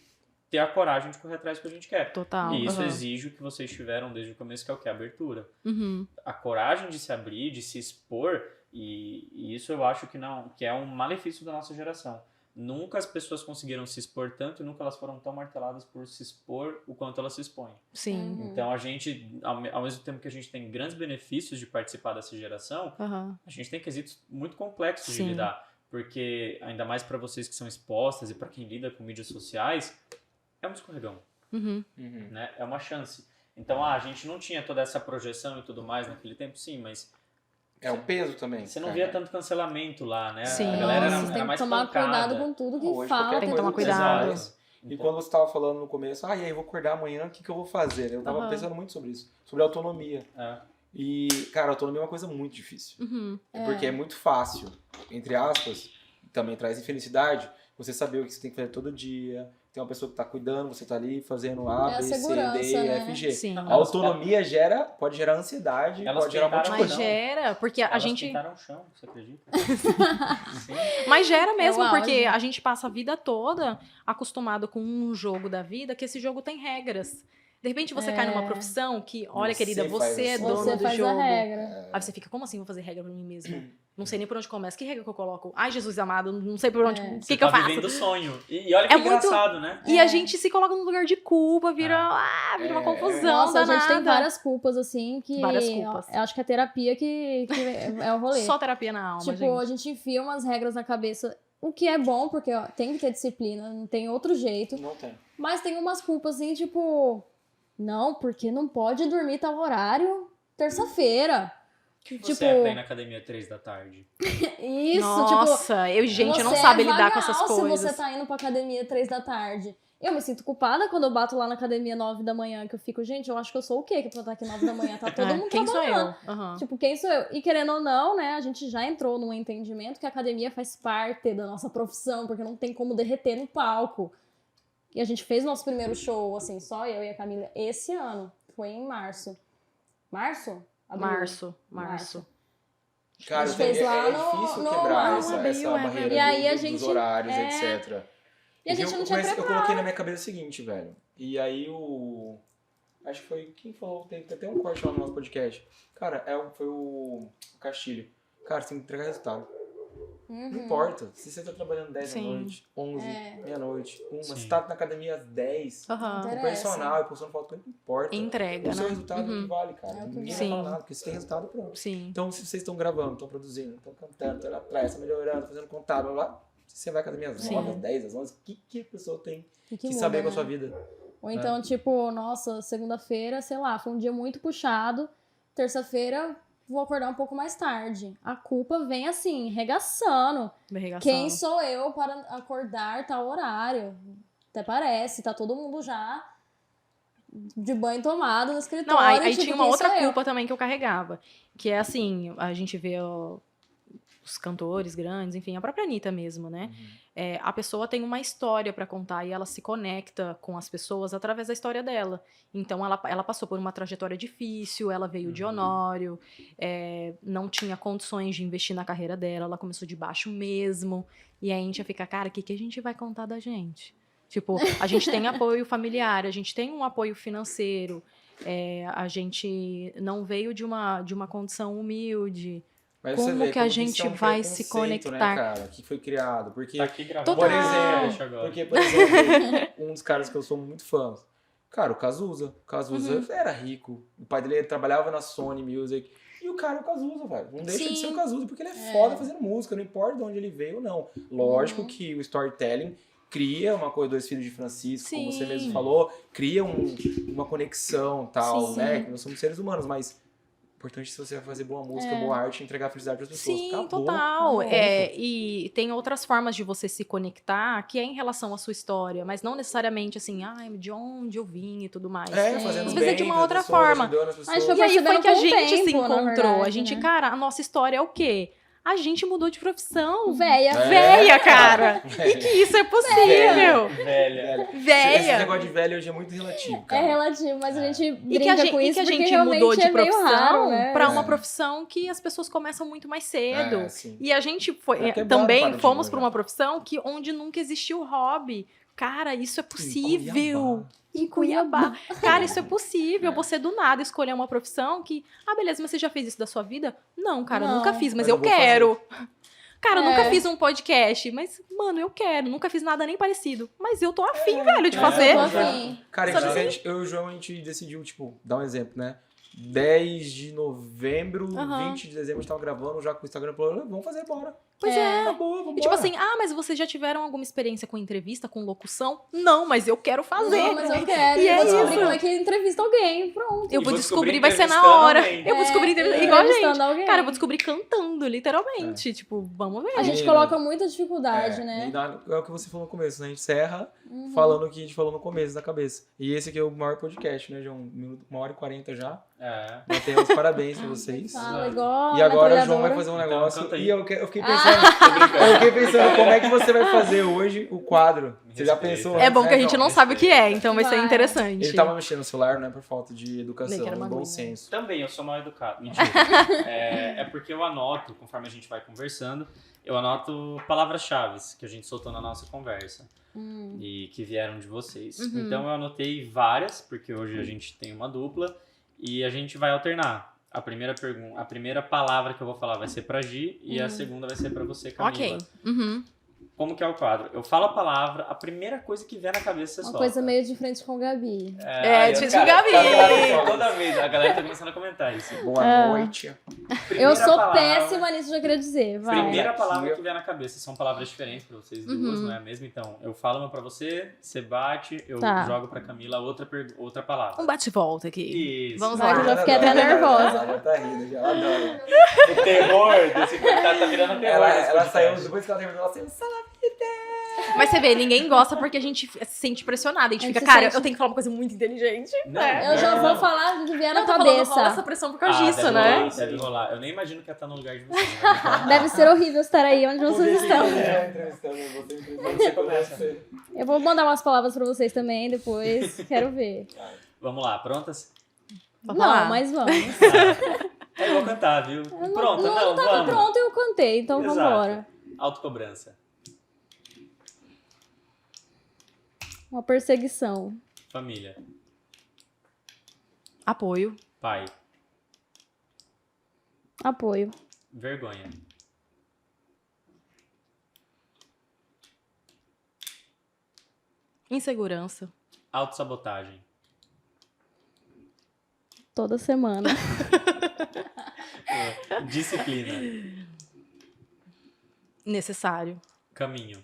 ter a coragem de correr atrás do que a gente quer. Total. E isso aham. exige o que vocês tiveram desde o começo, que é o que? A abertura. Uhum. A coragem de se abrir, de se expor, e isso eu acho que é um malefício da nossa geração. Nunca as pessoas conseguiram se expor tanto e nunca elas foram tão marteladas por se expor o quanto elas se expõem. Sim. Uhum. Então a gente, ao mesmo tempo que a gente tem grandes benefícios de participar dessa geração, Aham. a gente tem quesitos muito complexos de Sim. lidar. Porque, ainda mais pra vocês que são expostas e pra quem lida com mídias sociais, é um escorregão, né? É uma chance. Então, a gente não tinha toda essa projeção e tudo mais naquele tempo, sim, mas... É um peso também. Você não via tanto cancelamento lá, né? Sim. A galera Nossa, era tem que mais tomar pancada. cuidado com tudo que Hoje, fala. qualquer Tem que tomar coisa cuidado. você faz. E quando você estava falando no começo, e aí, eu vou acordar amanhã, o que eu vou fazer? Eu tava Aham. pensando muito sobre isso, sobre autonomia. É. E, cara, autonomia é uma coisa muito difícil. Uhum. Porque é muito fácil, entre aspas, também traz infelicidade, você saber o que você tem que fazer todo dia, tem uma pessoa que tá cuidando, você tá ali fazendo A, É a B, C, segurança, D, E, né? F, G. Sim. A autonomia pode gerar ansiedade, Elas pode gerar um monte de pintaram coisa. Mas gera, porque a Elas gente... pintaram o chão, você acredita? Sim. Mas gera mesmo, É o porque auge. a gente passa a vida toda acostumado com um jogo da vida, que esse jogo tem regras. De repente você cai numa profissão que, olha, Você querida, faz você é as dono Você do faz jogo. a regra. Aí você fica, como assim vou fazer regra pra mim mesmo? Não sei nem por onde começa. Que regra que eu coloco? Ai, Jesus amado, não sei por onde. O Você que eu tá faço? vivendo o sonho. E olha que É muito- engraçado, né? E a gente se coloca num lugar de culpa, vira uma confusão Nossa, a danada. gente tem várias culpas, assim, que... Várias culpas. Eu acho que é terapia que é o rolê. Só terapia na alma, Tipo, gente. a gente enfia umas regras na cabeça, o que é bom, porque ó, tem que ter disciplina, não tem outro jeito. Não tem. Mas tem umas culpas assim, tipo, não, porque não pode dormir tal horário terça-feira. Você é pra ir na academia 3 da tarde. Isso, Nossa, gente tipo, não você sabe é lidar com essas vagal coisas. se você tá indo pra academia 3 da tarde. Eu me sinto culpada quando eu bato lá na academia 9 da manhã, que eu fico, gente, eu acho que eu sou o quê? Que pra estar aqui 9 da manhã, tá todo mundo Quem sou trabalhando. eu? Aham. Tipo, quem sou eu? E querendo ou não, né, a gente já entrou num entendimento que a academia faz parte da nossa profissão, porque não tem como derreter no palco. E a gente fez nosso primeiro show, assim, só eu e a Camila, esse ano. Foi em março. Março? Abril? Março. Cara, A gente fez lá é no- difícil no- quebrar no essa abril, barreira E aí a dos gente- horários, é. etc. E a gente não tinha Eu preparado. coloquei na minha cabeça o seguinte, velho. E aí acho que foi quem falou, tem até um corte lá no nosso podcast. Cara, foi o Castilho. Cara, você tem que entregar resultado. Uhum. Não importa. Se você tá trabalhando 10 da Sim. noite, 11, meia-noite, 1, Sim. você tá na academia às 10, Aham. o Interessa. personal e postando foto, não importa. Entrega, O seu né? resultado é o que vale, cara. É o que Ninguém vale. vai falar Sim. nada, porque você tem resultado, pronto. Sim. Então, se vocês estão gravando, estão produzindo, estão cantando, estão na praia, estão melhorando, fazendo contato, blá, blá, se você vai à academia às Sim. 9, às 10, às 11, o que a pessoa tem E que muda, saber com a né? sua vida? Ou então, tipo, nossa, segunda-feira, sei lá, foi um dia muito puxado. Terça-feira, vou acordar um pouco mais tarde. A culpa vem assim, regaçando. Berregação. Quem sou eu para acordar tal horário? Até parece, tá todo mundo já de banho tomado no escritório. Não, aí tipo, tinha uma quem outra sou eu? culpa também que eu carregava. Que é assim, a gente vê os cantores grandes, enfim, a própria Anitta mesmo, né? A pessoa tem uma história pra contar e ela se conecta com as pessoas através da história dela. Então, ela passou por uma trajetória difícil, ela veio de Honório, não tinha condições de investir na carreira dela, ela começou de baixo mesmo. E aí a gente ia ficar, cara, o que a gente vai contar da gente? Tipo, a gente tem apoio familiar, a gente tem um apoio financeiro, a gente não veio de uma condição humilde. Mas Como você vê, que a isso gente é um vai se preconceito, conectar? Né, cara, que foi criado. Porque, Tá aqui gravando. Total. por exemplo, agora. porque, por exemplo, um dos caras que eu sou muito fã, cara, o Cazuza. O Cazuza era rico. O pai dele trabalhava na Sony Music. E o cara é o Cazuza, velho. Não deixa de Sim. ser o Cazuza, porque ele é foda fazendo música, não importa de onde ele veio ou não. Lógico que o storytelling cria uma coisa, Dois Filhos de Francisco, como você Sim. mesmo falou, cria uma conexão tal, Sim. né? Que nós somos seres humanos, mas o importante é se você vai fazer boa música, boa arte, entregar felicidade para as pessoas. Sim, Acabou. total. Acabou. E tem outras formas de você se conectar que é em relação à sua história, mas não necessariamente assim, de onde eu vim e tudo mais. Fazendo Às vezes é de bem uma pras outra pessoas, forma. ajudando as pessoas. Acho que E aí foi percebendo que a com o gente se tempo, na encontrou. verdade, A gente, né? cara, a nossa história é o quê? A gente mudou de profissão. Véia. Véia, cara. E que isso é possível. Velha. Esse Véia. negócio de velho hoje é muito relativo, É cara. relativo, mas a gente E brinca que a gente, com isso e que a porque gente realmente mudou de é meio profissão raro, né? pra uma profissão que as pessoas começam muito mais cedo. Sim. E a gente Pra quebrar o também paradigma, fomos para né? uma profissão onde nunca existiu hobby. Cara, isso é possível. Em Cuiabá. Cara, isso é possível. Você do nada escolher uma profissão que, beleza, mas você já fez isso da sua vida? Não, cara, eu Não. nunca fiz, mas Mas eu eu vou quero. Cara, eu nunca É. fiz um podcast, mas, mano, eu quero. Nunca fiz nada nem parecido. Mas eu tô afim, velho, de É. fazer. Eu tô afim. Cara, Sabe inclusive, eu e o João, a gente decidiu, tipo, dar um exemplo, né? 10 de novembro, Aham. 20 de dezembro, a gente tava gravando já com o Instagram, falou, vamos fazer, bora. Pois é. Acabou, vamos E tipo assim, mas vocês já tiveram alguma experiência com entrevista, com locução? Não, mas eu quero fazer. Não, mas eu quero. E eu é vou descobrir isso. como é que entrevista alguém. Pronto. Eu E vou vou descobrir, descobrir vai ser na entrevistando hora. alguém. Eu vou descobrir igual a gente. Entrevistando alguém. Cara, eu vou descobrir cantando, literalmente. Tipo, vamos ver. A gente Menina. coloca muita dificuldade, né? E é o que você falou no começo, né? A gente encerra falando o que a gente falou no começo da cabeça. E esse aqui é o maior podcast, né, João? 1h40 já. É. Batemos parabéns pra vocês. Fala igual E agora o João vai metralhadora. fazer um Então, negócio. canta aí. E eu fiquei pensando. Eu fiquei pensando como é que você vai fazer hoje o quadro. Você já Respeita. pensou? É bom que a né, gente João? não sabe o que é, então vai ser Vai. interessante. Ele tava mexendo no celular, não é por falta de Nem educação, que era de uma bom aguinha. senso. Também, eu sou mal educado. Mentira. É porque eu anoto, conforme a gente vai conversando, eu anoto palavras-chave que a gente soltou na nossa conversa. E que vieram de vocês. Então eu anotei várias, porque hoje a gente tem uma dupla, e a gente vai alternar. A primeira palavra que eu vou falar vai ser pra Gi, e a segunda vai ser pra você, Camila. Ok. Uhum. Como que é o quadro? Eu falo a palavra, a primeira coisa que vier na cabeça você Uma solta. coisa meio de frente com o Gabi. Aí, tipo cara, Gabi. tá ligado? Toda vez, a galera tá começando a comentar isso. Boa noite. Eu Primeira sou palavra- péssima nisso de querer dizer, vai. Primeira Aqui, palavra ó. que vier na cabeça. São palavras diferentes pra vocês duas, não é mesmo? Então, eu falo uma pra você, você bate, eu Tá. jogo pra Camila outra palavra. Um bate-volta aqui. Isso. Vamos Vai, lá. que eu já fiquei até nervosa. Ela já tá rindo, já. Ela adora. O terror desse tá virando terror. Ela desse saiu, podcast. depois que ela terminou, ela saiu, Mas você vê, ninguém gosta porque a gente se sente pressionada. A gente A gente fica, se cara, sente- eu tenho que falar uma coisa muito inteligente. Não, É. Eu já não, vou não. falar do que vier na Não, tô falando, rola essa cabeça. pressão por causa disso, deve né? rolar, deve rolar. Eu nem imagino que ela tá no lugar de vocês. Deve ser horrível estar aí onde vocês estão. Você começa. Eu vou mandar umas palavras pra vocês também depois. Quero ver. Vamos lá, prontas? Vamos Não, lá. mas vamos. Eu vou cantar, viu? Pronta, Não tava vamos. pronto e eu cantei, então Exato. vambora. Autocobrança. Uma perseguição. Família. Apoio. Pai. Apoio. Vergonha. Insegurança. Autossabotagem. Toda semana. Disciplina. Necessário. Caminho.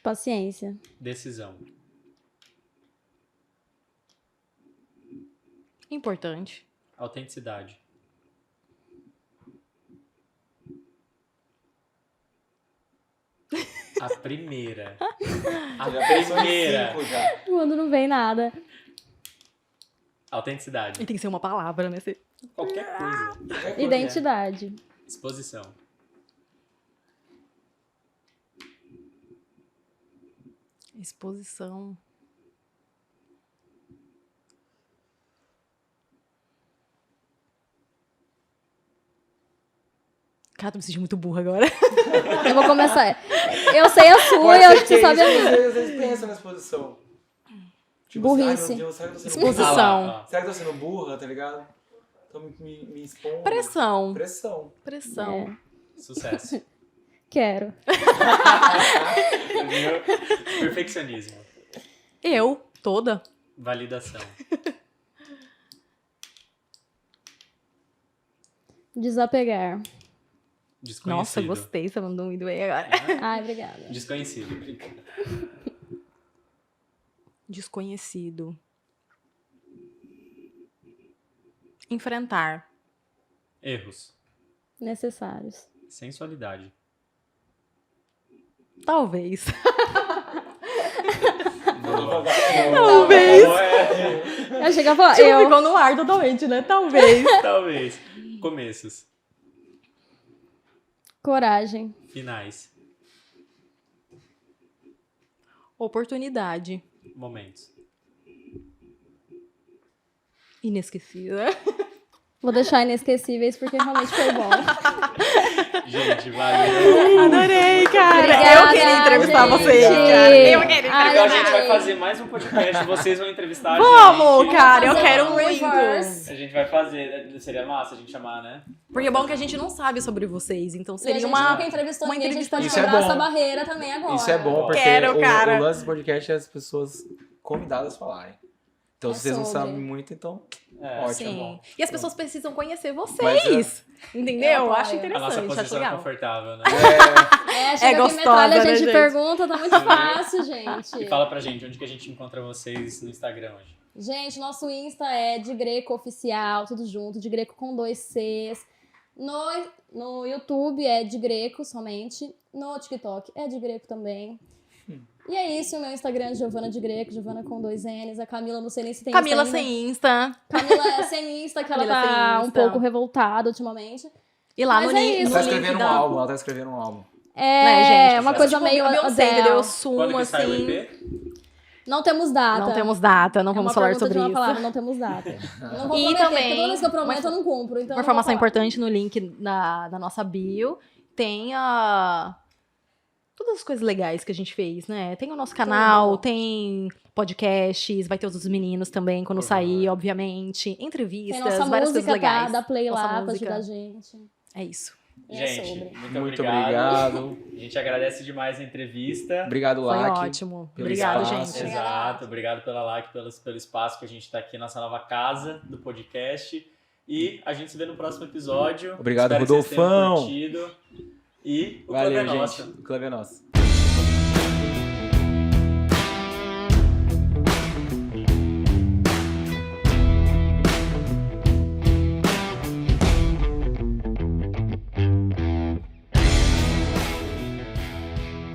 Paciência. Decisão. Importante. Autenticidade. A primeira. A primeira. Quando não vem nada. Autenticidade. E tem que ser uma palavra, né? Qualquer coisa. Identidade. Exposição. Exposição. Cara, tô me sentindo muito burra agora. Eu vou começar. Eu sei a sua e eu acho que você sabe a minha. Vocês às vezes pensam nessa posição. Tipo, Burrice. ai, meu Deus, será que eu tô sendo Exposição. burra? Ah lá, Será que eu tô sendo burra, tá ligado? Tô me expondo. Pressão. Pressão. Pressão. É, ó. Sucesso. quero. Viu? Perfeccionismo. Eu, toda. Validação. Desapegar. Desconhecido. Nossa, gostei. Você mandou muito bem agora. Ai, obrigada. Desconhecido. Desconhecido. Enfrentar. Erros. Necessários. Sensualidade. Talvez. Talvez. Eu chego a falar, Tipo, eu. ficou no ar totalmente, né? Talvez. Talvez. Começos. Coragem. Finais. Oportunidade. Momentos. Inesquecível. Vou deixar inesquecíveis porque realmente foi bom. Gente, valeu. Adorei, cara. Obrigada, eu queria entrevistar gente. vocês, cara. Eu queria Ai, Então a gente adorei. vai fazer mais um podcast. Vocês vão entrevistar a Vamos, gente. cara. Eu Fazer quero um muito. reverse. A gente vai fazer. Seria massa a gente chamar, né? Porque é bom que a gente não sabe sobre vocês. Então E a seria gente uma... nunca entrevistou uma ninguém, a gente pode Isso é quebrar bom. essa barreira também agora. Isso é bom, porque Quero, cara. o lance do podcast é as pessoas convidadas falarem. Então, É se vocês não sobre. sabem muito, então ótimo. Sim. E as pessoas precisam conhecer Mas vocês. Entendeu? Eu Eu acho apoio. A interessante, nossa acho posição é legal. confortável, né? Chega gostosa, aqui metralha, a né, gente gente? pergunta, tá muito fácil, gente. E fala pra gente, onde que a gente encontra vocês no Instagram hoje? Gente, nosso Insta é de Greco Oficial, tudo junto, de Greco com 2 Cs. No YouTube é de Greco somente. No TikTok é de Greco também. E é isso, o meu Instagram é Giovana de Greco, Giovana com 2 N's. A Camila, não sei nem se tem Camila Insta ainda. sem Insta. Camila é sem Insta, que ela Camila tá sem um Insta. pouco revoltada ultimamente. E lá Mas no é link. isso. Ela tá no link escrevendo um da- álbum, ela tá escrevendo um álbum. Né, gente? Uma coisa Tipo, meio a Beyoncé, Adele. entendeu? Eu Quando sumo, que sai o assim. EP? Não temos data. Não temos data, não É vamos uma falar pergunta sobre de uma isso. palavra, não temos data. Não vou E prometer, também, porque toda vez que eu prometo uma- eu não cumpro. Então Uma eu não vou informação falar. importante no link da nossa bio tem todas as coisas legais que a gente fez, né? Tem o nosso canal, tem podcasts, vai ter os dos meninos também quando Por sair, favor. obviamente, Tem entrevistas, nossa várias coisas música, tá? legais. Dá play Nossa lá pra música. ajudar a gente. É isso. E é Gente, sobre. muito obrigado. A gente agradece demais a entrevista. Obrigado, Foi Lac. ótimo. pelo Obrigado, espaço. gente. Exato, obrigado pela like, pelo espaço que a gente tá aqui nessa nova casa do podcast. E a gente se vê no próximo episódio. Obrigado, Espero que vocês tenham Rodolfão. curtido. E o Valeu, clube é gente. nosso. O clube é nosso.